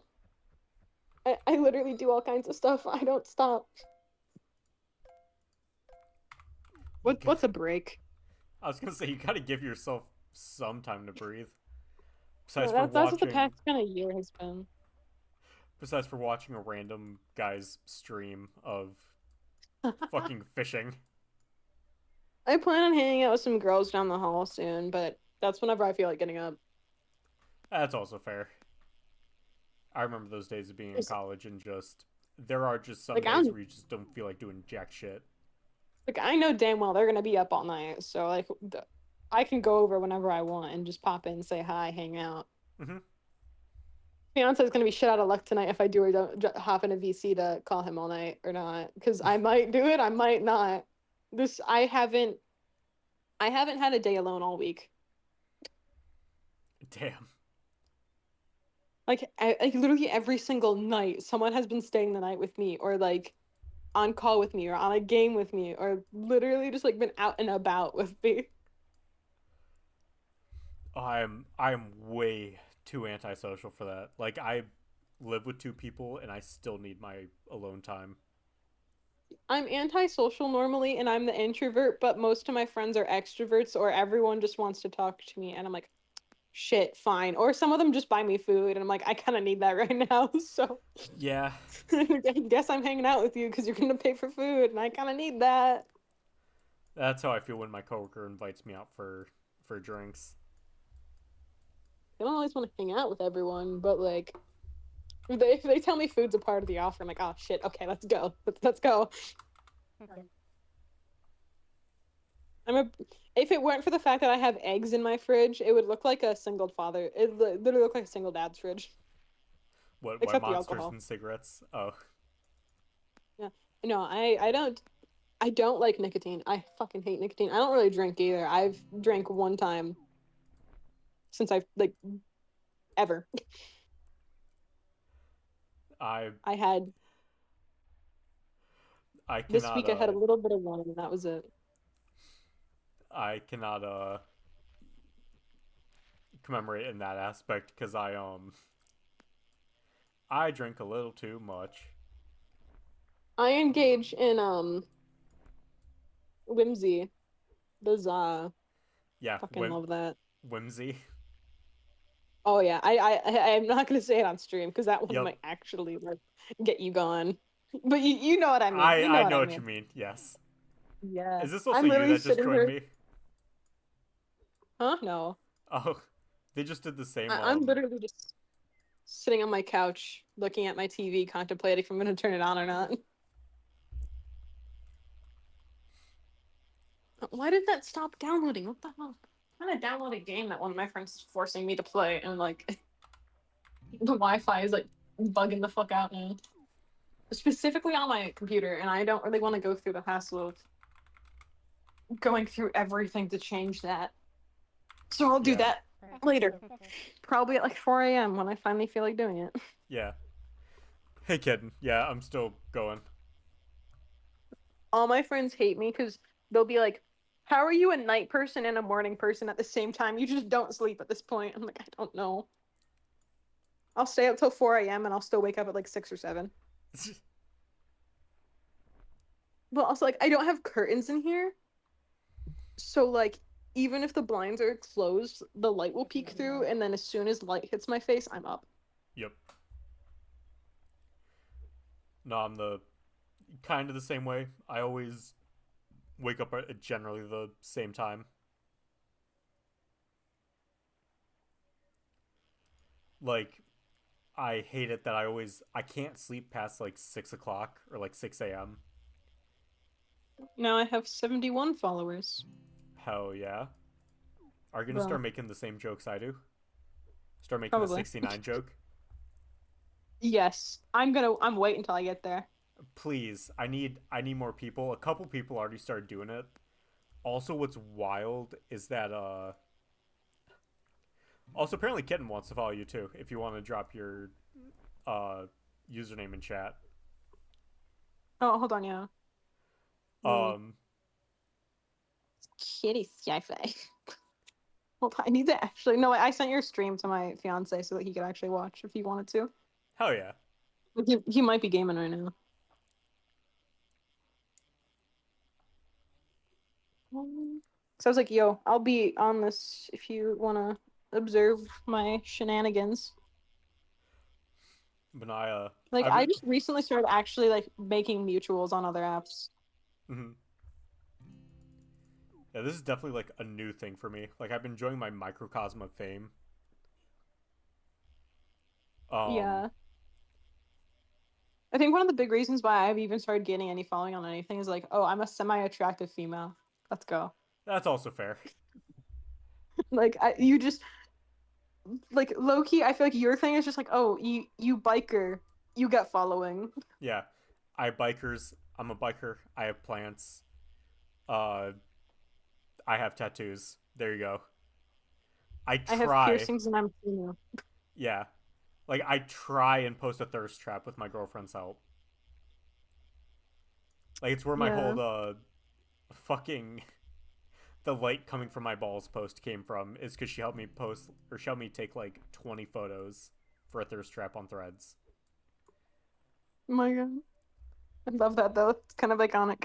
I literally do all kinds of stuff. I don't stop. You What's got. a break? I was gonna say you gotta give yourself some time to breathe. No, Besides for that's what the watching, past kind of year has been. besides for watching a random guy's stream of fucking fishing. I plan on hanging out with some girls down the hall soon, but that's whenever I feel like getting up. That's also fair. I remember those days of being in Just, college and just there are just some like days I'm where you just don't feel like doing jack shit. like I know damn well they're gonna be up all night, so like I can go over whenever I want and just pop in, say hi, hang out. Mm-hmm. Fiance is gonna be shit out of luck tonight if I do or don't hop in a VC to call him all night or not, because I might do it, I might not. This I haven't had a day alone all week. Damn. Like literally every single night, someone has been staying the night with me, or like on call with me, or on a game with me, or literally just like been out and about with me. I'm way too antisocial for that. Like I live with two people and I still need my alone time. I'm antisocial normally, and I'm the introvert, but most of my friends are extroverts, or everyone just wants to talk to me, and I'm like, shit, fine. Or some of them just buy me food, and I'm like, I kind of need that right now, so Yeah, I guess I'm hanging out with you because you're gonna pay for food, and I kind of need that. that's how I feel when my coworker invites me out for drinks. I don't always want to hang out with everyone, but like if they tell me food's a part of the offer, I'm like, oh shit, okay, let's go. Let's go. I'm a if it weren't for the fact that I have eggs in my fridge, it would look like a single father. It literally look like a single dad's fridge, What except the monsters alcohol. and cigarettes? Oh, Yeah. No, I don't. I don't like nicotine. I fucking hate nicotine. I don't really drink either. I've drank one time since I've like ever. I I had I this cannot week I had a little bit of one and that was it. I cannot commemorate in that aspect because I drink a little too much. I engage in whimsy. Bizarre. Yeah, Fucking love that. whimsy. Oh yeah, I'm not gonna say it on stream because that one Yep. might actually like get you going. But you know what I mean. You know I what know I what you mean. mean. Yes. Yeah. Is this also I'm you literally that just sitting joined here. me? Huh? No. Oh, they just did the same. I'm literally just sitting on my couch looking at my TV, contemplating if I'm gonna turn it on or not. Why did that stop downloading? What the hell? I'm trying to download a game that one of my friends is forcing me to play, and like the Wi-Fi is like bugging the fuck out now. Specifically on my computer, and I don't really want to go through the hassle of going through everything to change that. So I'll do Yeah. that later. Probably at like 4 a.m. when I finally feel like doing it. Yeah. Hey, kid. Yeah, I'm still going. All my friends hate me because they'll be like, how are you a night person and a morning person at the same time? You just don't sleep at this point. I'm like, I don't know. I'll stay up till 4 a.m. and I'll still wake up at like 6 or 7. But also, like, I don't have curtains in here. So, like, even if the blinds are closed, the light will peek through. And then as soon as light hits my face, I'm up. Yep. No, I'm the kind of the same way. I always wake up at generally the same time. Like, I hate it that I can't sleep past like 6 o'clock or like 6 a.m. Now I have 71 followers. Hell yeah. Are you gonna Bro, start making the same jokes I do? Start making the probably. 69 joke? Yes. I'm waiting until I get there. Please, I need more people. A couple people already started doing it. Also, what's wild is that also apparently Kitten wants to follow you too. If you want to drop your uh username in chat. Oh, hold on, yeah. Me. Um, Kitty sci-fi. Hold on, I need to actually. No, I sent your stream to my fiance so that he could actually watch if he wanted to. hell yeah. He might be gaming right now. So I was like, yo, I'll be on this if you want to observe my shenanigans. But Like, I've I been. just recently started actually like making mutuals on other apps. Mhm. Yeah, this is definitely like a new thing for me. Like I've been enjoying my microcosm of fame. Um, Yeah. I think one of the big reasons why I've even started gaining any following on anything is like, oh, I'm a semi-attractive female. Let's go. that's also fair. Like, you just like low key. I feel like your thing is just like, oh, you biker, you get following. Yeah, I have bikers. I'm a biker. I have plants. Uh, I have tattoos. There you go. I I have try. piercings and I'm female. Yeah, like I try and post a thirst trap with my girlfriend's help. Like it's where my Yeah, whole fucking the light coming from my balls post came from is because she helped me post or she helped me take like 20 photos for a thirst trap on Threads. oh my god, I love that though. It's kind of iconic.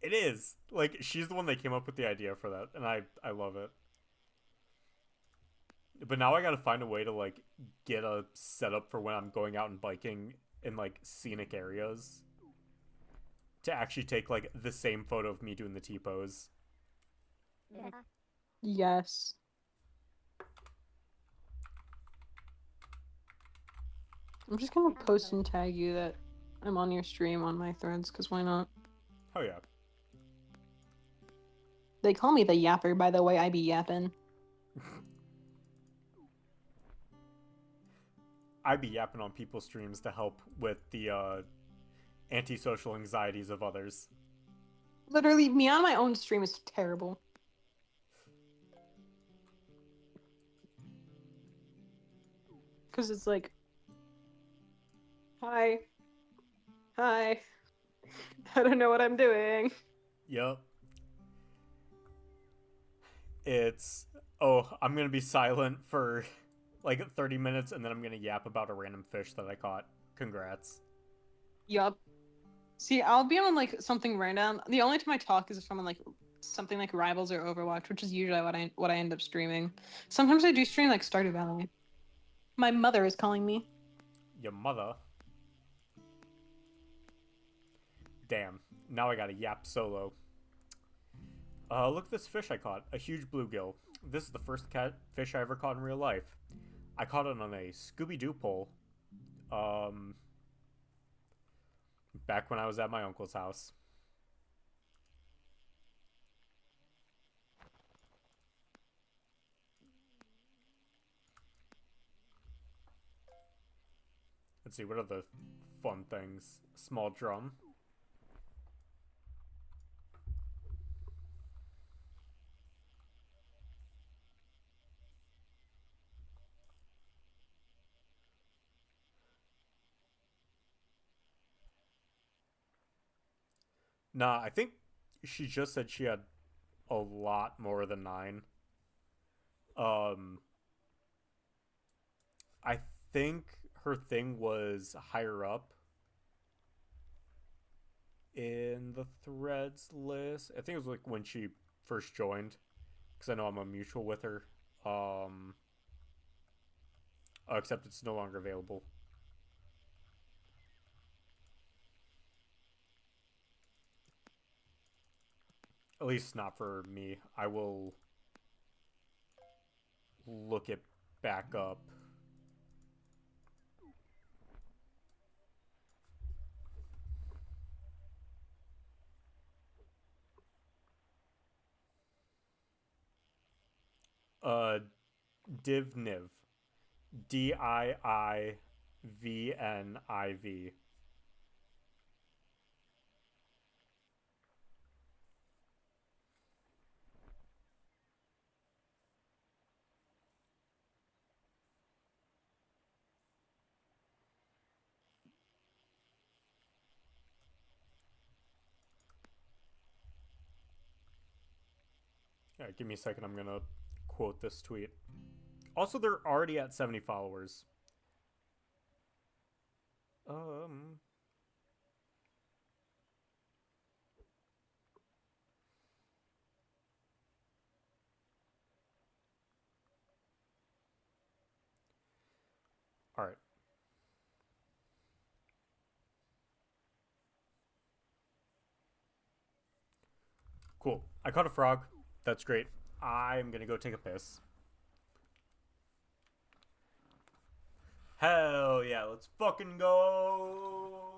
It is like she's the one that came up with the idea for that, and I love it. But now I gotta find a way to like get a setup for when I'm going out and biking in like scenic areas to actually take like the same photo of me doing the T pose. Yes, I'm just gonna post and tag you that I'm on your stream on my threads because why not? Oh yeah. They call me the yapper, by the way. I be yapping. I be yapping on people's streams to help with the antisocial anxieties of others. Literally, me on my own stream is terrible. Because it's like, hi, hi, I don't know what I'm doing. Yep. It's, oh, I'm gonna be silent for like 30 minutes and then I'm gonna yap about a random fish that I caught. Congrats. Yup. See, I'll be on like something random. The only time I talk is if I'm on like something like Rivals or Overwatch, which is usually what I end up streaming. Sometimes I do stream like Stardew Valley. My mother is calling me. Your mother. Damn. Now I gotta yap solo. Look at this fish I caught. A huge bluegill. This is the first fish I ever caught in real life. I caught it on a Scooby-Doo pole. Um, Back when I was at my uncle's house. Let's see, what are the fun things? Small drum. Nah, I think she just said she had a lot more than 9. Um, I think her thing was higher up in the threads list. I think it was like when she first joined, because I know I'm a mutual with her. Um, Except it's no longer available. At least not for me. I will look it back up. Uh, Divniv. Diivniv. Yeah, give me a second. I'm gonna quote this tweet. Also, they're already at 70 followers. Um, all right. Cool. I caught a frog. That's great. I'm gonna go take a piss. Hell yeah, let's fucking go.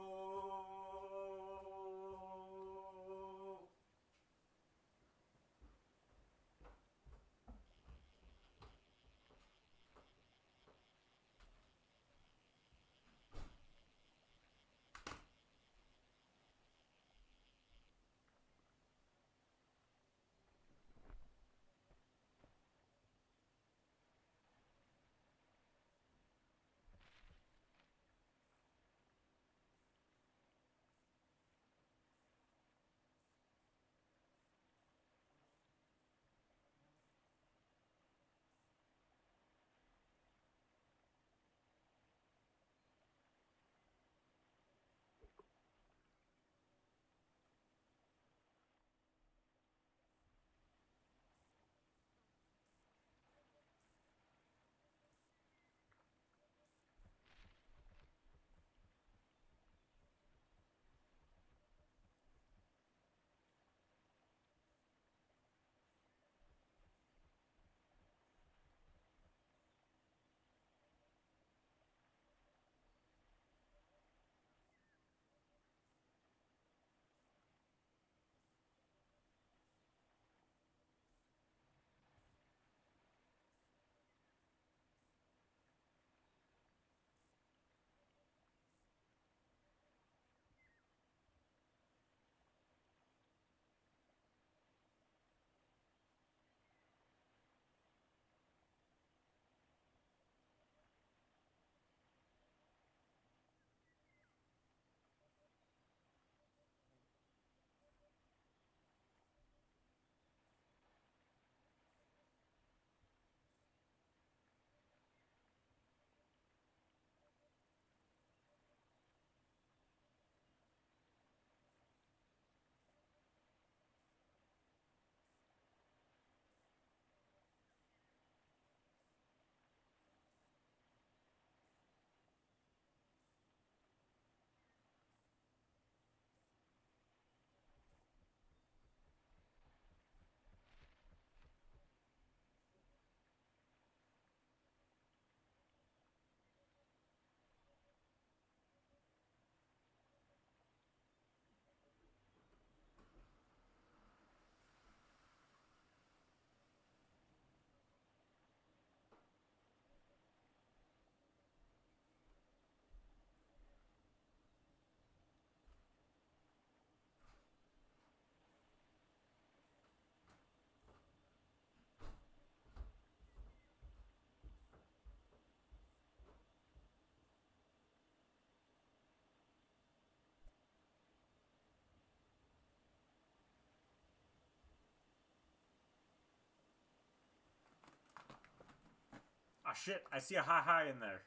shit. I see a hi in there.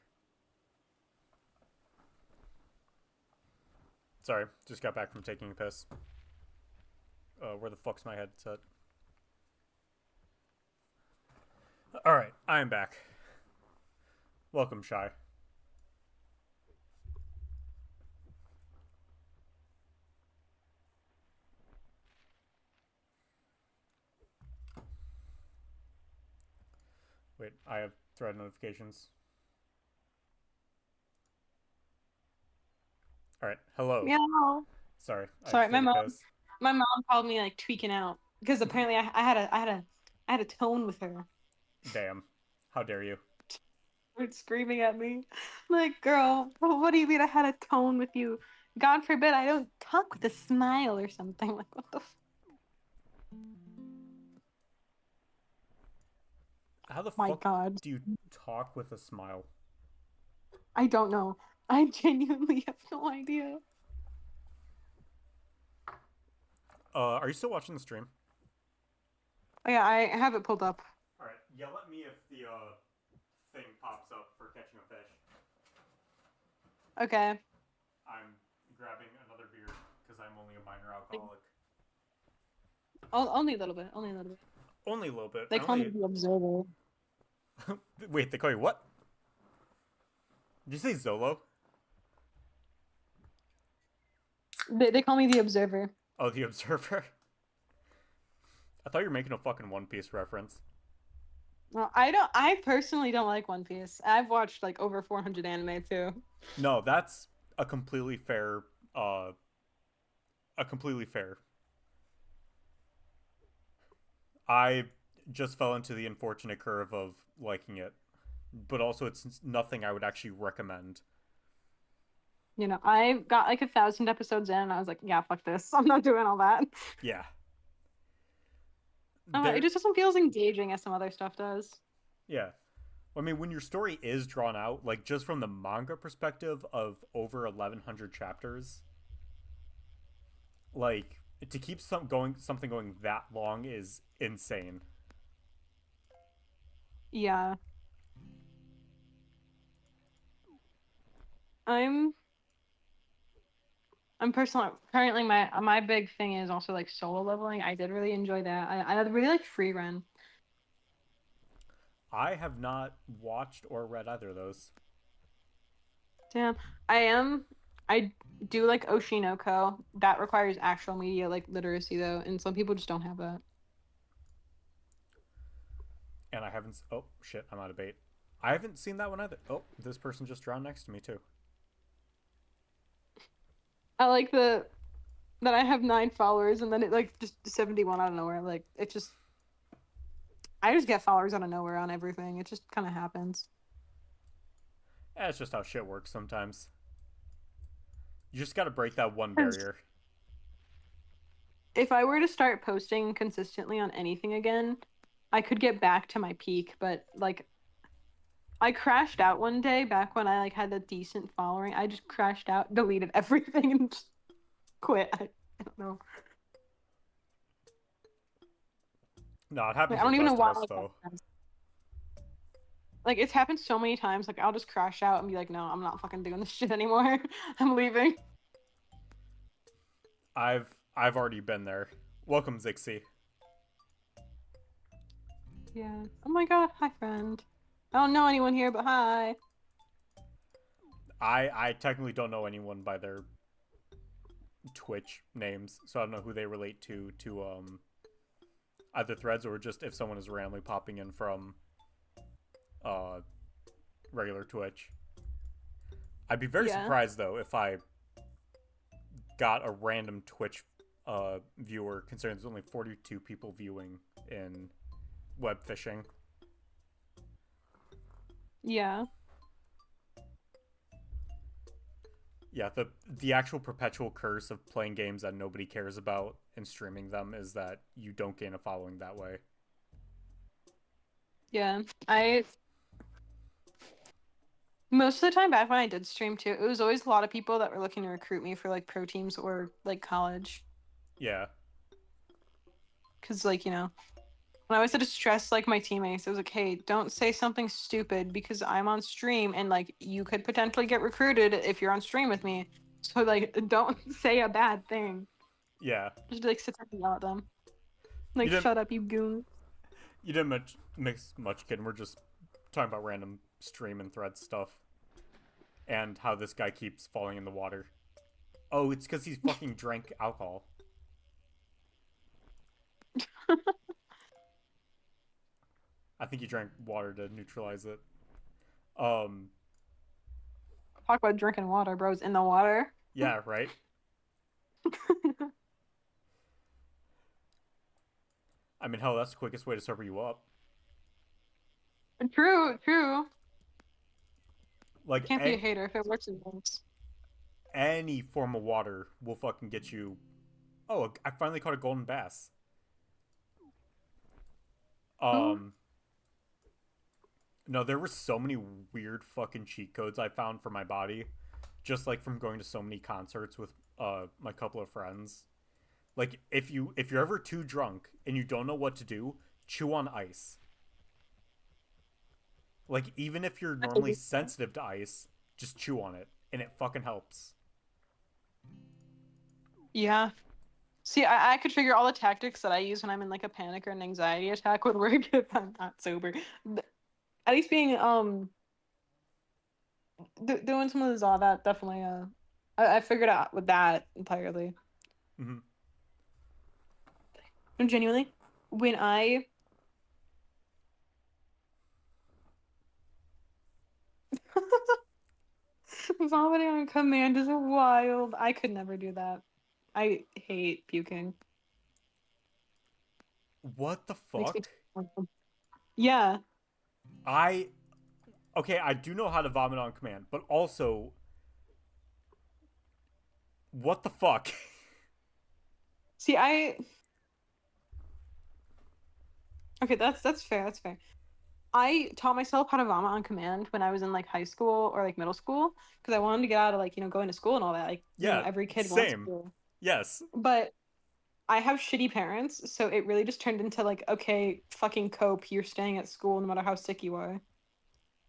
Sorry, just got back from taking a piss. Where the fuck's my headset? Alright, I am back. Welcome, Shy. Wait, I have thread notifications. Alright, hello. Meow. Sorry, I had Sorry, to take a piss. my mom called me like tweaking out because apparently I had a tone with her. Damn. How dare you? Started screaming at me, like, "Girl, what do you mean I had a tone with you? God forbid I don't talk with a smile or something." Like, what the? How the My fuck God, do you talk with a smile? I don't know. I genuinely have no idea. Are you still watching the stream? Oh yeah, I have it pulled up. Alright, yell at me if the thing pops up for catching a fish. Okay. I'm grabbing another beer because I'm only a minor alcoholic. Only a little bit. Only a little bit. Only a little bit. They I call me only. the observer. Wait, they call you what? Did you say Zolo? They call me the observer. Oh, the Observer. I thought you were making a fucking One Piece reference. Well, I don't. I personally don't like One Piece. I've watched like over 400 anime too. No, that's a completely fair. Uh, a completely fair. I just fell into the unfortunate curve of liking it, but also it's nothing I would actually recommend. You know, I got like 1,000 episodes in, and I was like, yeah, fuck this. I'm not doing all that. Yeah, It there. just doesn't feel as engaging as some other stuff does. Yeah, I mean, when your story is drawn out, like just from the manga perspective of over 1,100 chapters, like to keep something going that long is insane. Yeah. I'm I'm personally currently my big thing is also like solo leveling. I did really enjoy that. I really like free run. I have not watched or read either of those. Damn. I am I do like Oshinoko. That requires actual media like literacy though, and some people just don't have that. And I haven't. Oh shit! I'm out of bait. I haven't seen that one either. Oh, this person just drowned next to me too. I like the that I have 9 followers and then it like just 71 out of nowhere. Like it just I just get followers out of nowhere on everything. It just kind of happens. It's just how shit works sometimes. You just got to break that one 'Cause barrier. if I were to start posting consistently on anything again, I could get back to my peak, but like I crashed out one day back when I like had a decent following. I just crashed out, deleted everything and just quit. I don't know. No, it Like, happens I to don't the even know best of why us like that though. happens. Like it's happened so many times. Like I'll just crash out and be like, "No, I'm not fucking doing this shit anymore. I'm leaving." I've already been there. Welcome, Zixie. Yeah. Oh my god, hi friend. I don't know anyone here, but hi. I technically don't know anyone by their Twitch names, so I don't know who they relate to either threads or just if someone is randomly popping in from uh regular Twitch. I'd be very Yeah. surprised though if I got a random Twitch viewer, considering there's only 42 people viewing in WebFishing. Yeah. Yeah, the actual perpetual curse of playing games that nobody cares about and streaming them is that you don't gain a following that way. Yeah. I most of the time back when I did stream too, it was always a lot of people that were looking to recruit me for like pro teams or like college. Yeah. Cause like, I always had to stress like my teammates. It was like, hey, don't say something stupid because I'm on stream and like you could potentially get recruited if you're on stream with me. So like don't say a bad thing. Yeah. Just like sit there and yell at them. You Like, didn't shut up, you goon. you didn't mix much, kid. We're just talking about random stream and thread stuff and how this guy keeps falling in the water. Oh, it's because he's fucking drank alcohol. I think he drank water to neutralize it. Um, Talk about drinking water, bros. In the water. yeah, right. I mean, hell, that's the quickest way to sober you up. True, true. Like Can't be a hater if it works in things. any form of water will fucking get you. Oh, I finally caught a golden bass. Oh, Um, no, there were so many weird fucking cheat codes I found for my body, just like from going to so many concerts with my couple of friends. Like if you're ever too drunk and you don't know what to do, chew on ice. Like even if you're that's a normally good sensitive to ice, just chew on it and it fucking helps. Yeah. See, I could figure all the tactics that I use when I'm in like a panic or an anxiety attack would work if I'm not sober. At least being doing some of this all that definitely I figured out with that entirely. Mm-hmm. No, genuinely, when I vomiting on command is wild. I could never do that. I hate puking. What the Makes me fuck? yeah. I okay, I do know how to vomit on command, but also what the fuck? See, I okay, that's fair. That's fair. I taught myself how to vomit on command when I was in like high school or like middle school because I wanted to get out of like, going to school and all that. Like, Yeah, every kid wants same. to. Yes. But I have shitty parents, so it really just turned into like, okay, fucking cope, you're staying at school no matter how sick you are.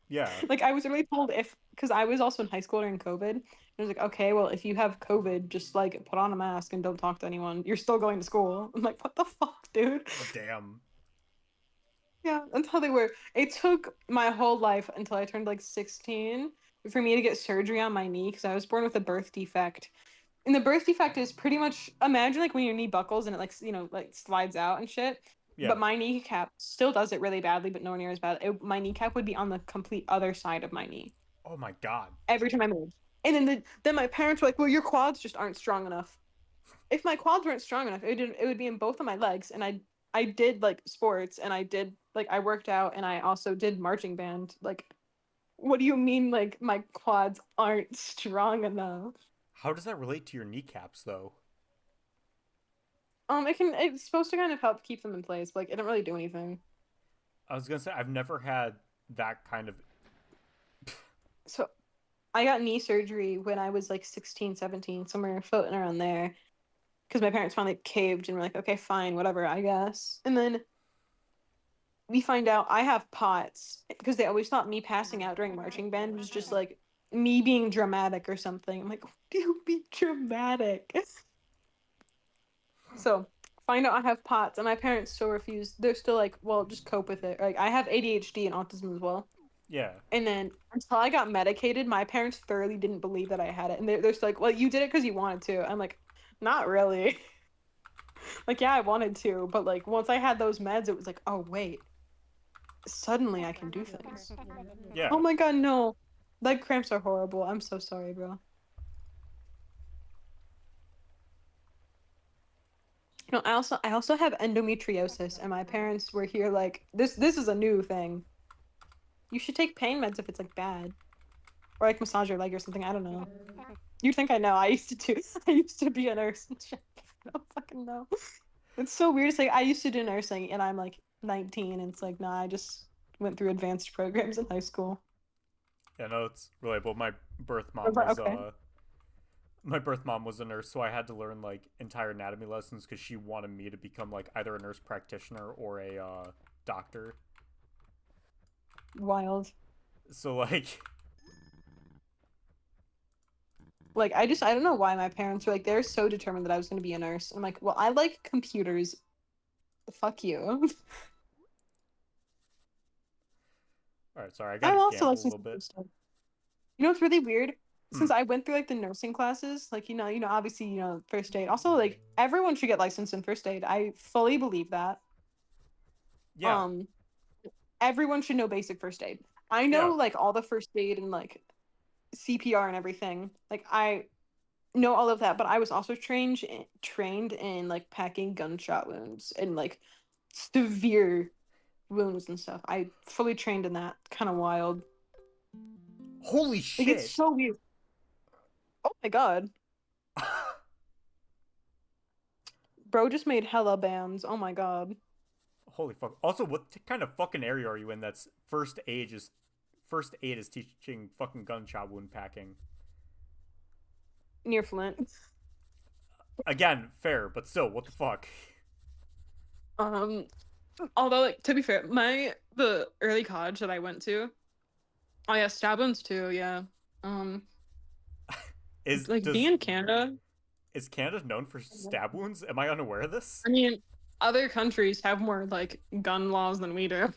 Yeah. Like I was really told if because I was also in high school during COVID. It was like, okay, well, if you have COVID, just like put on a mask and don't talk to anyone. You're still going to school. I'm like, what the fuck, dude? Damn. Yeah, that's how they were. It took my whole life until I turned like 16 for me to get surgery on my knee because I was born with a birth defect. And the birth defect is pretty much imagine like when your knee buckles and it like like slides out and shit. Yeah. But my kneecap still does it really badly, but nowhere near as bad. My kneecap would be on the complete other side of my knee Oh my god. every time I moved. And then my parents were like, "Well, your quads just aren't strong enough." If my quads weren't strong enough, it would be in both of my legs. And I did like sports and I did like I worked out and I also did marching band. Like, what do you mean like my quads aren't strong enough? How does that relate to your kneecaps though? It's supposed to kind of help keep them in place, but like it didn't really do anything. I was gonna say I've never had that kind of. So I got knee surgery when I was like 16, 17, somewhere floating around there. Because my parents finally caved and were like, okay, fine, whatever, I guess. And then we find out I have POTS because they always thought me passing out during marching band was just like me being dramatic or something. I'm like, do you be dramatic? So find out I have POTS, and my parents still refuse. They're still like, well, just cope with it. Like I have ADHD and autism as well. Yeah. And then until I got medicated, my parents thoroughly didn't believe that I had it, and they're still like, well, you did it because you wanted to. I'm like, not really. Like, yeah, I wanted to, but like once I had those meds, it was like, oh wait, suddenly I can do things. Oh Yeah. my God, no. Leg cramps are horrible. I'm so sorry, bro. I also have endometriosis, and my parents were here like this is a new thing. You should take pain meds if it's like bad. Or like massage your leg or something. I don't know. You'd think I know. I used to do I used to be a nurse and shit. I don't fucking know. It's so weird. It's like I used to do nursing and I'm like 19 and it's like, nah, I just went through advanced programs in high school. Yeah. No, it's relatable. My birth I was mom like, was okay. my birth mom was a nurse, so I had to learn like entire anatomy lessons because she wanted me to become like either a nurse practitioner or a doctor. Wild. So like, Like I don't know why my parents were like they're so determined that I was going to be a nurse. I'm like, well, I like computers. Fuck you. all right, sorry, I I'm gotta also gamble a licensed little in bit. first stuff. You know what's really weird? Hmm. Since I went through like the nursing classes, like obviously first aid. Also, like everyone should get licensed in first aid. I fully believe that. Yeah, Um, everyone should know basic first aid. I know yeah. like all the first aid and like CPR and everything. Like I know all of that, but I was also trained in like packing gunshot wounds and like severe wounds and stuff. I fully trained in that. Kind of wild. Holy Like it's shit! so weird. Oh my god. Bro just made hella bands. Oh my god. Holy fuck! Also, what kind of fucking area are you in? That's first aid is teaching fucking gunshot wound packing. Near Flint. Again, fair, but still, what the fuck? Um, although like to be fair, the early college that I went to, oh yeah, stab wounds too, yeah. Um, Is like being does in Canada, is Canada known for stab wounds? Am I unaware of this? I mean, other countries have more like gun laws than we do.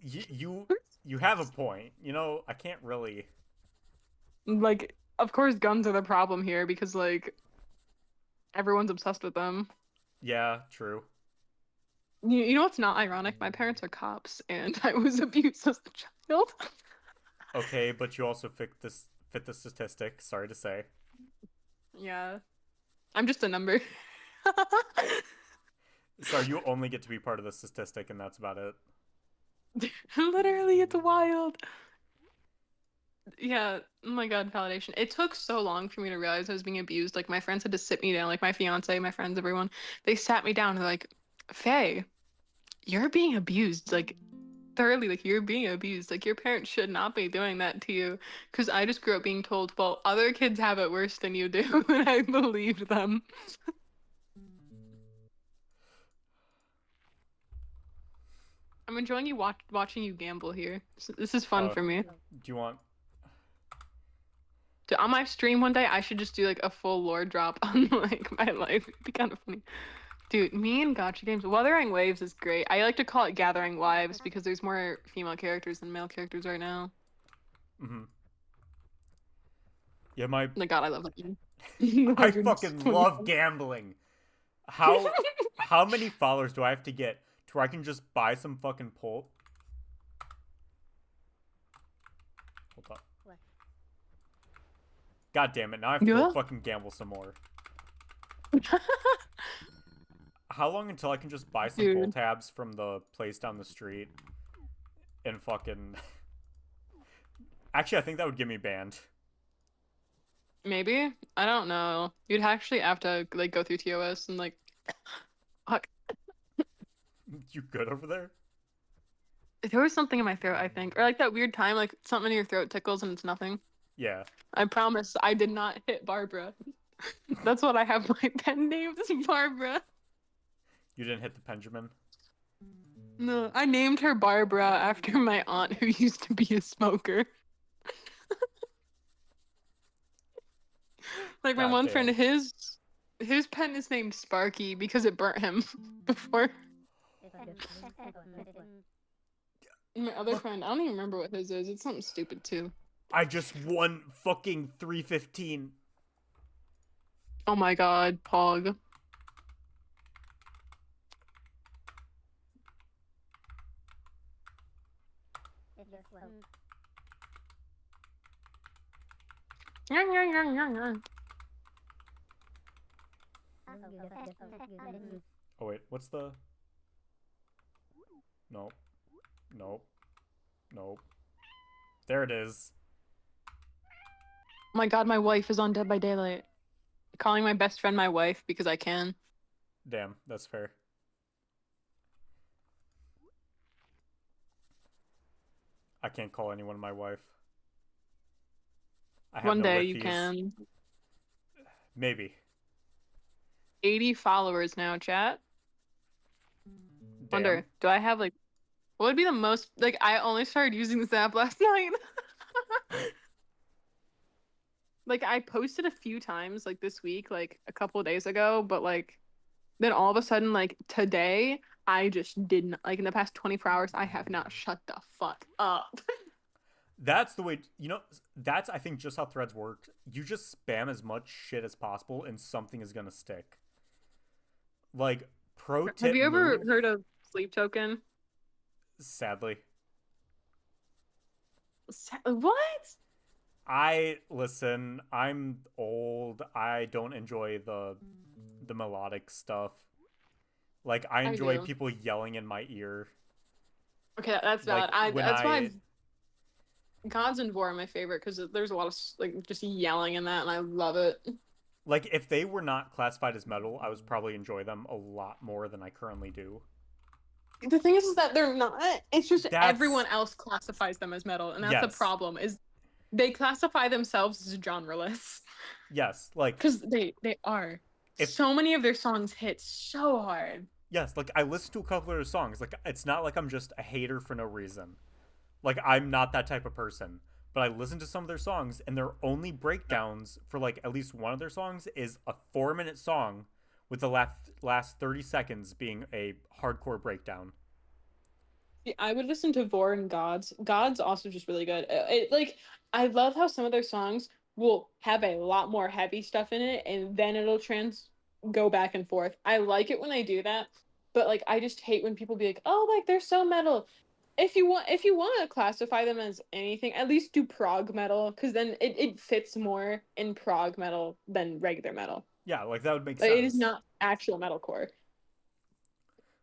You you have a point. You know, I can't really. Like, of course, guns are the problem here because like everyone's obsessed with them. Yeah, true. You know what's not ironic? My parents are cops, and I was abused as a child. Okay, but you also fit the statistic. Sorry to say. Yeah, I'm just a number. Sorry, you only get to be part of the statistic, and that's about it. Literally, it's wild. Yeah, oh my God, validation. It took so long for me to realize I was being abused. Like my friends had to sit me down, like my fiance, my friends, everyone. They sat me down and they're like, Faye, you're being abused. Like thoroughly, like you're being abused. Like your parents should not be doing that to you. Because I just grew up being told, well, other kids have it worse than you do, and I believed them. I'm enjoying watching you gamble here. This is fun Uh, for me. do you want? On my stream one day, I should just do like a full lore drop on like my life. It'd be kind of funny. Dude, me and Gotcha Games, Wuthering Waves is great. I like to call it Gathering Wives because there's more female characters than male characters right now. Mm-hmm. Yeah, my Like God, I love that game. I fucking 120. love gambling. How how many followers do I have to get to where I can just buy some fucking pole? Hold up. God damn it! Now I have to go Yeah. fucking gamble some more. How long until I can just buy some pull Dude, tabs from the place down the street and fucking? Actually, I think that would get me banned. maybe? I don't know. You'd actually have to like go through TOS and like fuck. You good over there? There was something in my throat, I think. Or like that weird time, like something in your throat tickles and it's nothing. Yeah. I promise I did not hit Barbara. That's what I have my pen named is Barbara. You didn't hit the Benjamin. No, I named her Barbara after my aunt who used to be a smoker. Like my God one friend, damn. his pen is named Sparky because it burnt him before. And my other What? friend, I don't even remember what his is. It's something stupid too. I just won fucking 315. Oh my god, Pog. Oh wait, what's the? Nope. Nope. Nope. There it is. My god, my wife is on Dead by Daylight. Calling my best friend my wife because I can. Damn, that's fair. I can't call anyone my wife. I have One no day you wifeys. can. Maybe. 80 followers now, chat. Damn. Wonder, do I have like what would be the most like I only started using this app last night. Like I posted a few times like this week, like a couple of days ago, but like then all of a sudden like today I just didn't like in the past 24 hours I have not shut the fuck up. That's the way, that's, I think, just how threads work. You just spam as much shit as possible and something is going to stick. Like, pro Have tip you ever move, heard of Sleep Token? sadly. What? Listen, I'm old. I don't enjoy the melodic stuff. Like, I I enjoy do. people yelling in my ear. Okay, that's valid. Like, I when that's why I, Gods and Vor are my favorite because there's a lot of like just yelling in that, and I love it. like, if they were not classified as metal, I would probably enjoy them a lot more than I currently do. The thing is that they're not. It's just That's, everyone else classifies them as metal, and that's the yes. problem. Is they classify themselves as genreless Yes. Like, because they are. if So many of their songs hit so hard. yes, like I listen to a couple of their songs. Like it's not like I'm just a hater for no reason. Like I'm not that type of person. But I listen to some of their songs and their only breakdowns for like at least one of their songs is a 4 minute song with the last 30 seconds being a hardcore breakdown. See, I would listen to Vor and Gods. Gods also just really good. Like I love how some of their songs will have a lot more heavy stuff in it, and then it'll trans go back and forth. I like it when they do that, but like I just hate when people be like, "Oh, like they're so metal." If you want to classify them as anything, at least do prog metal, because then it fits more in prog metal than regular metal. Yeah, like that would make Like, it is sense. not actual metalcore.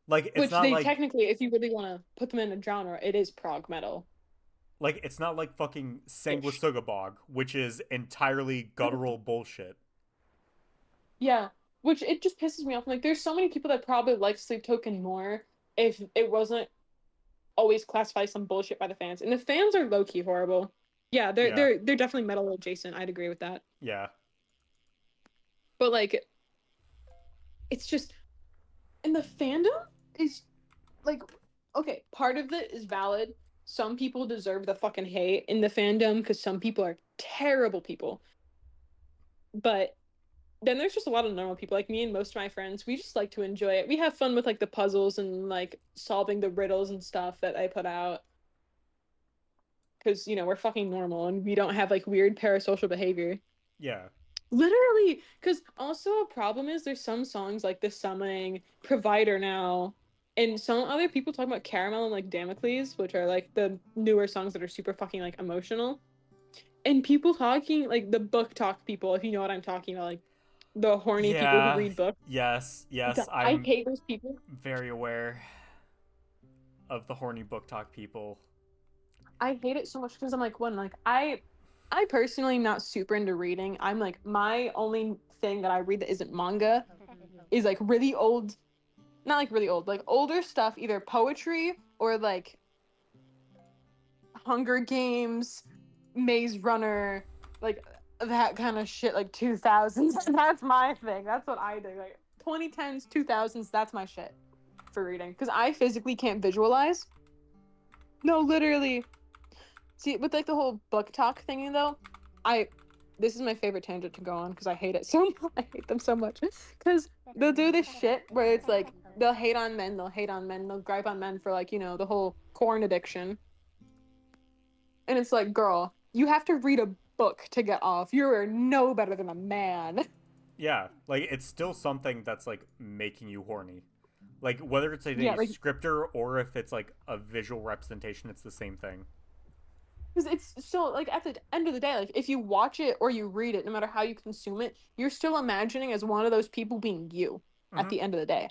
Like it's Which not they like technically, if you really want to put them in a genre, it is prog metal it's not like fucking ish. Sanguisugabog, which is entirely guttural bullshit. Yeah, which it just pisses me off. Like, there's so many people that probably like Sleep Token more if it wasn't always classified some bullshit by the fans. And the fans are low key horrible. Yeah, Yeah. they're definitely metal adjacent. I'd agree with that. Yeah. But like, it's just and the fandom is like okay, part of it is valid. Some people deserve the fucking hate in the fandom because some people are terrible people. But then there's just a lot of normal people like me and most of my friends. We just like to enjoy it. We have fun with like the puzzles and like solving the riddles and stuff that I put out because we're fucking normal and we don't have like weird parasocial behavior. Yeah. Literally, because also a problem is there's some songs like The Summoning, Provider Now, and some other people talk about Caramel and like Damocles, which are like the newer songs that are super fucking like emotional. And people talking like the book talk people, if you know what I'm talking about, like the horny people who Yeah. read books. Yes. Yes. God, I I'm hate those people. very aware of the horny book talk people. I hate it so much because I'm like, one, like I personally am not super into reading. I'm like my only thing that I read that isn't manga is like really old, not like really old, like older stuff, either poetry or like Hunger Games, Maze Runner, like that kind of shit, like 2000s. That's my thing. That's what I do. Like 2010s, 2000s, that's my shit for reading because I physically can't visualize. No, literally. See, with like the whole book talk thingy though, I this is my favorite tangent to go on because I hate it so much. I hate them so much because they'll do this shit where it's like they'll hate on men, they'll hate on men, they'll gripe on men for like the whole corn addiction, and it's like, girl, you have to read a book to get off. You're no better than a man. Yeah, like it's still something that's like making you horny. Like whether it's a Yeah, like scripter or if it's like a visual representation, it's the same thing. because it's so like at the end of the day, like if you watch it or you read it, no matter how you consume it, you're still imagining as one of those people being you at Mm-hmm. the end of the day,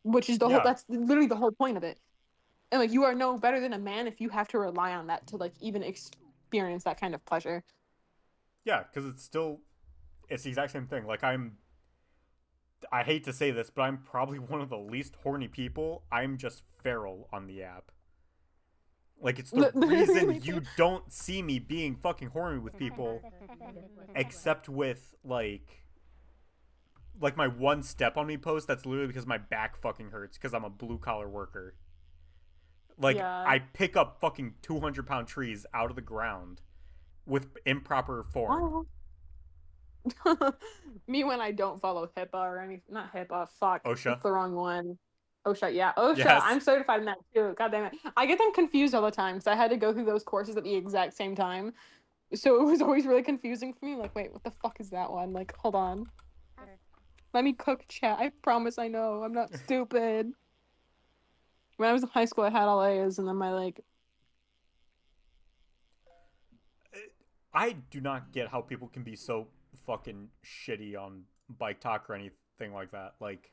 which is the whole. Yeah, That's literally the whole point of it. And like you are no better than a man if you have to rely on that to like even experience that kind of pleasure. yeah, because it's the exact same thing. Like I hate to say this, but I'm probably one of the least horny people. I'm just feral on the app. Like, it's the reason Literally. you don't see me being fucking horny with people, except with like my one step on me post. That's literally because my back fucking hurts because I'm a blue collar worker. Like, Yeah. I pick up fucking 200-pound trees out of the ground with improper form. Oh. Me when I don't follow HIPAA or anything. Not HIPAA. Fuck. OSHA. That's the wrong one. OSHA. Yeah. OSHA. Yes. I'm certified in that too. God damn it. I get them confused all the time because I had to go through those courses at the exact same time. So it was always really confusing for me. Like, wait, what the fuck is that one? Like, hold on. Let me cook chat. I promise I know. I'm not stupid. When I was in high school, I had all A's, and then my like, I do not get how people can be so fucking shitty on bike talk or anything like that. Like,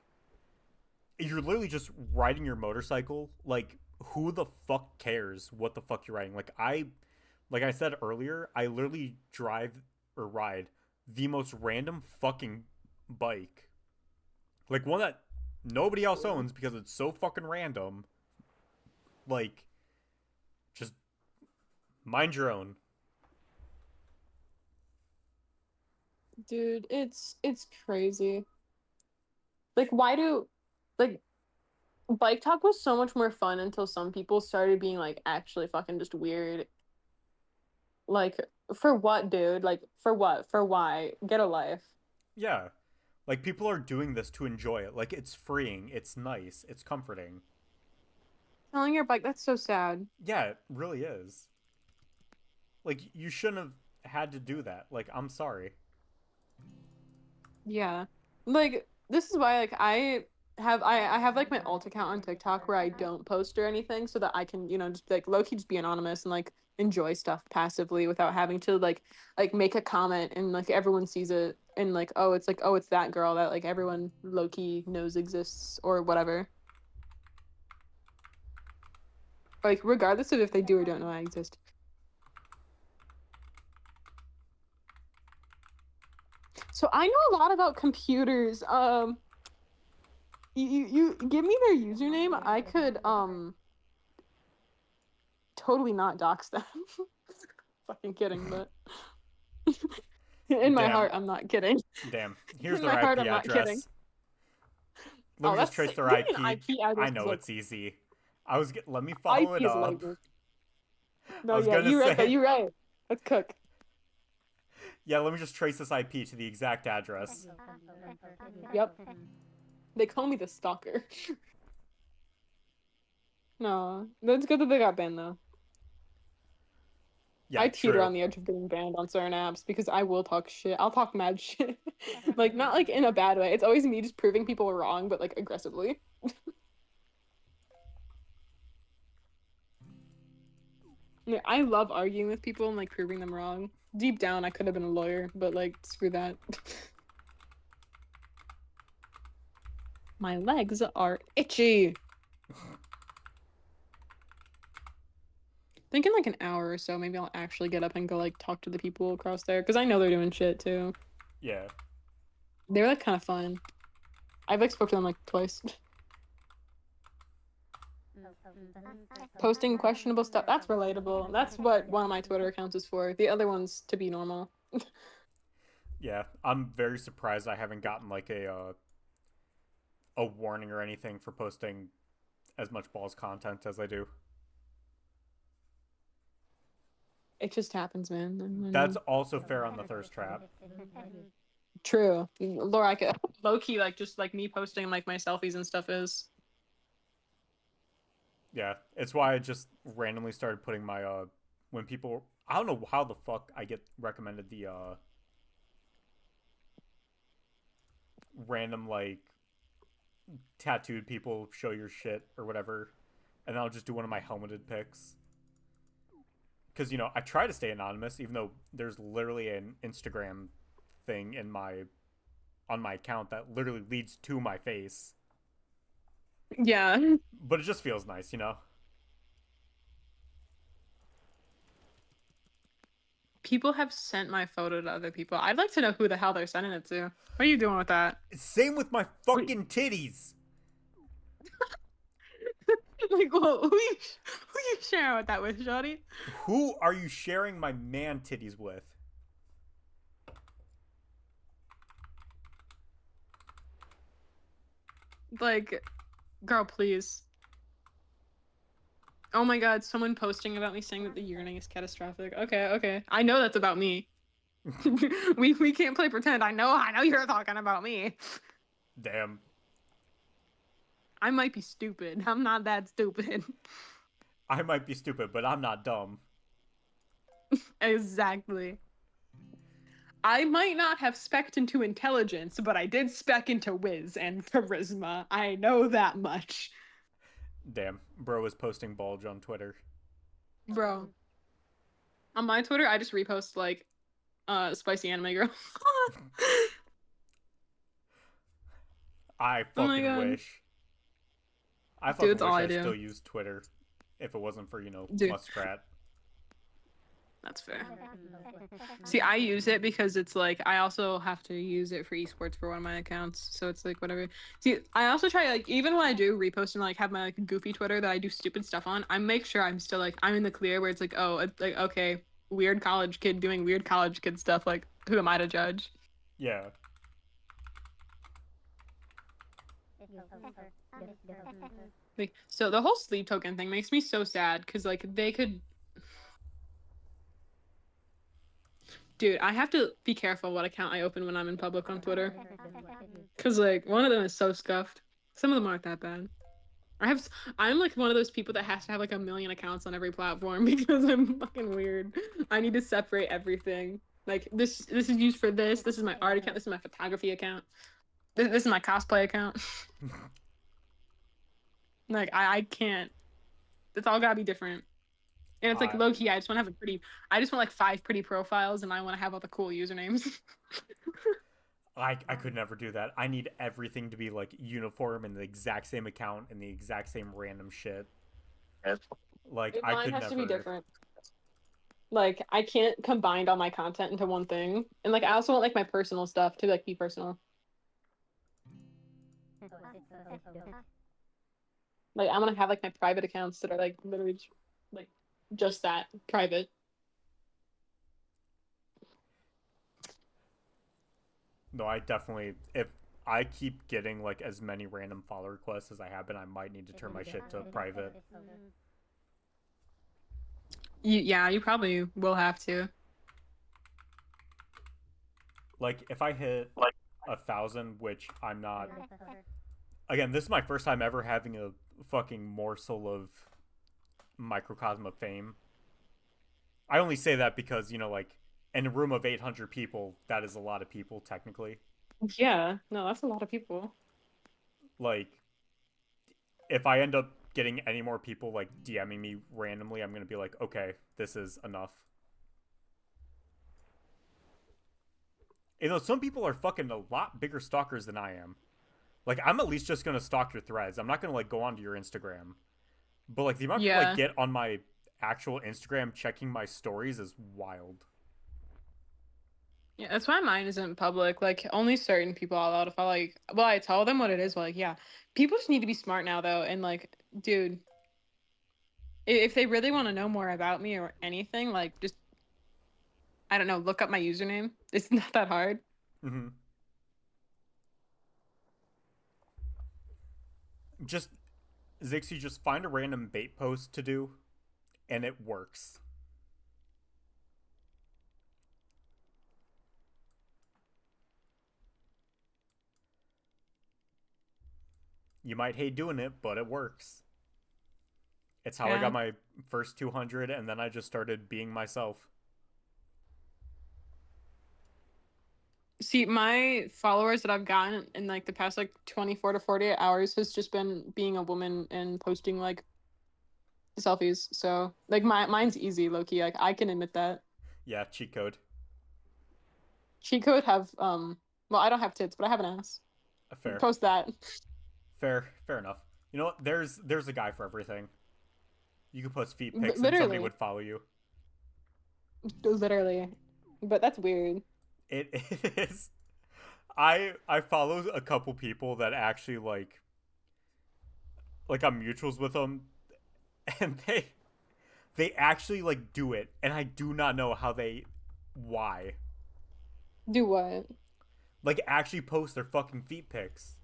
you're literally just riding your motorcycle. Like, who the fuck cares what the fuck you're riding? Like I said earlier, I literally drive or ride the most random fucking bike. Like, one that nobody else owns because it's so fucking random. Like, just mind your own. dude, it's crazy. Like, why do like bike talk was so much more fun until some people started being like actually fucking just weird. Like, for what, dude? Like, for what? For why? Get a life. Yeah. Like, people are doing this to enjoy it. Like, it's freeing, it's nice, it's comforting. Selling your bike, that's so sad. Yeah, it really is. Like, you shouldn't have had to do that. Like, I'm sorry. Yeah. Like, this is why like I have like my alt account on TikTok where I don't post or anything so that I can, just like low key just be anonymous and like enjoy stuff passively without having to like make a comment and like everyone sees it and like oh it's that girl that like everyone low key knows exists or whatever. Like regardless of if they do or don't know I exist. So I know a lot about computers. You give me their username. I could totally not dox them. Fucking kidding, but in my Damn. heart, I'm not kidding. Damn. Here's In their my heart, IP I'm not kidding. address. Let Oh, me just that's trace sick. their Give me an IP. IP I address is know like it's easy. Let me follow it IP is up. labor. I No, was yeah, gonna you're right though. say, You're right. Let's cook. yeah, let me just trace this IP to the exact address. Yep. They call me the stalker. No, that's good that they got banned though. Yeah, I teeter true. on the edge of getting banned on certain apps because I will talk shit. I'll talk mad shit. Like not like in a bad way. It's always me just proving people wrong, but like aggressively. Yeah, I love arguing with people and like proving them wrong. Deep down, I could have been a lawyer, but like screw that. My legs are itchy. Think in like an hour or so, maybe I'll actually get up and go like talk to the people across there because I know they're doing shit too. Yeah. They're like kind of fun. I've like spoke to them like twice. Posting questionable stuff, that's relatable. That's what one of my Twitter accounts is for. The other one's to be normal. Yeah. I'm very surprised I haven't gotten like a warning or anything for posting as much balls content as I do. It just happens, man. I That's mean, also fair on the thirst trap. true. Laura, I could low key like just like me posting like my selfies and stuff is. Yeah, it's why I just randomly started putting my when people, I don't know how the fuck I get recommended the random like tattooed people show your shit or whatever, and then I'll just do one of my helmeted pics. Because I try to stay anonymous, even though there's literally an Instagram thing in my on my account that literally leads to my face. Yeah. But it just feels nice. People have sent my photo to other people. I'd like to know who the hell they're sending it to. What are you doing with that? Same with my Wait, fucking titties. Like, well, who you sharing with that with, Shawty? Who are you sharing my man titties with? Like, girl, please. Oh my god, someone posting about me saying that the yearning is catastrophic. Okay, okay. I know that's about me. We can't play pretend. I know you're talking about me. Damn. I might be stupid. I'm not that stupid. I might be stupid, but I'm not dumb. Exactly. I might not have specced into intelligence, but I did spec into whiz and charisma. I know that much. Damn. Bro is posting bulge on Twitter. Bro, on my Twitter, I just repost like spicy anime girl. I Oh my fucking god. wish. I Dude, fucking it's all wish I I do. still used Twitter if it wasn't for, Dude, Muskrat. that's fair. See, I use it because it's like I also have to use it for esports for one of my accounts. So it's like whatever. See, I also try like even when I do repost and like have my like goofy Twitter that I do stupid stuff on, I make sure I'm still like I'm in the clear where it's like, oh, it's like okay, weird college kid doing weird college kid stuff. Like, who am I to judge? Yeah. Like, so the whole sleep token thing makes me so sad because like they could. Dude, I have to be careful what account I open when I'm in public on Twitter. Because, like, one of them is so scuffed. Some of them aren't that bad. I'm like one of those people that has to have like a million accounts on every platform because I'm fucking weird. I need to separate everything. Like, this is used for this. This is my art account. This is my photography account. This is my cosplay account. Like, I can't. It's all gotta be different. And it's like I low key, I just want like 5 pretty profiles and I want to have all the cool usernames. I could never do that. I need everything to be like uniform in the exact same account and the exact same random shit. Like I Mine could has to be never. different. Like I can't combine all my content into one thing. And like I also want like my personal stuff to like be personal. Like I'm gonna have like my private accounts that are like literally like just that private. No, I definitely if I keep getting like as many random follow requests as I have been, I might need to turn my shit to private. You probably will have to. Like if I hit 1,000, which I'm not. Again, this is my first time ever having a fucking morsel of microcosm of fame. I only say that because like in a room of 800 people, that is a lot of people technically. Yeah, no, that's a lot of people. Like if I end up getting any more people like DMing me randomly, I'm gonna be like, okay, this is enough. You know, some people are fucking a lot bigger stalkers than I am. Like, I'm at least just gonna stalk your threads. I'm not gonna like go onto your Instagram. But like the amount of people I Yeah. get on my actual Instagram checking my stories is wild. Yeah, that's why mine isn't public. Like only certain people are allowed if I like well, I tell them what it is, but like yeah. People just need to be smart now though, and like, dude, if they really want to know more about me or anything, like just I don't know, look up my username. It's not that hard. Mm-hmm. Just Zixie, just find a random bait post to do, and it works. You might hate doing it, but it works. It's how I Yeah. got my first 200, and then I just started being myself. See, my followers that I've gotten in like the past like 24 to 48 hours has just been being a woman and posting like selfies. So like mine's easy, low key. Like I can admit that. Yeah, cheat code. She could have well, I don't have tits, but I have an ass. Fair, Post that. fair enough. You know what? There's a guy for everything. You could post feet pics, and somebody Literally. would follow you. Literally. But that's weird. It is. I follow a couple people that actually like I'm mutuals with them, and they actually like do it, and I do not know why. Do what? Like actually post their fucking feet pics,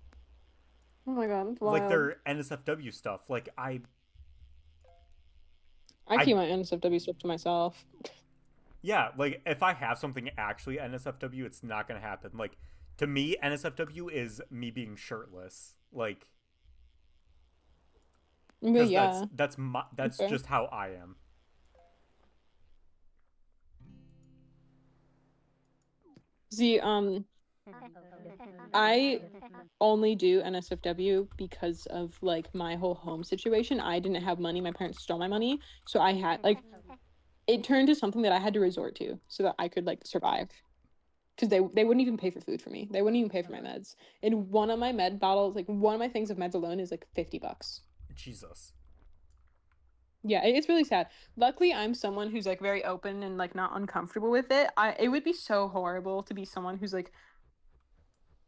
Oh my god, that's like wild. their NSFW stuff. Like I I keep my NSFW stuff to myself. yeah, like if I have something actually NSFW, it's not gonna happen. Like to me, NSFW is me being shirtless. Like But because yeah, that's okay. just how I am. See, I only do NSFW because of like my whole home situation. I didn't have money. My parents stole my money. So I had like it turned to something that I had to resort to so that I could like survive. Because they wouldn't even pay for food for me. They wouldn't even pay for my meds. And one of my med bottles, like one of my things of meds alone is like $50. Jesus. Yeah, it's really sad. Luckily, I'm someone who's like very open and like not uncomfortable with it. It would be so horrible to be someone who's like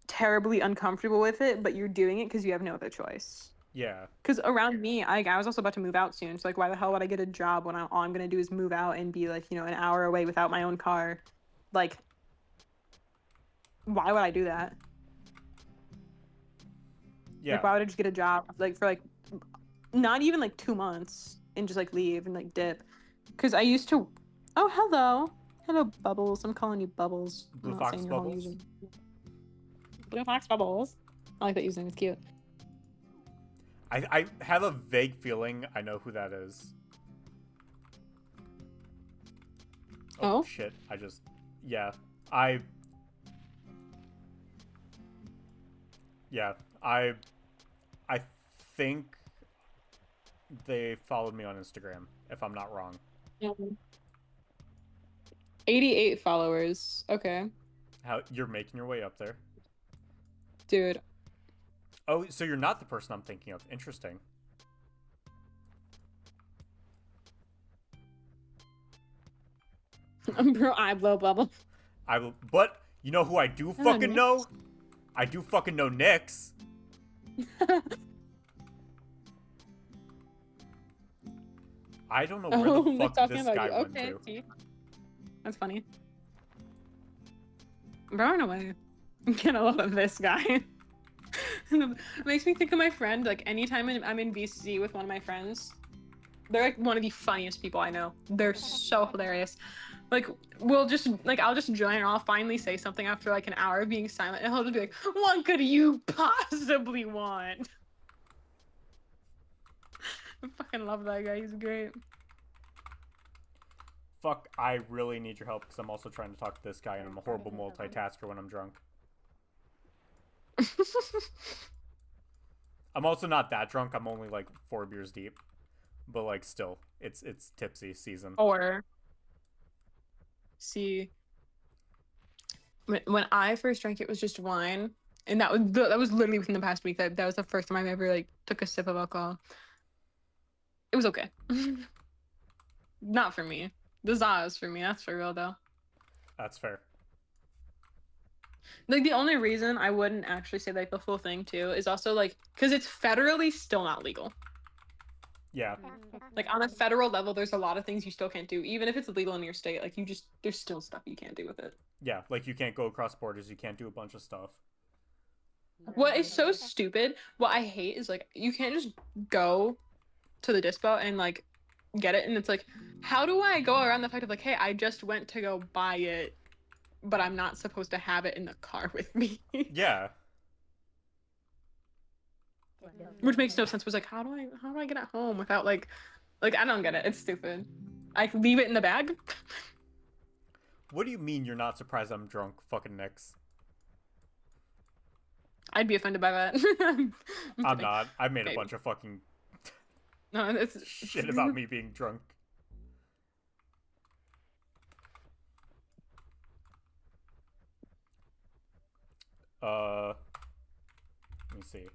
terribly uncomfortable with it, but you're doing it because you have no other choice. Yeah. Because around me, I was also about to move out soon. So like, why the hell would I get a job when all I'm gonna do is move out and be like, an hour away without my own car? Like, why would I do that? Like, Yeah. why would I just get a job like for like not even like 2 months and just like leave and like dip? Because I used to. Oh, hello, Bubbles. I'm calling you Bubbles. I'm Blue not Fox saying your whole Bubbles. username. Blue Fox Bubbles. I like that username. It's cute. I have a vague feeling I know who that is. Oh Oh, shit! Yeah, I yeah I I think they followed me on Instagram if I'm not wrong. yeah. 88 followers. Okay, How you're making your way up there? dude. Oh, so you're not the person I'm thinking of. Interesting. Bro, I blow bubble. I will, but you know who I do Hello, fucking Nick. know? I do fucking know Nyx. I don't know where the Oh, Nick fuck talking this about guy you. went Okay, to. see, that's funny. Run away. Get a load of this guy. It makes me think of my friend. Like anytime I'm in VC with one of my friends, they're like one of the funniest people I know. They're so hilarious. Like we'll just like I'll just join and I'll finally say something after like an hour of being silent, and he'll just be like, "What could you possibly want?" I fucking love that guy. He's great. Fuck, I really need your help because I'm also trying to talk to this guy and I'm a horrible multitasker when I'm drunk. I'm also not that drunk. I'm only like 4 beers deep, but like still, it's tipsy season. Or see, when I first drank, it was just wine, and that was literally within the past week. That was the first time I ever like took a sip of alcohol. It was okay. Not for me. The za is for me. That's for real though. That's fair. Like the only reason I wouldn't actually say like the full thing too is also like because it's federally still not legal. Yeah, Like on a federal level, there's a lot of things you still can't do, even if it's legal in your state. Like you just there's still stuff you can't do with it. yeah. Like you can't go across borders. You can't do a bunch of stuff. What is so stupid, what I hate is like you can't just go to the dispo and like get it, and it's like, how do I go around the fact of like, hey, I just went to go buy it, but I'm not supposed to have it in the car with me. Yeah, Which makes no sense. Was like, how do I get it home without like I don't get it. It's stupid. I leave it in the bag. what do you mean you're not surprised I'm drunk, fucking Nyx? I'd be offended by that. I'm I'm kidding. not. I made a Maybe. bunch of fucking No, it's shit about me being drunk. Let me see.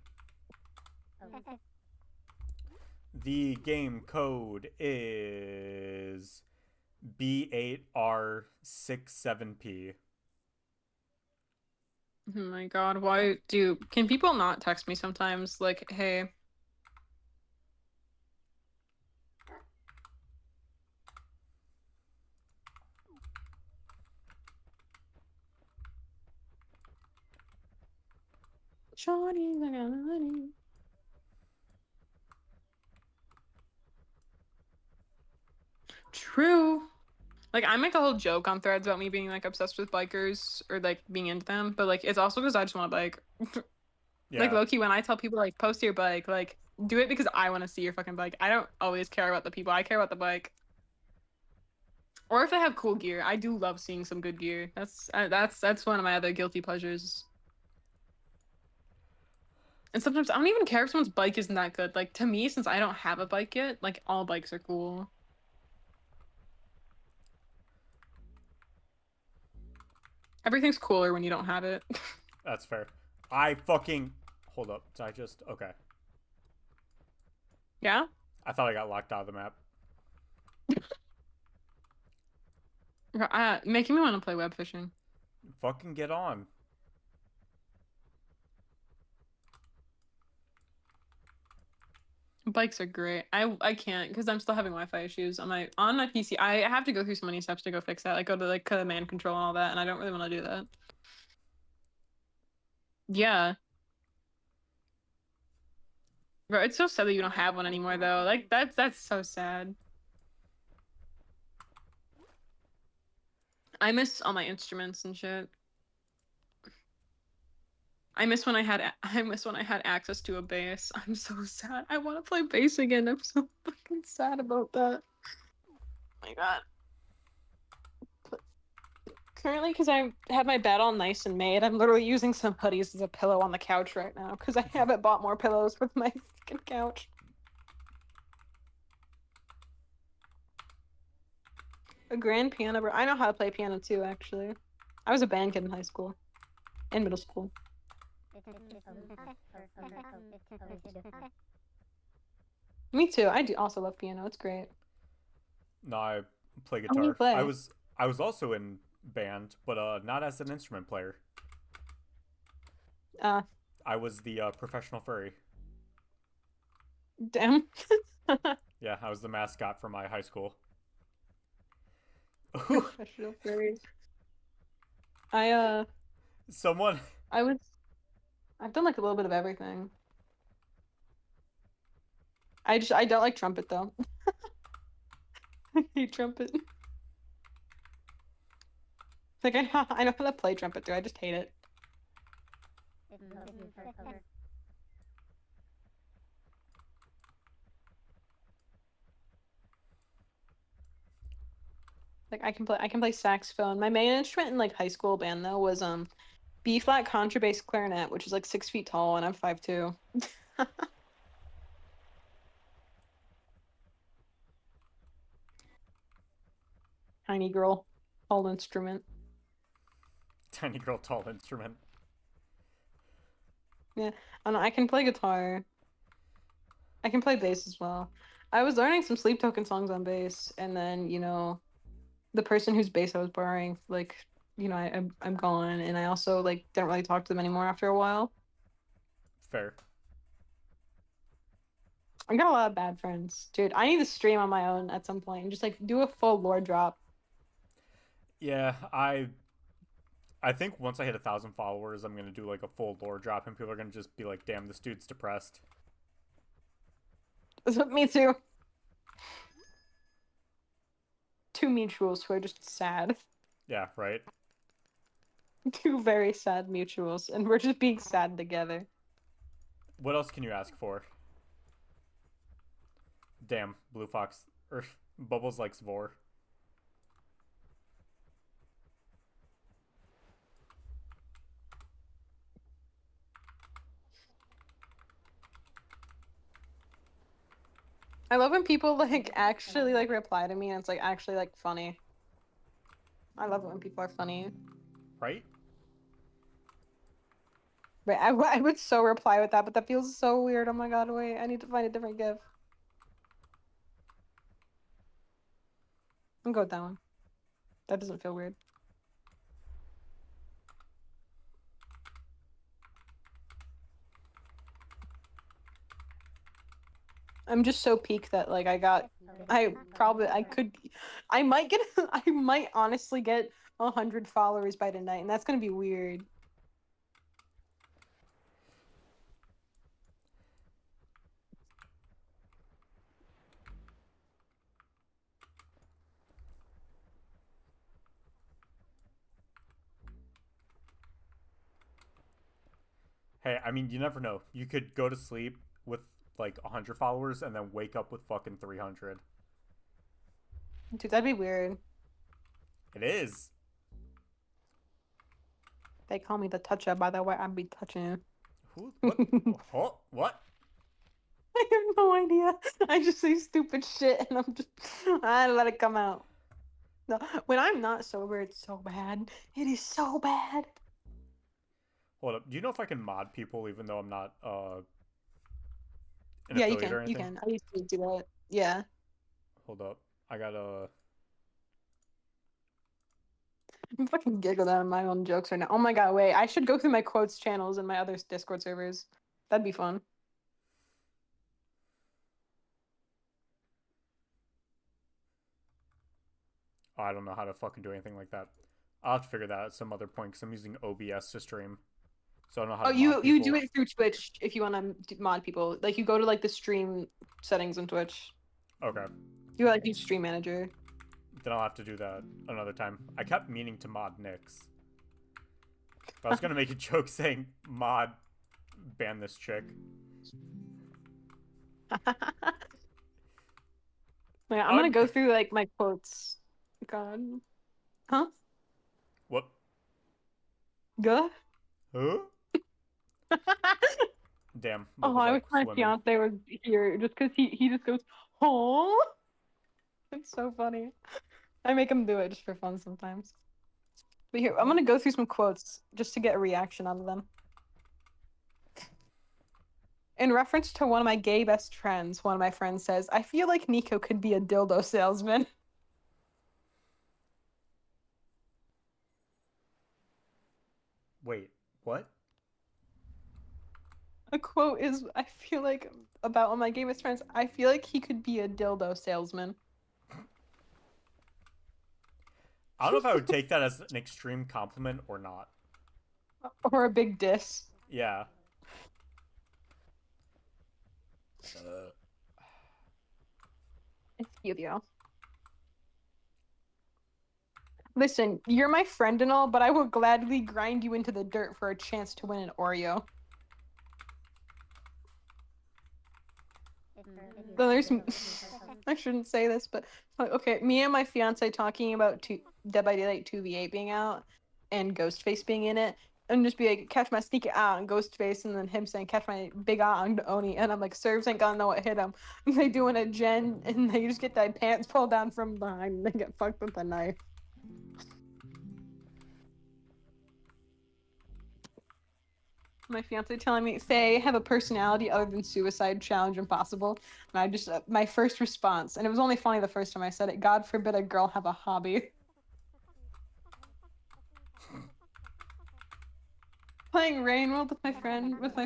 The game code is B8R67P. Oh my God, can people not text me sometimes? Like, hey, Shorty, I got money. True. Like, I make a whole joke on threads about me being like obsessed with bikers or like being into them, but like it's also because I just want to bike. Like Yeah, low key, when I tell people like post your bike, like do it because I want to see your fucking bike. I don't always care about the people. I care about the bike. Or if they have cool gear. I do love seeing some good gear. That's one of my other guilty pleasures. And sometimes I don't even care if someone's bike isn't that good. Like to me, since I don't have a bike yet, like all bikes are cool. Everything's cooler when you don't have it. that's fair. I fucking hold up. Did I just okay? Yeah? I thought I got locked out of the map. Making me want to play web fishing. Fucking get on. Bikes are great. I can't because I'm still having Wi-Fi issues on my PC. I have to go through so many steps to go fix that. Like go to like command control and all that, and I don't really want to do that. Yeah. Bro, it's so sad that you don't have one anymore though. Like that's so sad. I miss all my instruments and shit. I miss when I had access to a bass. I'm so sad. I want to play bass again. I'm so fucking sad about that. Oh my God. Currently, because I have my bed all nice and made, I'm literally using some hoodies as a pillow on the couch right now because I haven't bought more pillows for my fucking couch. A grand piano, bro. I know how to play piano too, actually. I was a band kid in high school and middle school. Me too. I do also love piano. It's great. No, I play How do you guitar. I play? was I was also in band, but not as an instrument player. Uh, I was the professional furry. damn. Yeah, I was the mascot for my high school. Professional fairies. I Someone I was I've done like a little bit of everything. I don't like trumpet though. I hate trumpet. Like I know how to play trumpet too. I just hate it. Like I can play saxophone. My main instrument in like high school band though was B flat contrabass clarinet, which is like 6 feet tall, and I'm 5'2". Tiny girl, tall instrument. tiny girl tall instrument. Yeah, and I can play guitar. I can play bass as well. I was learning some Sleep Token songs on bass, and then the person whose bass I was borrowing, like I'm gone, and I also like didn't really talk to them anymore after a while. Fair. I got a lot of bad friends, dude. I need to stream on my own at some point and just like do a full lore drop. Yeah, I think once I hit 1,000 followers, I'm gonna do like a full lore drop, and people are gonna just be like, "Damn, this dude's depressed." Me too. Two mutuals who are just sad. Yeah, right. Two very sad mutuals, and we're just being sad together. What else can you ask for? Damn, Blue Fox or Bubbles likes Vor. I love when people like actually like reply to me and it's like actually like funny. I love it when people are funny. Right? But I would so reply with that, but that feels so weird. Oh my God, wait, I need to find a different GIF. I'm go with that one. That doesn't feel weird. I'm just so peaked that like I might get I might honestly get 100 followers by tonight, and that's gonna be weird. Hey, I mean, you never know. You could go to sleep with like 100 followers and then wake up with fucking 300. Dude, that'd be weird. It is. They call me the toucher, by the way. I'd be touching you. Who? What? Oh, what? I have no idea. I just say stupid shit and I let it come out. No, when I'm not sober, it's so bad. It is so bad. Hold up. Do you know if I can mod people even though I'm not an Yeah, you affiliate can. or You anything? can. I used to do that. Yeah. Hold up. I gotta. I'm fucking giggled out of my own jokes right now. Oh my god, wait. I should go through my quotes channels and my other Discord servers. That'd be fun. Oh, I don't know how to fucking do anything like that. I'll have to figure that out at some other point because I'm using OBS to stream. So I don't know how Oh, to mod you do people. it through Twitch if you want to mod people. Like you go to like the stream settings on Twitch. Okay. You like use Stream Manager. Then I'll have to do that another time. I kept meaning to mod Nyx. But I was gonna make a joke saying mod ban this chick. Yeah, I'm gonna go through like my quotes. God. Huh? What? Good? Huh? Damn. What Oh, was I I wish my swimming? fiance was here just because he just goes, oh, it's so funny. I make him do it just for fun sometimes. But here, I'm gonna go through some quotes just to get a reaction out of them. In reference to one of my gay best friends, one of my friends says, I feel like Nico could be a dildo salesman. Wait. What? A quote is, I feel like, about one of my gay best friends, I feel like he could be a dildo salesman. I don't know if I would take that as an extreme compliment or not. Or a big diss. Yeah. Excuse you. Listen, you're my friend and all, but I will gladly grind you into the dirt for a chance to win an Oreo. Then there's, I shouldn't say this, but okay, me and my fiance talking about Dead by Daylight 2v8 being out and Ghostface being in it, and just be like, catch my sneaker out on Ghostface, and then him saying, catch my big eye on Oni, and I'm like, Serves ain't gonna know what hit him. And they doing a gen, and they just get their pants pulled down from behind, and they get fucked with a knife. My fiance telling me, Faye, have a personality other than suicide, challenge impossible. And I just, my first response, and it was only funny the first time I said it, God forbid a girl have a hobby. Playing Rain World with my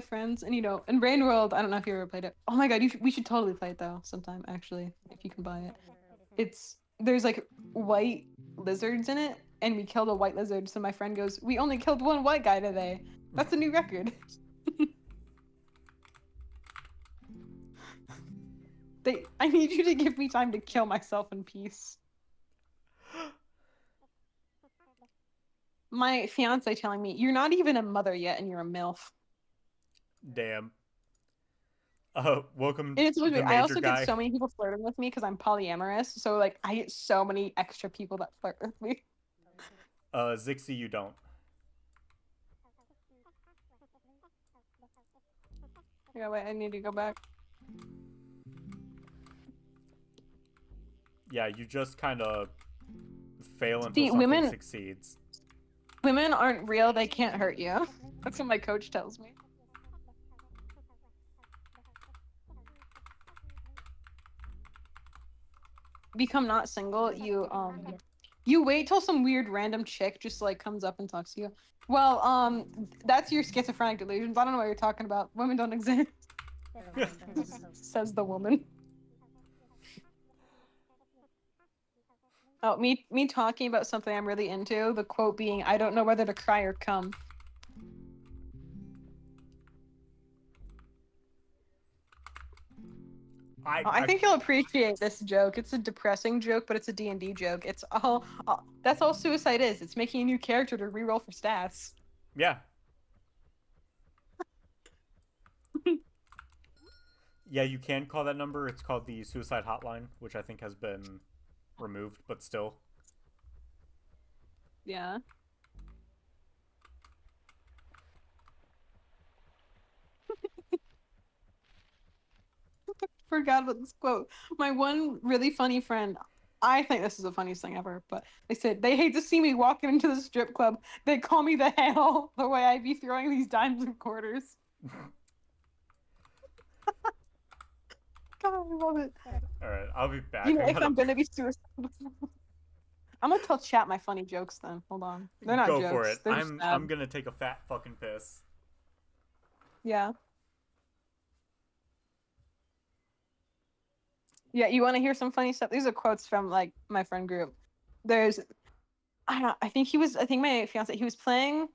friends, and in Rain World, I don't know if you ever played it. Oh my god, we should totally play it though, sometime, actually, if you can buy it. There's like white lizards in it, and we killed a white lizard, so my friend goes, we only killed one white guy today. That's a new record. I need you to give me time to kill myself in peace. My fiance telling me, you're not even a mother yet and you're a MILF. Damn. Welcome And it's the I major also get guy. so many people flirting with me because I'm polyamorous. So like I get so many extra people that flirt with me. Zixie, you don't. Yeah, wait, I need to go back. Yeah, you just kind of fail until See, something succeeds. women aren't real, they can't hurt you. That's what my coach tells me. Become not single, you wait till some weird random chick just like comes up and talks to you. Well, that's your schizophrenic delusions. I don't know what you're talking about. Women don't exist. Says the woman. Oh, me talking about something I'm really into. The quote being, "I don't know whether to cry or come." I think you'll appreciate this joke. It's a depressing joke, but it's a D&D joke. It's that's all suicide is. It's making a new character to reroll for stats. Yeah. Yeah, you can call that number. It's called the suicide hotline, which I think has been removed, but still. Yeah. Forgot about this quote. My one really funny friend, I think this is the funniest thing ever, but they said they hate to see me walking into the strip club. They call me the hell the way I be throwing these dimes and quarters. God, I love it. All right, I'll be You back. know, I if gotta I'm gonna be suicidal, I'm gonna tell chat my funny jokes then. Hold on. They're not go for jokes, it. they're just I'm sad. gonna take a fat fucking piss. Yeah. Yeah, you wanna hear some funny stuff? These are quotes from like my friend group. There's I don't know, I think my fiance he was playing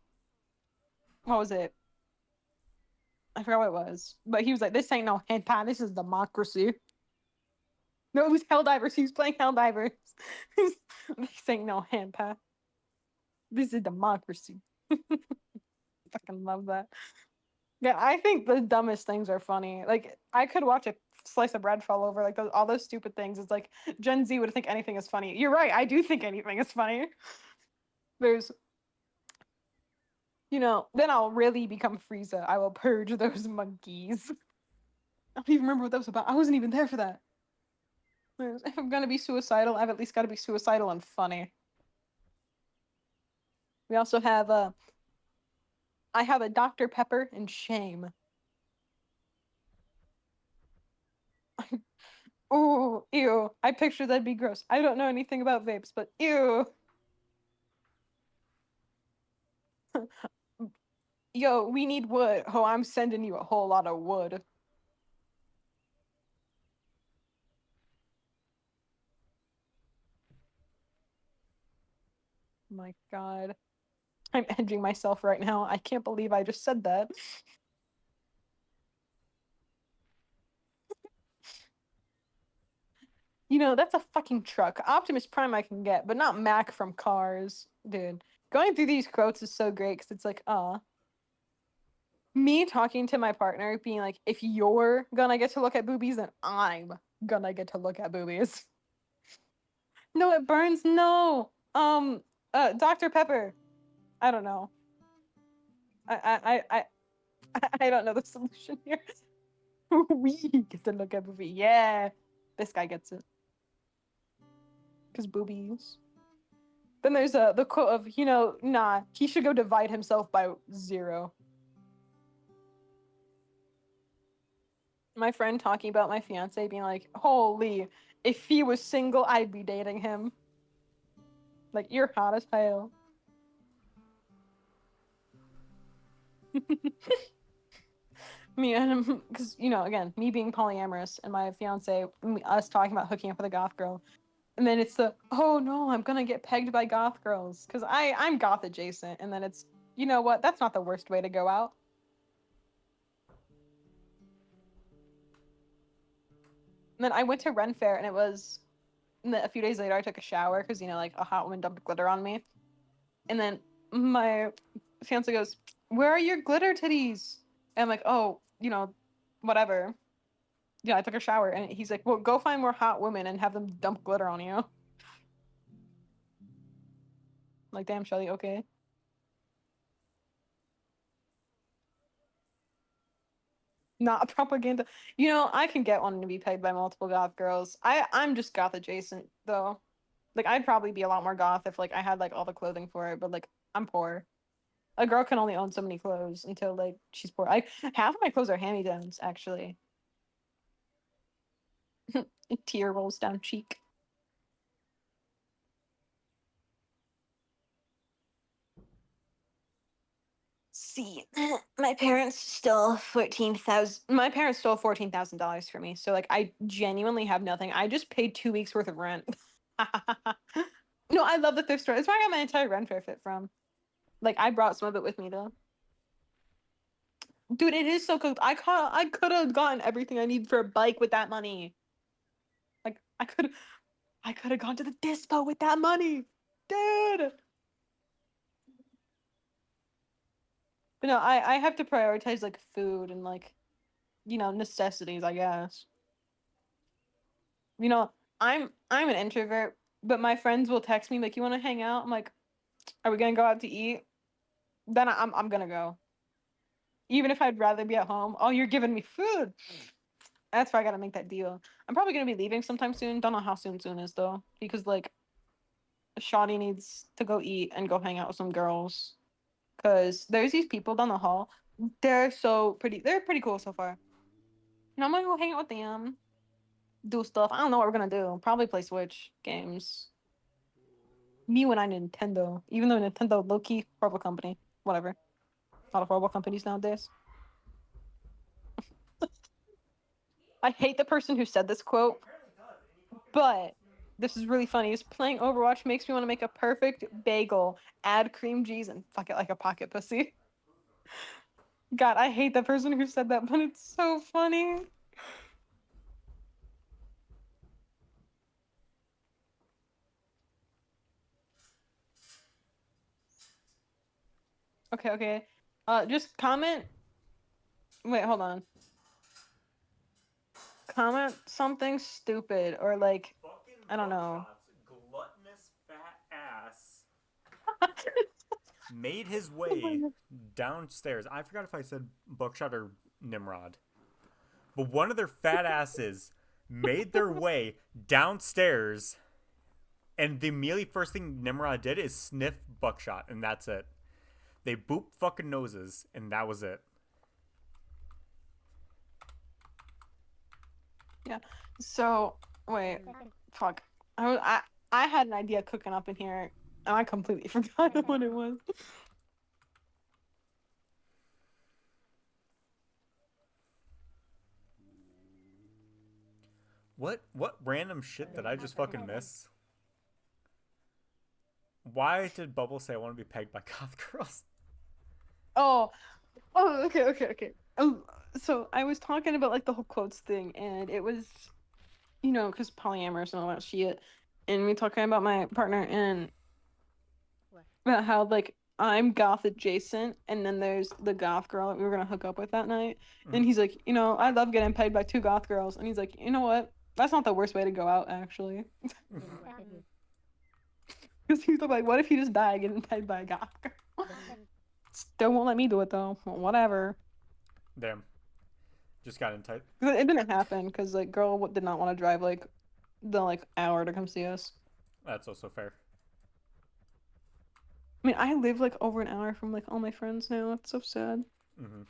what was it? I forgot what it was. But he was like, this ain't no hentai, this is democracy. No, it was Helldivers. He was playing Helldivers. This ain't no hentai. This is democracy. Fucking love that. Yeah, I think the dumbest things are funny. Like, I could watch a slice of bread fall over, like all those stupid things. It's like Gen Z would think anything is funny. You're right, I do think anything is funny. There's, then I'll really become Frieza. I will purge those monkeys. I don't even remember what that was about. I wasn't even there for that. If I'm gonna be suicidal, I've at least got to be suicidal and funny. We also have I have a Dr. Pepper and shame. Oh, ew. I picture that'd be gross. I don't know anything about vapes, but ew. Yo, we need wood. Oh, I'm sending you a whole lot of wood. My God. I'm edging myself right now. I can't believe I just said that. That's a fucking truck. Optimus Prime I can get, but not Mac from Cars. Dude, going through these quotes is so great because it's like, me talking to my partner being like, if you're gonna get to look at boobies, then I'm gonna get to look at boobies. No, it burns. No. Dr. Pepper. I don't know. I don't know the solution here. We get to look at boobie. Yeah, this guy gets it because boobies. Then there's the quote of nah, he should go divide himself by 0. My friend talking about my fiance being like, holy, if he was single, I'd be dating him. Like, you're hot as hell. Me and because again, me being polyamorous and my fiance, us talking about hooking up with a goth girl, and then it's the oh no, I'm gonna get pegged by goth girls because I'm goth adjacent, and then it's what, that's not the worst way to go out. And then I went to Ren Fair, and it was and then a few days later I took a shower because like a hot woman dumped glitter on me, and then my fiance goes, "Where are your glitter titties?" And I'm like, "Oh, whatever." Yeah, I took a shower, and he's like, "Well, go find more hot women and have them dump glitter on you." Like, damn, Shelly, okay. Not propaganda. I can get one to be pegged by multiple goth girls. I'm just goth adjacent though. Like, I'd probably be a lot more goth if like I had like all the clothing for it, but like I'm poor. A girl can only own so many clothes until like she's poor. I half of my clothes are hand-me-downs actually. A tear rolls down cheek. See, my parents stole $14,000 for me. So like I genuinely have nothing. I just paid 2 weeks worth of rent. No, I love the thrift store. It's where I got my entire rent fair fit from. Like I brought some of it with me though. Dude, it is so cooked. I could have gotten everything I need for a bike with that money. Like I could have gone to the dispo with that money. Dude. But no, I have to prioritize like food and like necessities, I guess. You know, I'm an introvert, but my friends will text me like, "You want to hang out?" I'm like, "Are we gonna go out to eat?" Then I'm gonna go, even if I'd rather be at home. Oh, you're giving me food. That's why I gotta make that deal. I'm probably gonna be leaving sometime soon. Don't know how soon is though, because like Shawty needs to go eat and go hang out with some girls. Cause there's these people down the hall. They're so pretty. They're pretty cool so far. And I'm gonna go hang out with them, do stuff. I don't know what we're gonna do. Probably play Switch games. Me when I Nintendo, even though Nintendo low key horrible company. Whatever. A lot of horrible companies nowadays. I hate the person who said this quote, but this is really funny. Is playing Overwatch makes me want to make a perfect bagel, add cream cheese, and fuck it like a pocket pussy. God, I hate the person who said that, but it's so funny. Okay. Just comment. Wait, hold on. Comment something stupid or like Fucking I don't know. Buckshot's gluttonous fat ass made his way downstairs. I forgot if I said Buckshot or Nimrod. But one of their fat asses made their way downstairs, and the immediately first thing Nimrod did is sniff Buckshot, and that's it. They booped fucking noses, and that was it. Yeah. So wait, fuck. I had an idea cooking up in here, and I completely forgot what it was. What random shit did I just fucking miss? Why did Bubble say I want to be pegged by goth girls? Oh, okay. So I was talking about like the whole quotes thing, and it was, because polyamorous and all that shit, and we talking about my partner and about how like I'm goth adjacent, and then there's the goth girl that we were gonna hook up with that night, and he's like, I love getting pegged by two goth girls, and he's like, you know what? That's not the worst way to go out, actually. Because he's like, what if you just die getting pegged by a goth girl? Still won't let me do it though. Well, whatever. Damn. Just got in tight. It didn't happen because like girl did not want to drive like the like hour to come see us. That's also fair. I mean, I live like over an hour from like all my friends now. It's so sad. Mm-hmm.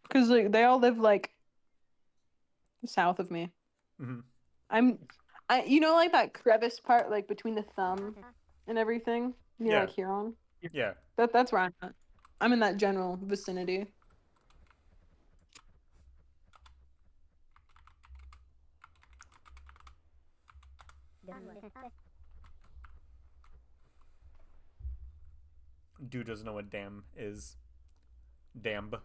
Because like they all live like south of me. Mm-hmm. Like that crevice part like between the thumb and everything. Yeah. Like here on. Yeah. That's where I'm at. I'm in that general vicinity. Dude doesn't know what damn is. Damb.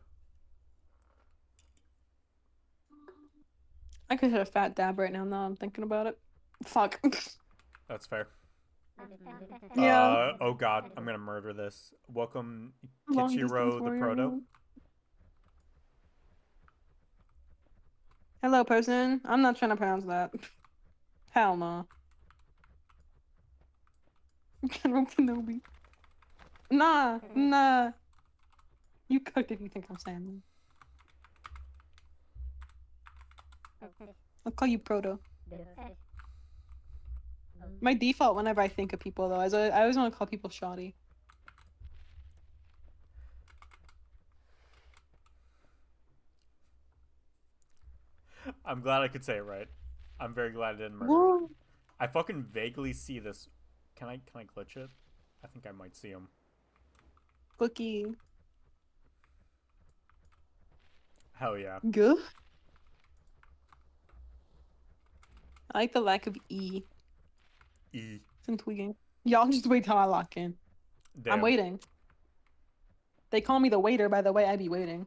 I could hit a fat dab right now. Now I'm thinking about it. Fuck. That's fair. Yeah. Oh god, I'm gonna murder this. Welcome, Long distance Kichiro the warrior Proto. mode. Hello, person. I'm not trying to pronounce that. Hell no. General Kenobi. Nah. You cooked if you think I'm saying that. I'll call you Proto. My default whenever I think of people, though, is I always want to call people shoddy. I'm glad I could say it right. I'm very glad I didn't murder it. I fucking vaguely see this. Can I glitch it? I think I might see him. Cookie. Hell yeah. Good. I like the lack of E. E. It's intriguing. Y'all just wait till I lock in. Damn. I'm waiting. They call me the waiter, by the way. I be waiting.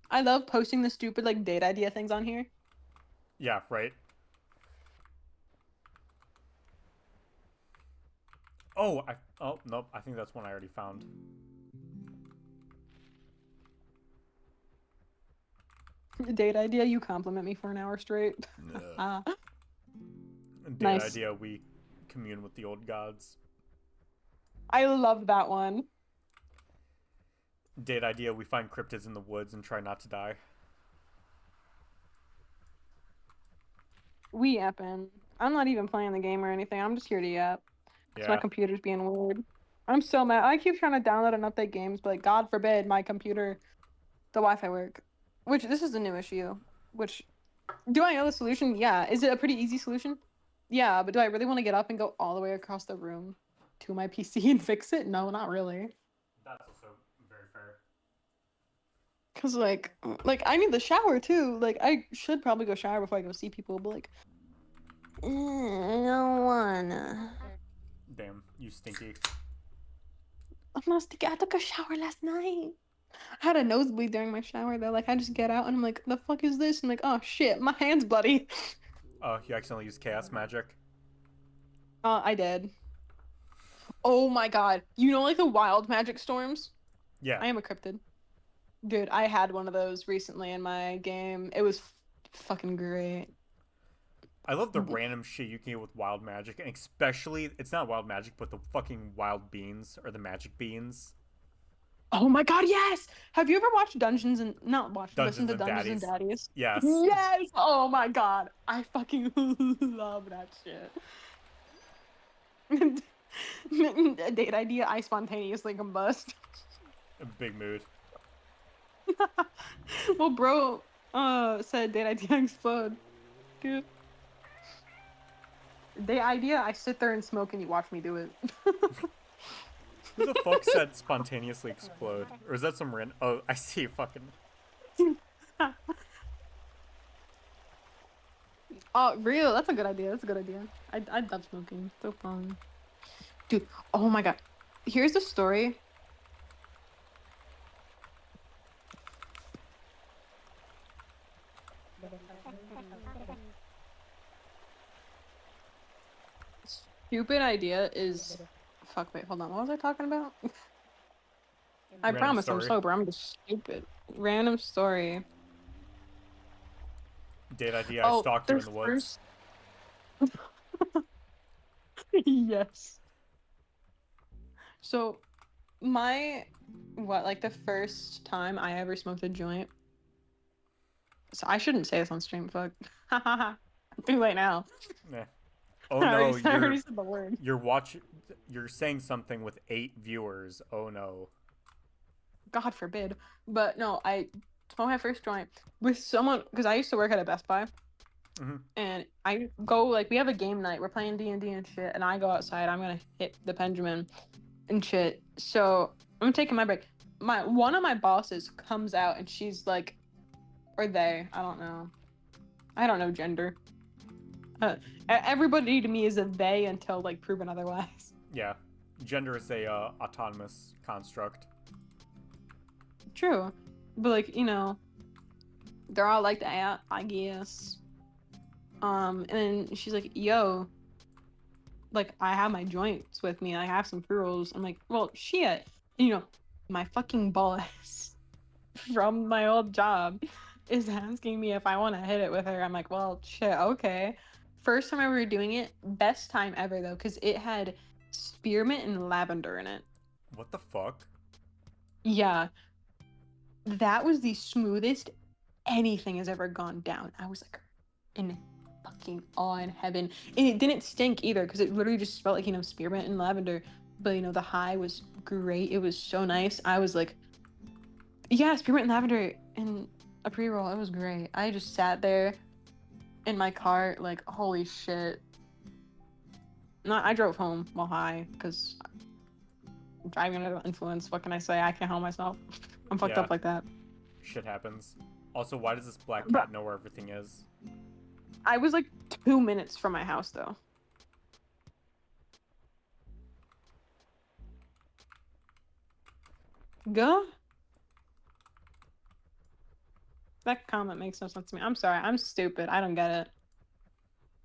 I love posting the stupid like date idea things on here. Yeah, right. Oh, nope. I think that's one I already found. Date idea, you compliment me for an hour straight. Ugh. Date Nice. idea, we commune with the old gods. I love that one. Date idea, we find cryptids in the woods and try not to die. We yapping. I'm not even playing the game or anything. I'm just here to yap because my Yeah. computer's being weird. I'm so mad. I keep trying to download and update games, but God forbid my computer, the Wi-Fi work. Which this is a new issue. Which do I know the solution? Yeah. Is it a pretty easy solution? Yeah, but do I really want to get up and go all the way across the room to my PC and fix it? No, not really. That's also very fair. Cause like I need the shower too. Like I should probably go shower before I go see people, but like I don't wanna. Damn, you stinky. I'm not sticky. I took a shower last night. I had a nosebleed during my shower though. Like I just get out and I'm like, the fuck is this? I'm like, oh shit, my hand's bloody. Oh, you accidentally used chaos magic? I did. Oh my god. You know like the wild magic storms? Yeah. I am a cryptid. Dude, I had one of those recently in my game. It was fucking great. I love the random shit you can get with wild magic, and especially, it's not wild magic, but the fucking wild beans, or the magic beans. Oh my god, yes! Have you ever watched Dungeons and not watched, listened Dungeons to and Dungeons and Daddies. Daddies? Yes. Yes! Oh my god. I fucking love that shit. Date idea, I spontaneously combust. Big mood. Well, bro, said date idea explode. Dude. Date idea, I sit there and smoke and you watch me do it. Who the fuck said spontaneously explode? Or is that some random? Oh, I see. Fucking. Oh, real. That's a good idea. That's a good idea. I love smoking. So fun. Dude, oh my god. Here's a story. Stupid idea is fuck, wait, hold on. What was I talking about? I Random promise I'm story. sober. I'm just stupid. Random story. Date idea. I Oh, stalked you their in the woods. first yes. So my what like the first time I ever smoked a joint. So I shouldn't say this on stream, fuck. Too late now. Eh. Oh no, I already said the word. you're watch you're saying something with 8 viewers. Oh no. God forbid. But no, I smoked my first joint with someone because I used to work at a Best Buy. Mm-hmm. And I go like we have a game night. We're playing D&D and shit, and I go outside. I'm gonna hit the pendulum and shit. So I'm taking my break. My one of my bosses comes out and she's like, or they, I don't know. I don't know gender. Everybody to me is a they until like proven otherwise. Yeah. Gender is a autonomous construct. True, but like they're all like that, I guess. And then she's like, "Yo, like I have my joints with me. I have some pre-rolls." I'm like, "Well, shit." My fucking boss from my old job is asking me if I want to hit it with her. I'm like, "Well, shit, okay." First time ever doing it, best time ever though, because it had spearmint and lavender in it. What the fuck? Yeah, that was the smoothest anything has ever gone down. I was like in fucking awe in heaven. And it didn't stink either because it literally just smelled like, spearmint and lavender. But, the high was great. It was so nice. I was like, yeah, spearmint and lavender in a pre roll. It was great. I just sat there in my car, like, holy shit. No, I drove home while high because driving under the influence. What can I say? I can't help myself. I'm fucked Yeah. up like that. Shit happens. Also, why does this black But cat know where everything is? I was like 2 minutes from my house though. Go. That comment makes no sense to me. I'm sorry. I'm stupid. I don't get it.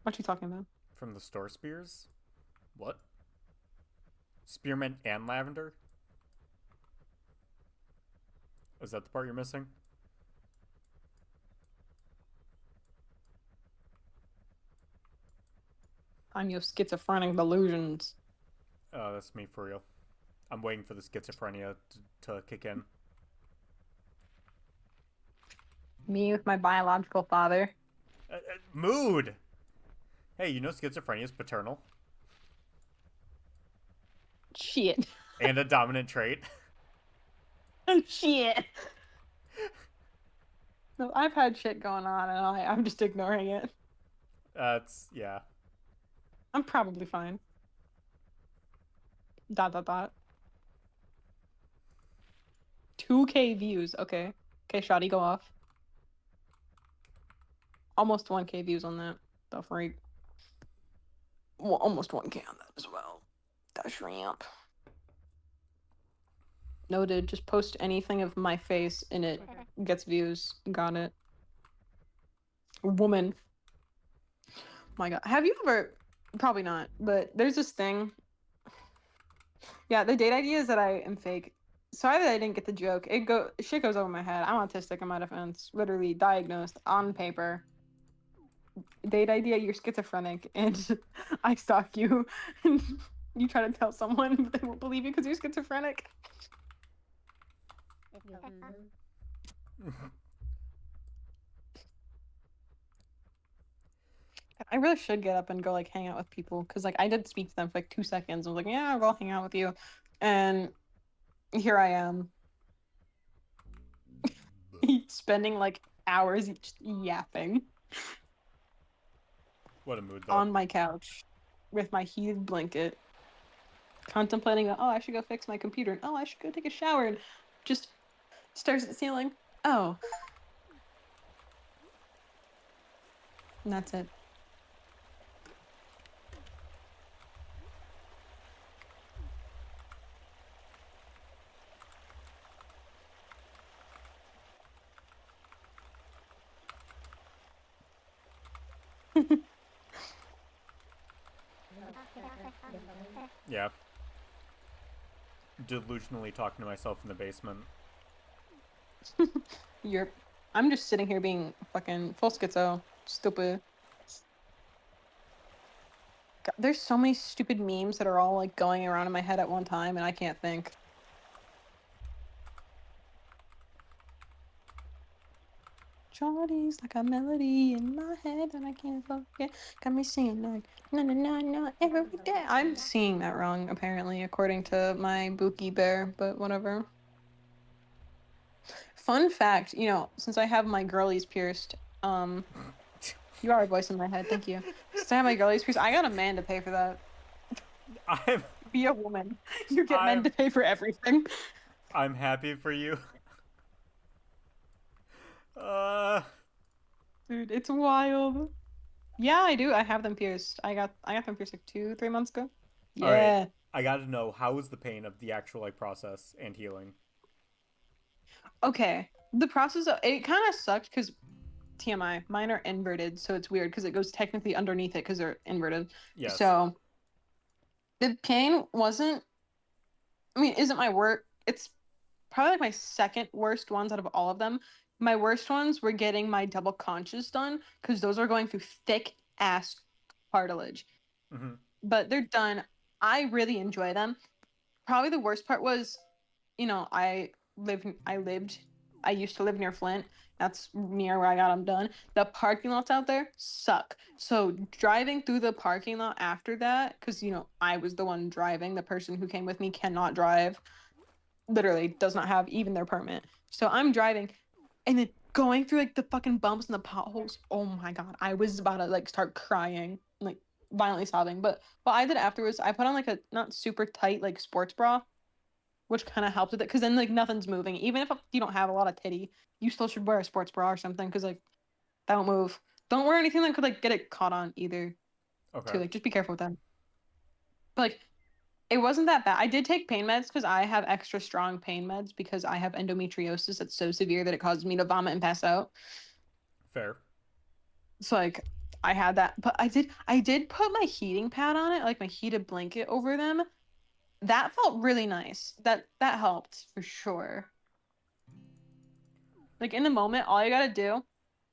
What you talking about? From the store spears? What? Spearmint and lavender? Is that the part you're missing? on your schizophrenic delusions. That's me for real. I'm waiting for the schizophrenia to kick in. Me with my biological father. Mood! Hey, you know schizophrenia is paternal? Shit. And a dominant trait. Shit. No, I've had shit going on and I'm just ignoring it. Yeah. I'm probably fine. Dot dot dot. 2K views. Okay. Okay, Shoddy, go off. Almost 1K views on that. The freak. Well, almost 1K on that as well. That shrimp. Noted. Just post anything of my face and it gets views. Got it. Woman. My God. Have you ever? Probably not. But there's this thing. Yeah, the date idea is that I am fake. Sorry that I didn't get the joke. Shit goes over my head. I'm autistic in my defense. Literally diagnosed on paper. Date idea, you're schizophrenic, and I stalk you, and you try to tell someone, but they won't believe you because you're schizophrenic. I really should get up and go like hang out with people because like I did speak to them for like 2 seconds. I was like, yeah, I'll go hang out with you, and here I am spending like hours just yapping What a mood, though. on my couch with my heated blanket, contemplating, oh, I should go fix my computer. And, oh, I should go take a shower. And just stares at the ceiling. Oh. And that's it. Yeah. Delusionally talking to myself in the basement. I'm just sitting here being fucking full schizo. Stupid. God, there's so many stupid memes that are all like going around in my head at one time and I can't think. Shawty's like a melody in my head that I can't forget. Got me singing like na na na na every day. I'm singing that wrong apparently according to my Bookie Bear, but whatever. Fun fact, since I have my girlies pierced, you are a voice in my head, thank you. Since I have my girlies pierced, I got a man to pay for that. I'm Be a woman. You get men I'm to pay for everything. I'm happy for you. Uh Dude, it's wild. Yeah, I do. I have them pierced. I got them pierced like 2, 3 months ago. all right. Yeah. I got to know, how was the pain of the actual like process and healing? Okay. The process of it kind of sucked because TMI, mine are inverted, so it's weird because it goes technically underneath it because they're inverted. Yes. So the pain wasn't, I mean, isn't my work. It's probably like my second worst ones out of all of them. My worst ones were getting my double conches done because those are going through thick ass cartilage. Mm-hmm. But they're done. I really enjoy them. Probably the worst part was, I used to live near Flint. That's near where I got them done. The parking lots out there suck. So driving through the parking lot after that, because I was the one driving. The person who came with me cannot drive. Literally does not have even their permit. So I'm driving, and then going through like the fucking bumps and the potholes. Oh my God, I was about to like start crying, like violently sobbing. But what I did afterwards, I put on like a not super tight like sports bra, which kind of helped with it because then like nothing's moving. Even if you don't have a lot of titty, you still should wear a sports bra or something because like that won't move. Don't wear anything that could like get it caught on either. Okay. Too like just be careful with that. But like it wasn't that bad. I did take pain meds because I have extra strong pain meds because I have endometriosis that's so severe that it causes me to vomit and pass out. Fair. So like I had that, but I did put my heating pad on it, like my heated blanket over them. That felt really nice. That helped for sure. Like in the moment, all you gotta do.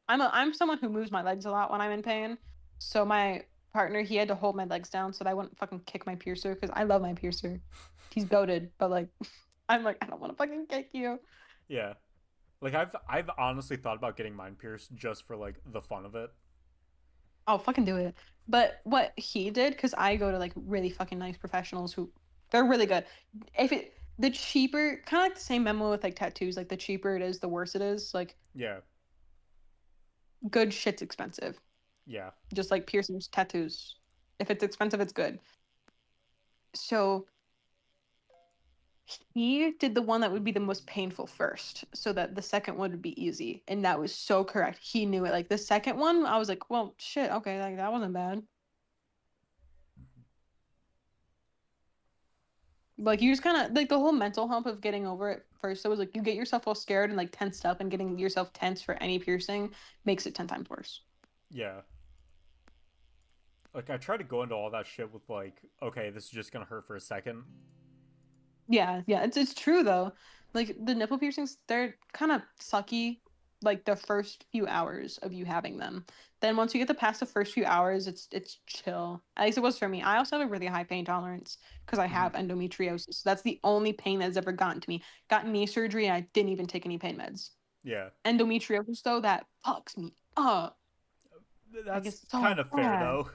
I'm someone who moves my legs a lot when I'm in pain. So my partner, he had to hold my legs down so that I wouldn't fucking kick my piercer because I love my piercer. He's goated, but like I'm like, I don't want to fucking kick you. Yeah. Like I've honestly thought about getting mine pierced just for like the fun of it. I'll fucking do it. But what he did, because I go to like really fucking nice professionals who they're really good. If it the cheaper, kind of like the same memo with like tattoos, like the cheaper it is, the worse it is. Like Yeah. good shit's expensive. Yeah. Just like piercings, tattoos. If it's expensive, it's good. So he did the one that would be the most painful first, so that the second one would be easy. And that was so correct. He knew it. Like the second one, I was like, well, shit, okay, like that wasn't bad. Like you just kind of like the whole mental hump of getting over it first. So it was like you get yourself all scared and like tensed up, and getting yourself tense for any piercing makes it 10 times worse. Yeah. Like I try to go into all that shit with like, okay, this is just gonna hurt for a second. Yeah, yeah, it's true though. Like the nipple piercings, they're kind of sucky. Like the first few hours of you having them. Then once you get the past the first few hours, it's chill. At least it was for me. I also have a really high pain tolerance because I Mm-hmm. have endometriosis. That's the only pain that's ever gotten to me. Got knee surgery and I didn't even take any pain meds. Yeah. Endometriosis though, that fucks me up. I That's get kind so of fair bad. though.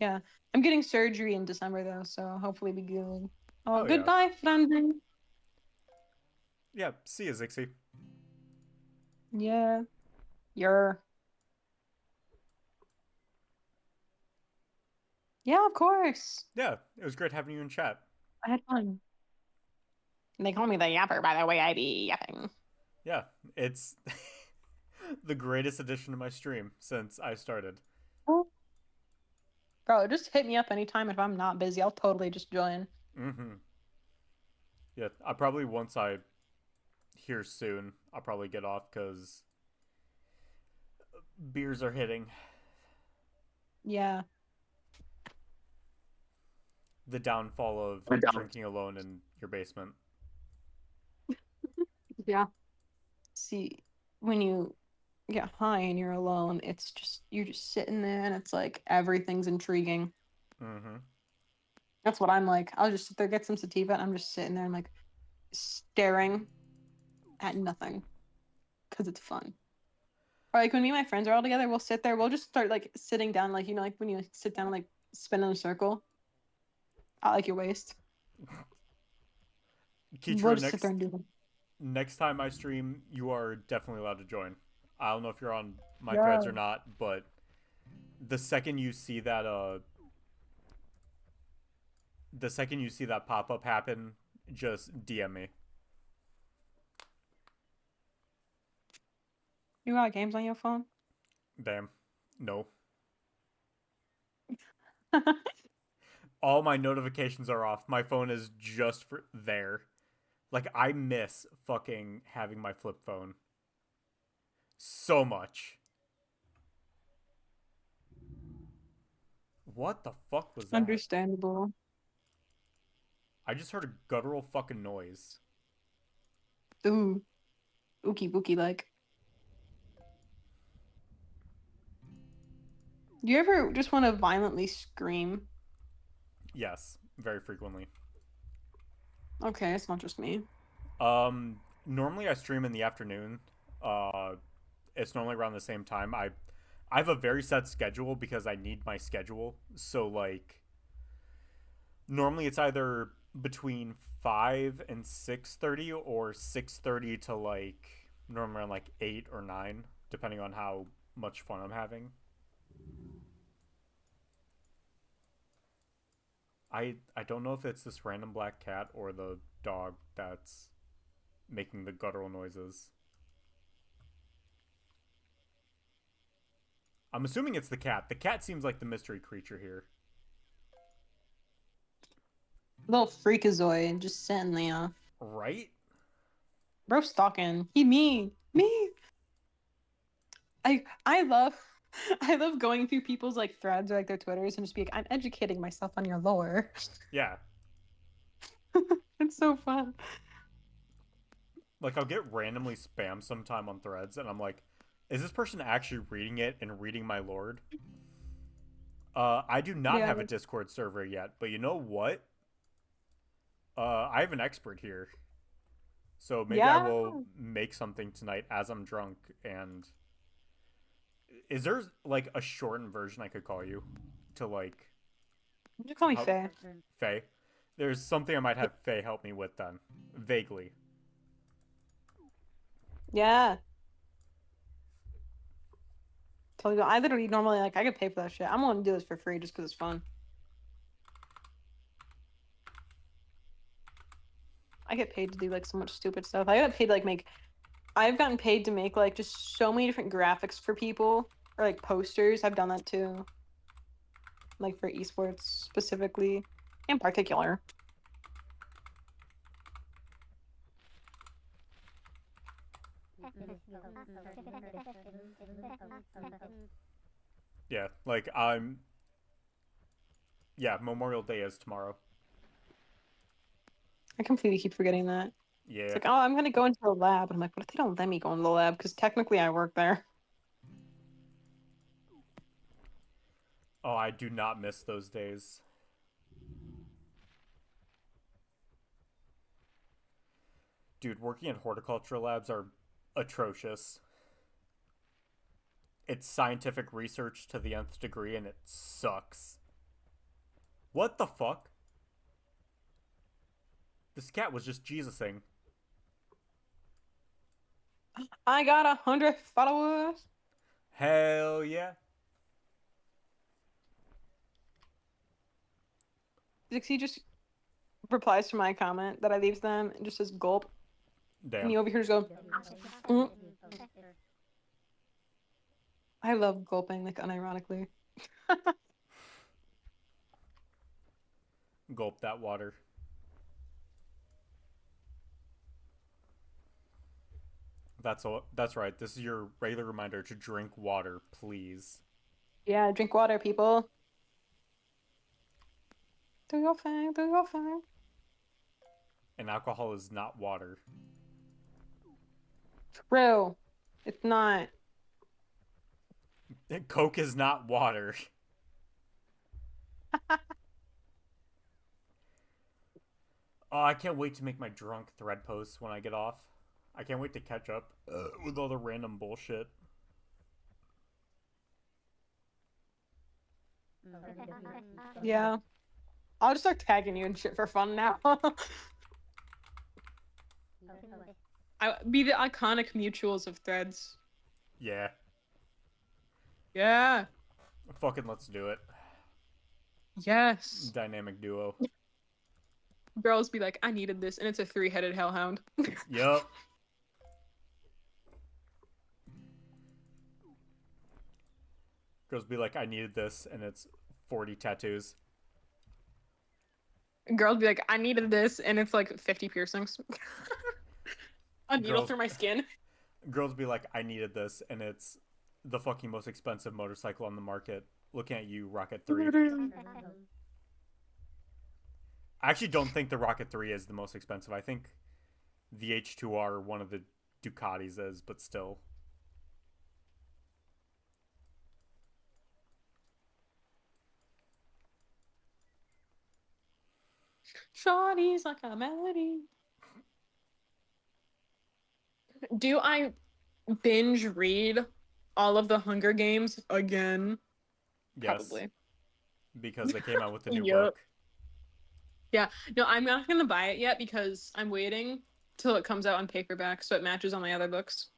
Yeah. I'm getting surgery in December though, so hopefully be good. Oh, Oh yeah. goodbye, friend. Yeah. See you, Zixie. Yeah. You're. Yeah, of course. Yeah. It was great having you in chat. I had fun. And they call me the yapper by the way I be yapping. Yeah. It's the greatest addition to my stream since I started. Oh. Bro, just hit me up anytime if I'm not busy. I'll totally just join. Mm-hmm. Yeah. I probably once I hear soon, I'll probably get off because beers are hitting. Yeah. The downfall of I don't. drinking alone in your basement. Yeah. See, when you get high and you're alone, it's just you're just sitting there and it's like everything's intriguing. Mm-hmm. That's what I'm like. I'll just sit there, get some sativa, and I'm just sitting there and like staring at nothing because it's fun. Or like when me and my friends are all together, we'll sit there, we'll just start like sitting down, like like when you like, sit down and like spin in a circle. I like your waist. We'll Kitra, just sit there and do them. next time I stream, you are definitely allowed to join. I don't know if you're on my threads Yeah. or not, but the second you see that pop up happen, just DM me. You got games on your phone? Damn. No. All my notifications are off. My phone is just for there. Like I miss fucking having my flip phone so much. What the fuck was that? Understandable. I just heard a guttural fucking noise. Ooh, ookie bookie like. Do you ever just want to violently scream? Yes, very frequently. Okay, it's not just me. Normally I stream in the afternoon. Uh, it's normally around the same time. I have a very set schedule because I need my schedule. So like normally it's either between 5 and 6:30 or 6:30 to like normally around like 8 or 9, depending on how much fun I'm having. I don't know if it's this random black cat or the dog that's making the guttural noises. I'm assuming it's the cat. The cat seems like the mystery creature here. Little freakazoid just sitting there. Right? Bro stalking. He me. I love I love going through people's like threads or like their Twitters and just be like, I'm educating myself on your lore. Yeah. It's so fun. Like I'll get randomly spam sometime on threads and I'm like, Is this person actually reading it and reading my lord? I do not Yeah. have a Discord server yet, but you know what? I have an expert here, so maybe I Yeah. will make something tonight as I'm drunk. And is there like a shortened version I could call you to like You call me how Faye. Faye? There's something I might have Faye help me with then, vaguely. Yeah. Totally. I literally normally like I could pay for that shit. I'm gonna do this for free just because it's fun. I get paid to do like so much stupid stuff. I got paid to like make. I've gotten paid to make like just so many different graphics for people or like posters. I've done that too, like for esports specifically, in particular. Yeah, like yeah, Memorial Day is tomorrow. I completely keep forgetting that. It's Yeah. like, oh, I'm gonna go into the lab. And I'm like, what if they don't let me go into the lab? Because technically I work there. Oh, I do not miss those days. Dude, working in horticultural labs are atrocious. It's scientific research to the nth degree and it sucks. What the fuck? This cat was just Jesusing. I got 100 followers. Hell yeah. Dixie just replies to my comment that I leaves them and just says gulp. And Damn. you over here just go, "Mm." I love gulping, like unironically. Gulp that water. That's right. This is your regular reminder to drink water, please. Yeah, drink water, people. Do your thing, do your thing. And alcohol is not water. True. It's not. Coke is not water. Oh, I can't wait to make my drunk thread posts when I get off. I can't wait to catch up with all the random bullshit. Yeah. I'll just start tagging you and shit for fun now. I be the iconic mutuals of threads. Yeah. Yeah. Fucking let's do it. Yes. Dynamic duo. Girls be like, I needed this, and it's a three-headed hellhound. Yup. Girls be like, I needed this, and it's 40 tattoos. Girls be like, I needed this, and it's like 50 piercings. A needle Girls, through my skin. girls be like, I needed this, and it's the fucking most expensive motorcycle on the market. Looking at you, Rocket 3. I actually don't think the Rocket 3 is the most expensive. I think the H2R, one of the Ducatis, is, but still. Shawty's like a melody. Do I binge read all of the Hunger Games again? Yes, Probably. because they came out with a new Yup. book. Yeah. No, I'm not gonna buy it yet because I'm waiting till it comes out on paperback so it matches all my other books.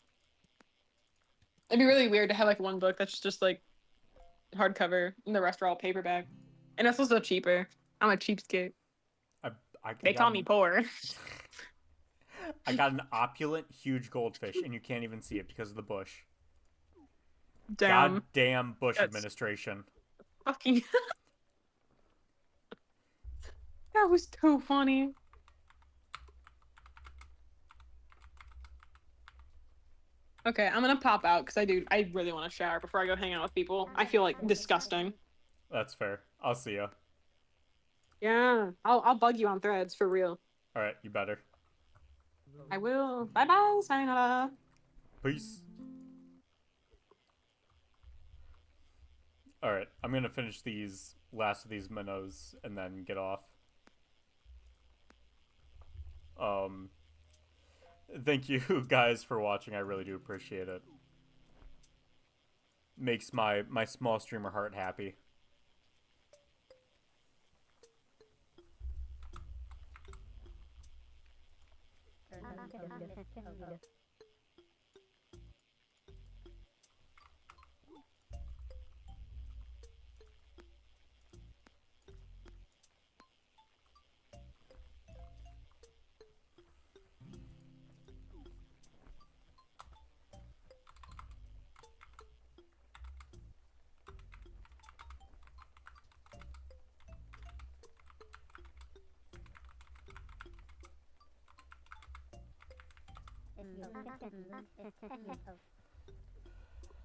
It'd be really weird to have like one book that's just like hardcover and the rest are all paperback. And it's also cheaper. I'm a cheapskate. I, I They got call me an, poor. I got an opulent, huge goldfish, and you can't even see it because of the bush. Damn. Goddamn Bush That's administration. fucking that was too funny. Okay, I'm gonna pop out because I really want to shower before I go hang out with people. I feel like disgusting. That's fair. I'll see ya. Yeah. I'll bug you on threads for real. Alright, you better. I will. Bye bye, sayonara. Peace. All right, I'm gonna finish these last of these minnows and then get off. Um, thank you guys for watching. I really do appreciate it. Makes my small streamer heart happy.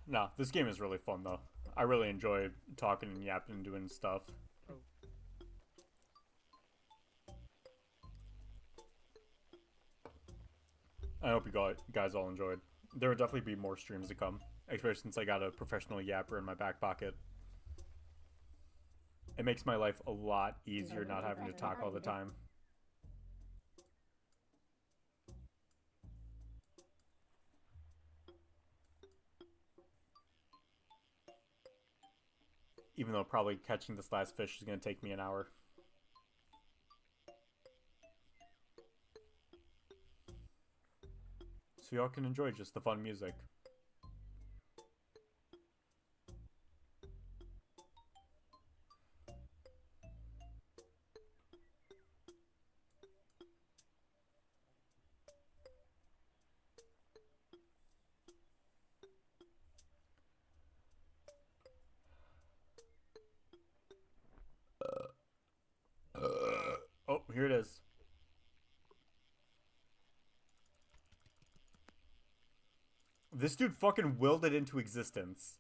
No, this game is really fun though. I really enjoy talking and yapping and doing stuff. I hope you guys all enjoyed. There will definitely be more streams to come, especially since I got a professional yapper in my back pocket. It makes my life a lot easier not having to talk all the time. Even though probably catching this last fish is going to take me an hour. So y'all can enjoy just the fun music. Oh, here it is. This dude fucking willed it into existence.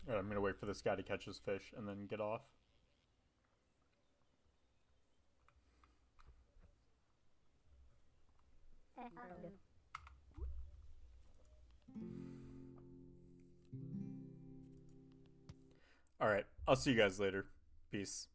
Alright, I'm gonna wait for this guy to catch his fish and then get off. Alright, I'll see you guys later. Peace.